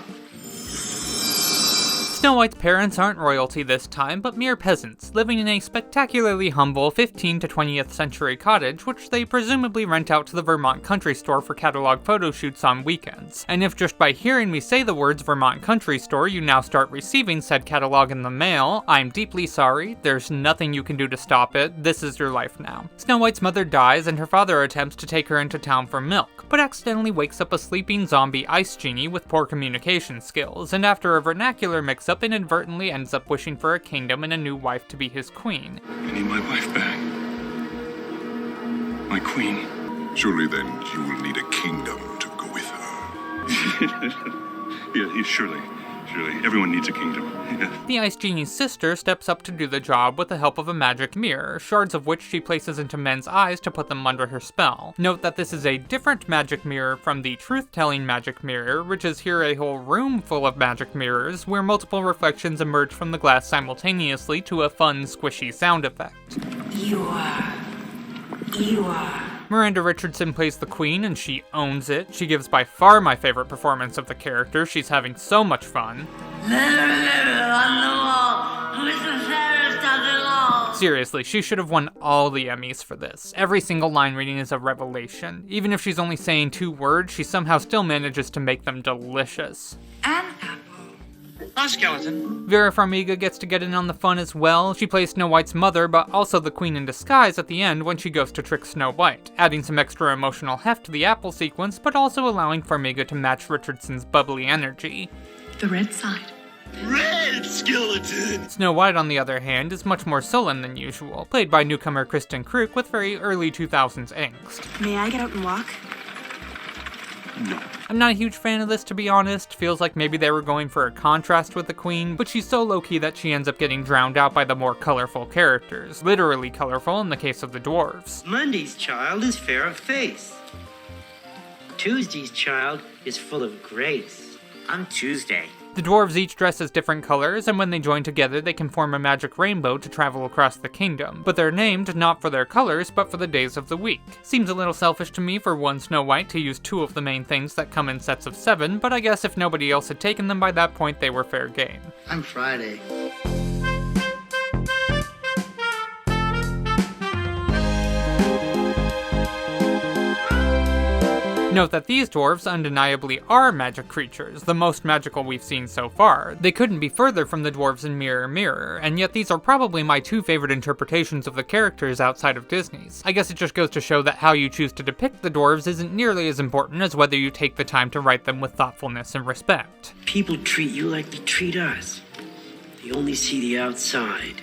Speaker 2: Snow White's parents aren't royalty this time, but mere peasants, living in a spectacularly humble 15th to 20th century cottage, which they presumably rent out to the Vermont Country Store for catalog photo shoots on weekends. And if just by hearing me say the words Vermont Country Store you now start receiving said catalog in the mail, I'm deeply sorry, there's nothing you can do to stop it, this is your life now. Snow White's mother dies and her father attempts to take her into town for milk, but accidentally wakes up a sleeping zombie ice genie with poor communication skills, and after a vernacular mix-up inadvertently ends up wishing for a kingdom and a new wife to be his queen.
Speaker 14: I need my wife back. My queen. Surely then you will need a kingdom to go with her.
Speaker 23: Yeah, surely. Everyone needs a kingdom.
Speaker 2: The Ice Genie's sister steps up to do the job with the help of a magic mirror, shards of which she places into men's eyes to put them under her spell. Note that this is a different magic mirror from the truth-telling magic mirror, which is here a whole room full of magic mirrors, where multiple reflections emerge from the glass simultaneously to a fun, squishy sound effect.
Speaker 11: You are.
Speaker 2: Miranda Richardson plays the queen, and she owns it. She gives by far my favorite performance of the character. She's having so much fun. Seriously, she should have won all the Emmys for this. Every single line reading is a revelation. Even if she's only saying 2 words, she somehow still manages to make them delicious.
Speaker 10: A skeleton.
Speaker 2: Vera Farmiga gets to get in on the fun as well. She plays Snow White's mother, but also the queen in disguise at the end when she goes to trick Snow White, adding some extra emotional heft to the apple sequence, but also allowing Farmiga to match Richardson's bubbly energy.
Speaker 11: The red side.
Speaker 4: Red skeleton!
Speaker 2: Snow White, on the other hand, is much more sullen than usual, played by newcomer Kristen Kruk with very early 2000s angst.
Speaker 13: May I get out and walk?
Speaker 12: No.
Speaker 2: I'm not a huge fan of this, to be honest. Feels like maybe they were going for a contrast with the queen, but she's so low-key that she ends up getting drowned out by the more colorful characters. Literally colorful in the case of the dwarves.
Speaker 17: Monday's child is fair of face. Tuesday's child is full of grace.
Speaker 15: I'm Tuesday.
Speaker 2: The dwarves each dress as different colors, and when they join together they can form a magic rainbow to travel across the kingdom, but they're named not for their colors, but for the days of the week. Seems a little selfish to me for one Snow White to use 2 of the main things that come in sets of 7, but I guess if nobody else had taken them by that point, they were fair game.
Speaker 15: I'm Friday.
Speaker 2: Note that these dwarves undeniably are magic creatures, the most magical we've seen so far. They couldn't be further from the dwarves in Mirror Mirror, and yet these are probably my 2 favorite interpretations of the characters outside of Disney's. I guess it just goes to show that how you choose to depict the dwarves isn't nearly as important as whether you take the time to write them with thoughtfulness and respect.
Speaker 17: People treat you like they treat us. They only see the outside.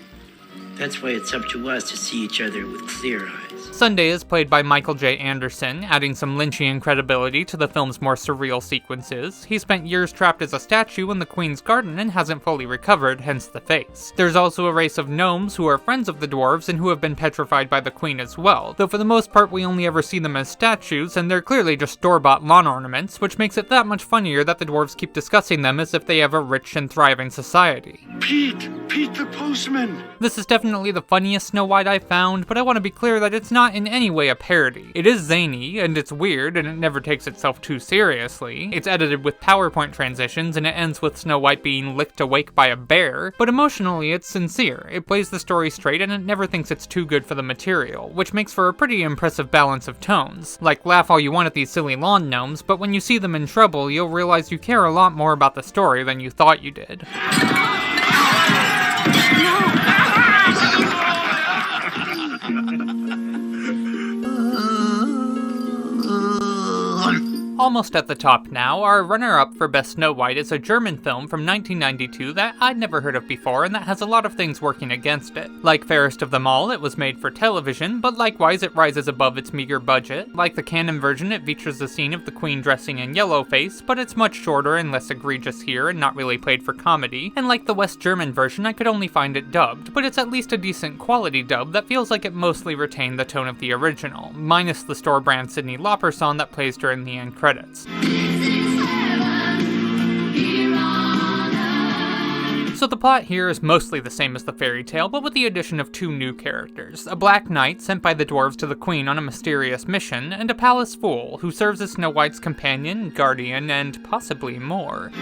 Speaker 17: That's why it's up to us to see each other with clear eyes.
Speaker 2: Sunday is played by Michael J. Anderson, adding some Lynchian credibility to the film's more surreal sequences. He spent years trapped as a statue in the Queen's garden and hasn't fully recovered, hence the face. There's also a race of gnomes who are friends of the dwarves and who have been petrified by the Queen as well, though for the most part we only ever see them as statues, and they're clearly just store-bought lawn ornaments, which makes it that much funnier that the dwarves keep discussing them as if they have a rich and thriving society.
Speaker 12: Pete the postman!
Speaker 2: This is definitely the funniest Snow White I've found, but I want to be clear that it's not in any way a parody. It is zany, and it's weird, and it never takes itself too seriously. It's edited with PowerPoint transitions, and it ends with Snow White being licked awake by a bear, but emotionally it's sincere. It plays the story straight, and it never thinks it's too good for the material, which makes for a pretty impressive balance of tones. Like, laugh all you want at these silly lawn gnomes, but when you see them in trouble, you'll realize you care a lot more about the story than you thought you did. Almost at the top now, our runner-up for Best Snow White is a German film from 1992 that I'd never heard of before and that has a lot of things working against it. Like Fairest of Them All, it was made for television, but likewise it rises above its meager budget. Like the canon version, it features the scene of the Queen dressing in yellowface, but it's much shorter and less egregious here and not really played for comedy. And like the West German version, I could only find it dubbed, but it's at least a decent quality dub that feels like it mostly retained the tone of the original, minus the store brand Cyndi Lauper song that plays during the end credits. So the plot here is mostly the same as the fairy tale, but with the addition of 2 new characters. A black knight sent by the dwarves to the Queen on a mysterious mission, and a palace fool who serves as Snow White's companion, guardian, and possibly more.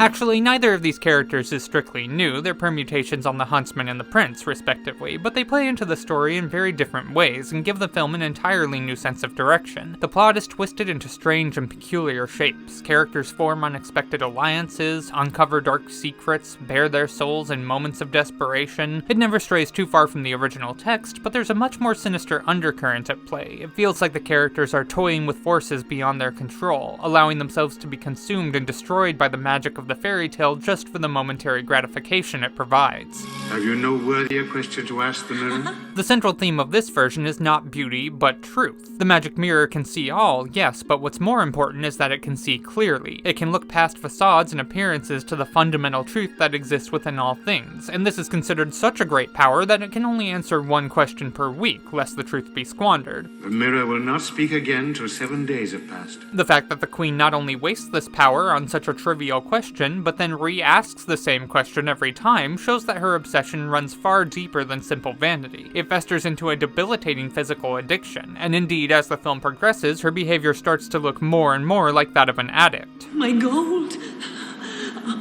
Speaker 2: Actually, neither of these characters is strictly new, they're permutations on the Huntsman and the Prince, respectively, but they play into the story in very different ways and give the film an entirely new sense of direction. The plot is twisted into strange and peculiar shapes. Characters form unexpected alliances, uncover dark secrets, bare their souls in moments of desperation. It never strays too far from the original text, but there's a much more sinister undercurrent at play. It feels like the characters are toying with forces beyond their control, allowing themselves to be consumed and destroyed by the magic of the fairy tale just for the momentary gratification it provides.
Speaker 21: Have you no worthier question to ask the mirror?
Speaker 2: The central theme of this version is not beauty, but truth. The magic mirror can see all, yes, but what's more important is that it can see clearly. It can look past facades and appearances to the fundamental truth that exists within all things, and this is considered such a great power that it can only answer one question per week, lest the truth be squandered.
Speaker 21: The mirror will not speak again till 7 days have passed.
Speaker 2: The fact that the Queen not only wastes this power on such a trivial question, but then re-asks the same question every time shows that her obsession runs far deeper than simple vanity. It festers into a debilitating physical addiction, and indeed, as the film progresses, her behavior starts to look more and more like that of an addict.
Speaker 11: My gold,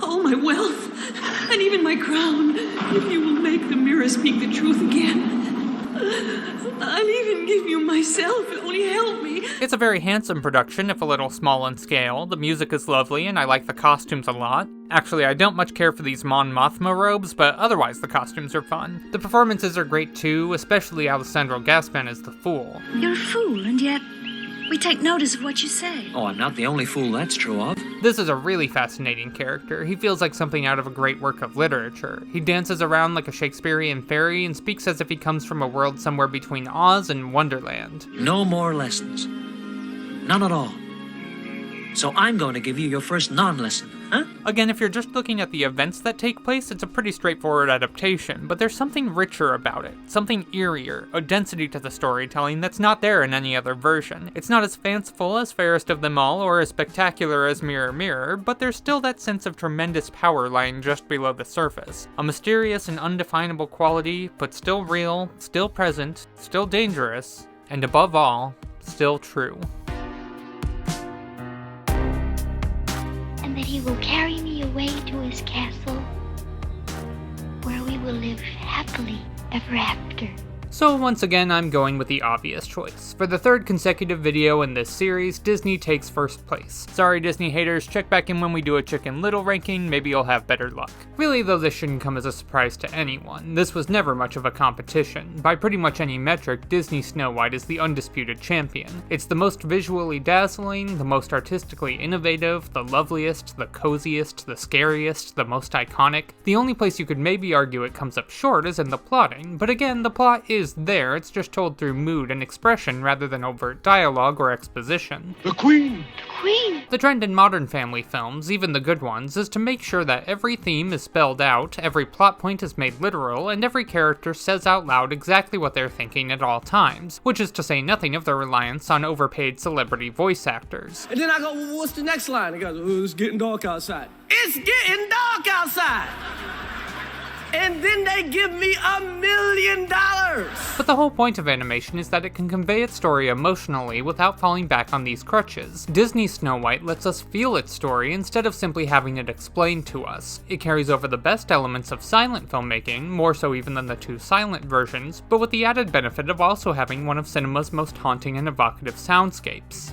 Speaker 11: all my wealth, and even my crown. If you will make the mirror speak the truth again, I'll even give you myself. Only help me.
Speaker 2: It's a very handsome production, if a little small in scale. The music is lovely, and I like the costumes a lot. Actually, I don't much care for these Mon Mothma robes, but otherwise the costumes are fun. The performances are great too, especially Alessandro Gaspin as the fool.
Speaker 8: You're a fool, and yet we take notice of what you say.
Speaker 5: Oh, I'm not the only fool that's true of.
Speaker 2: This is a really fascinating character. He feels like something out of a great work of literature. He dances around like a Shakespearean fairy and speaks as if he comes from a world somewhere between Oz and Wonderland.
Speaker 5: No more lessons.
Speaker 6: none at all. So I'm going to give you your first non-lesson, huh?
Speaker 2: Again, if you're just looking at the events that take place, it's a pretty straightforward adaptation, but there's something richer about it, something eerier, a density to the storytelling that's not there in any other version. It's not as fanciful as Fairest of Them All or as spectacular as Mirror Mirror, but there's still that sense of tremendous power lying just below the surface. A mysterious and undefinable quality, but still real, still present, still dangerous, and above all, still true.
Speaker 20: And that he will carry me away to his castle, where we will live happily ever after.
Speaker 2: So once again, I'm going with the obvious choice. For the third consecutive video in this series, Disney takes first place. Sorry Disney haters, check back in when we do a Chicken Little ranking, maybe you'll have better luck. Really though, this shouldn't come as a surprise to anyone. This was never much of a competition. By pretty much any metric, Disney Snow White is the undisputed champion. It's the most visually dazzling, the most artistically innovative, the loveliest, the coziest, the scariest, the most iconic. The only place you could maybe argue it comes up short is in the plotting, but again, the plot is there, it's just told through mood and expression rather than overt dialogue or exposition.
Speaker 4: The Queen!
Speaker 20: The Queen!
Speaker 2: The trend in modern family films, even the good ones, is to make sure that every theme is spelled out, every plot point is made literal, and every character says out loud exactly what they're thinking at all times, which is to say nothing of their reliance on overpaid celebrity voice actors.
Speaker 22: And then I go, well, what's the next line? It goes, oh, it's getting dark outside. It's getting dark outside! And then they give me $1 million!
Speaker 2: But the whole point of animation is that it can convey its story emotionally without falling back on these crutches. Disney's Snow White lets us feel its story instead of simply having it explained to us. It carries over the best elements of silent filmmaking, more so even than the two silent versions, but with the added benefit of also having one of cinema's most haunting and evocative soundscapes.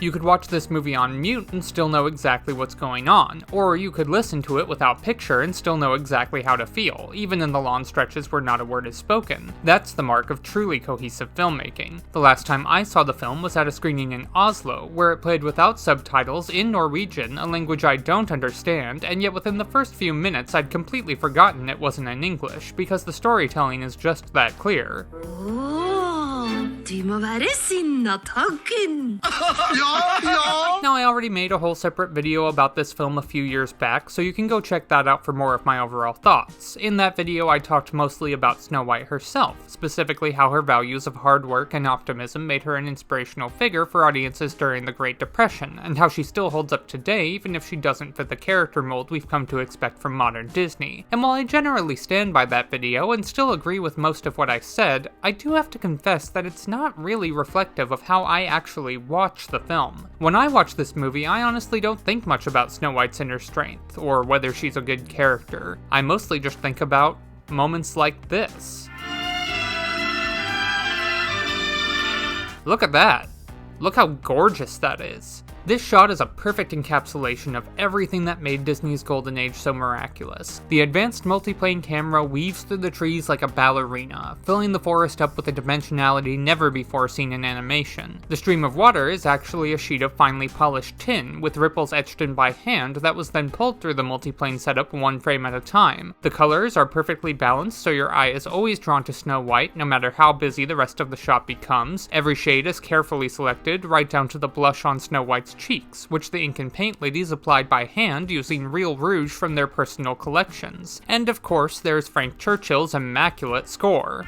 Speaker 2: You could watch this movie on mute and still know exactly what's going on, or you could listen to it without picture and still know exactly how to feel, even in the long stretches where not a word is spoken. That's the mark of truly cohesive filmmaking. The last time I saw the film was at a screening in Oslo, where it played without subtitles in Norwegian, a language I don't understand, and yet within the first few minutes I'd completely forgotten it wasn't in English, because the storytelling is just that clear.
Speaker 11: Now,
Speaker 2: I already made a whole separate video about this film a few years back, so you can go check that out for more of my overall thoughts. In that video, I talked mostly about Snow White herself, specifically how her values of hard work and optimism made her an inspirational figure for audiences during the Great Depression, and how she still holds up today even if she doesn't fit the character mold we've come to expect from modern Disney. And while I generally stand by that video and still agree with most of what I said, I do have to confess that it's not really reflective of how I actually watch the film. When I watch this movie, I honestly don't think much about Snow White's inner strength, or whether she's a good character. I mostly just think about moments like this. Look at that! Look how gorgeous that is. This shot is a perfect encapsulation of everything that made Disney's Golden Age so miraculous. The advanced multiplane camera weaves through the trees like a ballerina, filling the forest up with a dimensionality never before seen in animation. The stream of water is actually a sheet of finely polished tin, with ripples etched in by hand that was then pulled through the multiplane setup one frame at a time. The colors are perfectly balanced, so your eye is always drawn to Snow White, no matter how busy the rest of the shot becomes. Every shade is carefully selected, right down to the blush on Snow White's cheeks, which the ink and paint ladies applied by hand using real rouge from their personal collections. And of course, there's Frank Churchill's immaculate score.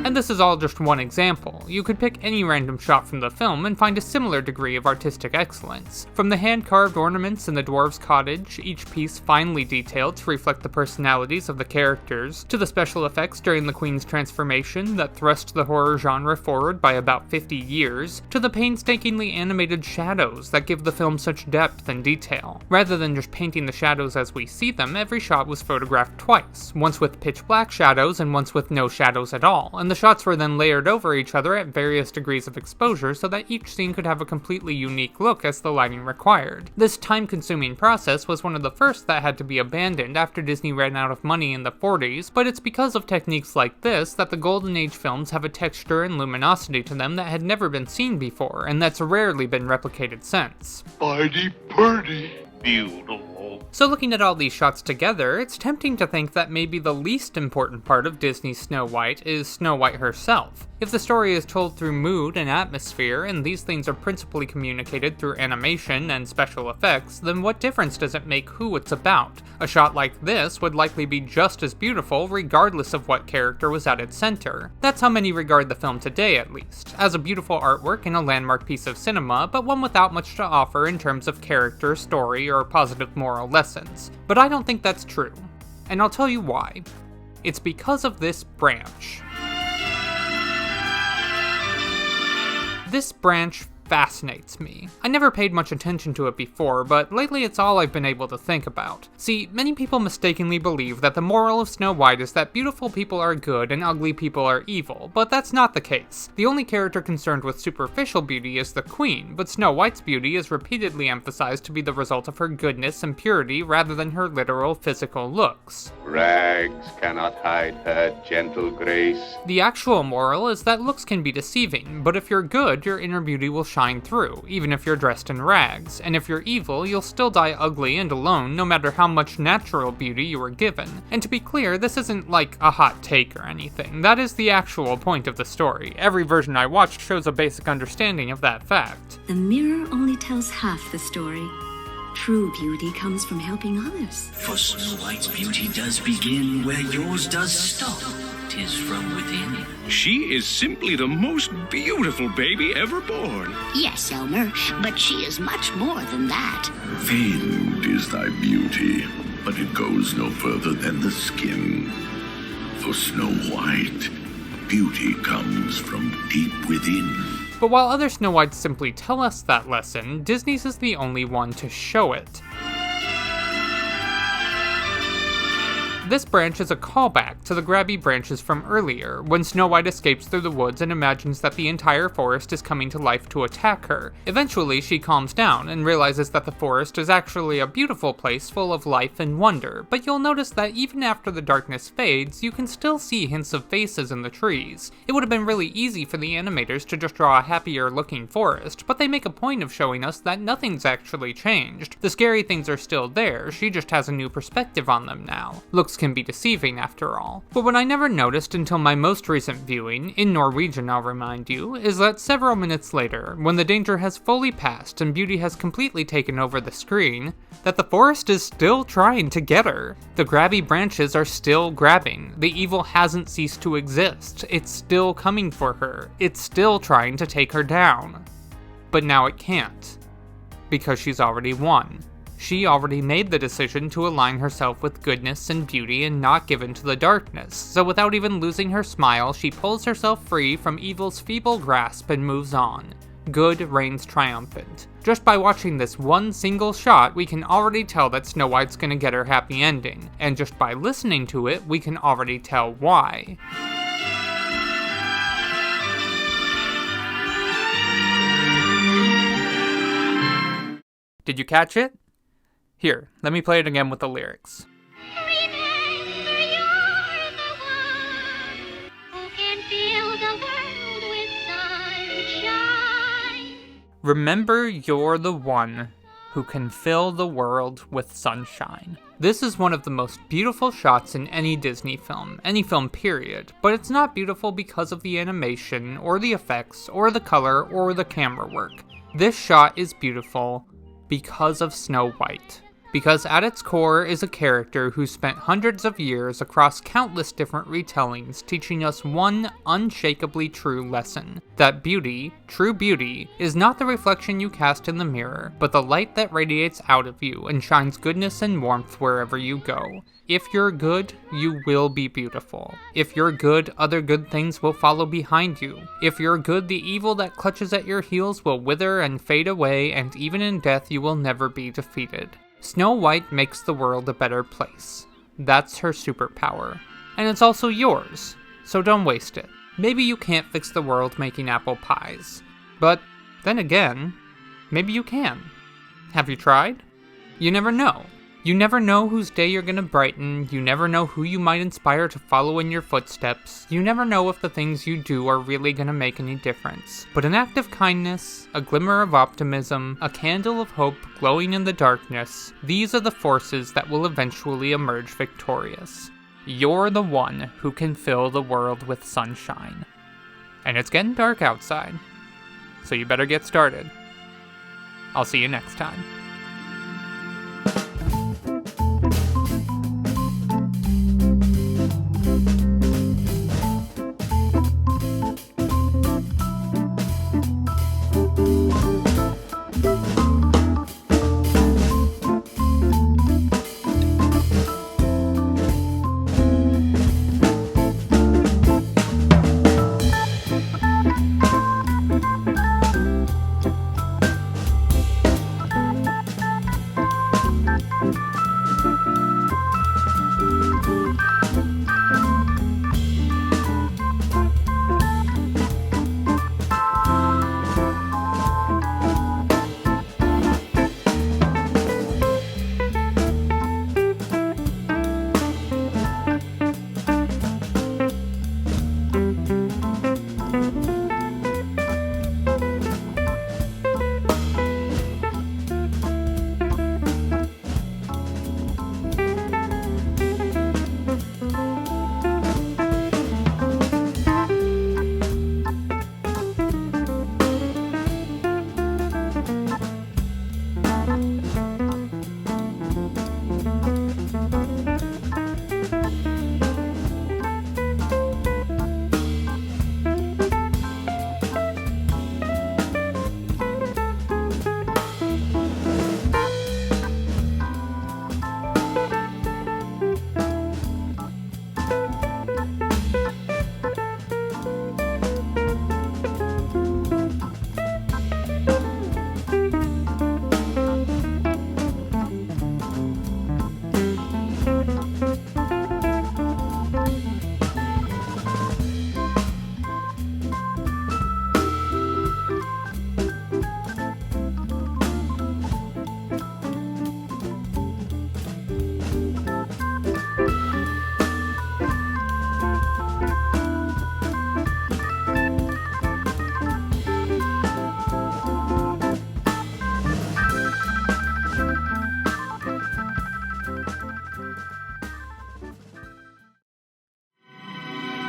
Speaker 2: And this is all just one example. You could pick any random shot from the film and find a similar degree of artistic excellence. From the hand-carved ornaments in the dwarves' cottage, each piece finely detailed to reflect the personalities of the characters, to the special effects during the Queen's transformation that thrust the horror genre forward by about 50 years, to the painstakingly animated shadows that give the film such depth and detail. Rather than just painting the shadows as we see them, every shot was photographed twice, once with pitch black shadows and once with no shadows at all, and the shots were then layered over each other at various degrees of exposure so that each scene could have a completely unique look as the lighting required. This time-consuming process was one of the first that had to be abandoned after Disney ran out of money in the 40s, but it's because of techniques like this that the Golden Age films have a texture and luminosity to them that had never been seen before, and that's rarely been replicated since.
Speaker 4: Birdie Purdy.
Speaker 10: beautiful.
Speaker 2: So looking at all these shots together, it's tempting to think that maybe the least important part of Disney's Snow White is Snow White herself. If the story is told through mood and atmosphere, and these things are principally communicated through animation and special effects, then what difference does it make who it's about? A shot like this would likely be just as beautiful regardless of what character was at its center. That's how many regard the film today, at least, as a beautiful artwork and a landmark piece of cinema, but one without much to offer in terms of character, story, or positive moral lessons. But I don't think that's true, and I'll tell you why. It's because of this branch. This branch fascinates me. I never paid much attention to it before, but lately it's all I've been able to think about. See, many people mistakenly believe that the moral of Snow White is that beautiful people are good and ugly people are evil, but that's not the case. The only character concerned with superficial beauty is the Queen, but Snow White's beauty is repeatedly emphasized to be the result of her goodness and purity rather than her literal physical looks.
Speaker 10: Rags cannot hide her gentle grace.
Speaker 2: The actual moral is that looks can be deceiving, but if you're good, your inner beauty will shine through, even if you're dressed in rags, and if you're evil, you'll still die ugly and alone no matter how much natural beauty you were given. And to be clear, this isn't like a hot take or anything, that is the actual point of the story. Every version I watched shows a basic understanding of that fact.
Speaker 1: The mirror only tells half the story. True beauty comes from helping others.
Speaker 6: For Snow White's beauty does begin where yours does stop. 'Tis from within.
Speaker 23: She is simply the most beautiful baby ever born.
Speaker 3: Yes, Elmer, but she is much more than that.
Speaker 14: Famed is thy beauty, but it goes no further than the skin. For Snow White, beauty comes from deep within.
Speaker 2: But while other Snow Whites simply tell us that lesson, Disney's is the only one to show it. This branch is a callback to the grabby branches from earlier, when Snow White escapes through the woods and imagines that the entire forest is coming to life to attack her. Eventually, she calms down and realizes that the forest is actually a beautiful place full of life and wonder, but you'll notice that even after the darkness fades, you can still see hints of faces in the trees. It would have been really easy for the animators to just draw a happier looking forest, but they make a point of showing us that nothing's actually changed. The scary things are still there, she just has a new perspective on them now. Looks can be deceiving after all. But what I never noticed until my most recent viewing, in Norwegian I'll remind you, is that several minutes later, when the danger has fully passed and beauty has completely taken over the screen, that the forest is still trying to get her. The grabby branches are still grabbing. The evil hasn't ceased to exist. It's still coming for her. It's still trying to take her down. But now it can't. Because she's already won. She already made the decision to align herself with goodness and beauty and not give in to the darkness, so without even losing her smile, she pulls herself free from evil's feeble grasp and moves on. Good reigns triumphant. Just by watching this one single shot, we can already tell that Snow White's gonna get her happy ending, and just by listening to it, we can already tell why. Did you catch it? Here, let me play it again with the lyrics. Remember, you're the one who can fill the world with sunshine. This is one of the most beautiful shots in any Disney film period, but it's not beautiful because of the animation, or the effects, or the color, or the camera work. This shot is beautiful because of Snow White. Because at its core is a character who spent hundreds of years across countless different retellings teaching us one unshakably true lesson. That beauty, true beauty, is not the reflection you cast in the mirror, but the light that radiates out of you and shines goodness and warmth wherever you go. If you're good, you will be beautiful. If you're good, other good things will follow behind you. If you're good, the evil that clutches at your heels will wither and fade away, and even in death you will never be defeated. Snow White makes the world a better place. That's her superpower. And it's also yours, so don't waste it. Maybe you can't fix the world making apple pies. But then again, maybe you can. Have you tried? You never know. You never know whose day you're gonna brighten, you never know who you might inspire to follow in your footsteps, you never know if the things you do are really gonna make any difference. But an act of kindness, a glimmer of optimism, a candle of hope glowing in the darkness, these are the forces that will eventually emerge victorious. You're the one who can fill the world with sunshine. And it's getting dark outside, so you better get started. I'll see you next time.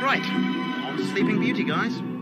Speaker 15: Right, on to Sleeping Beauty, guys.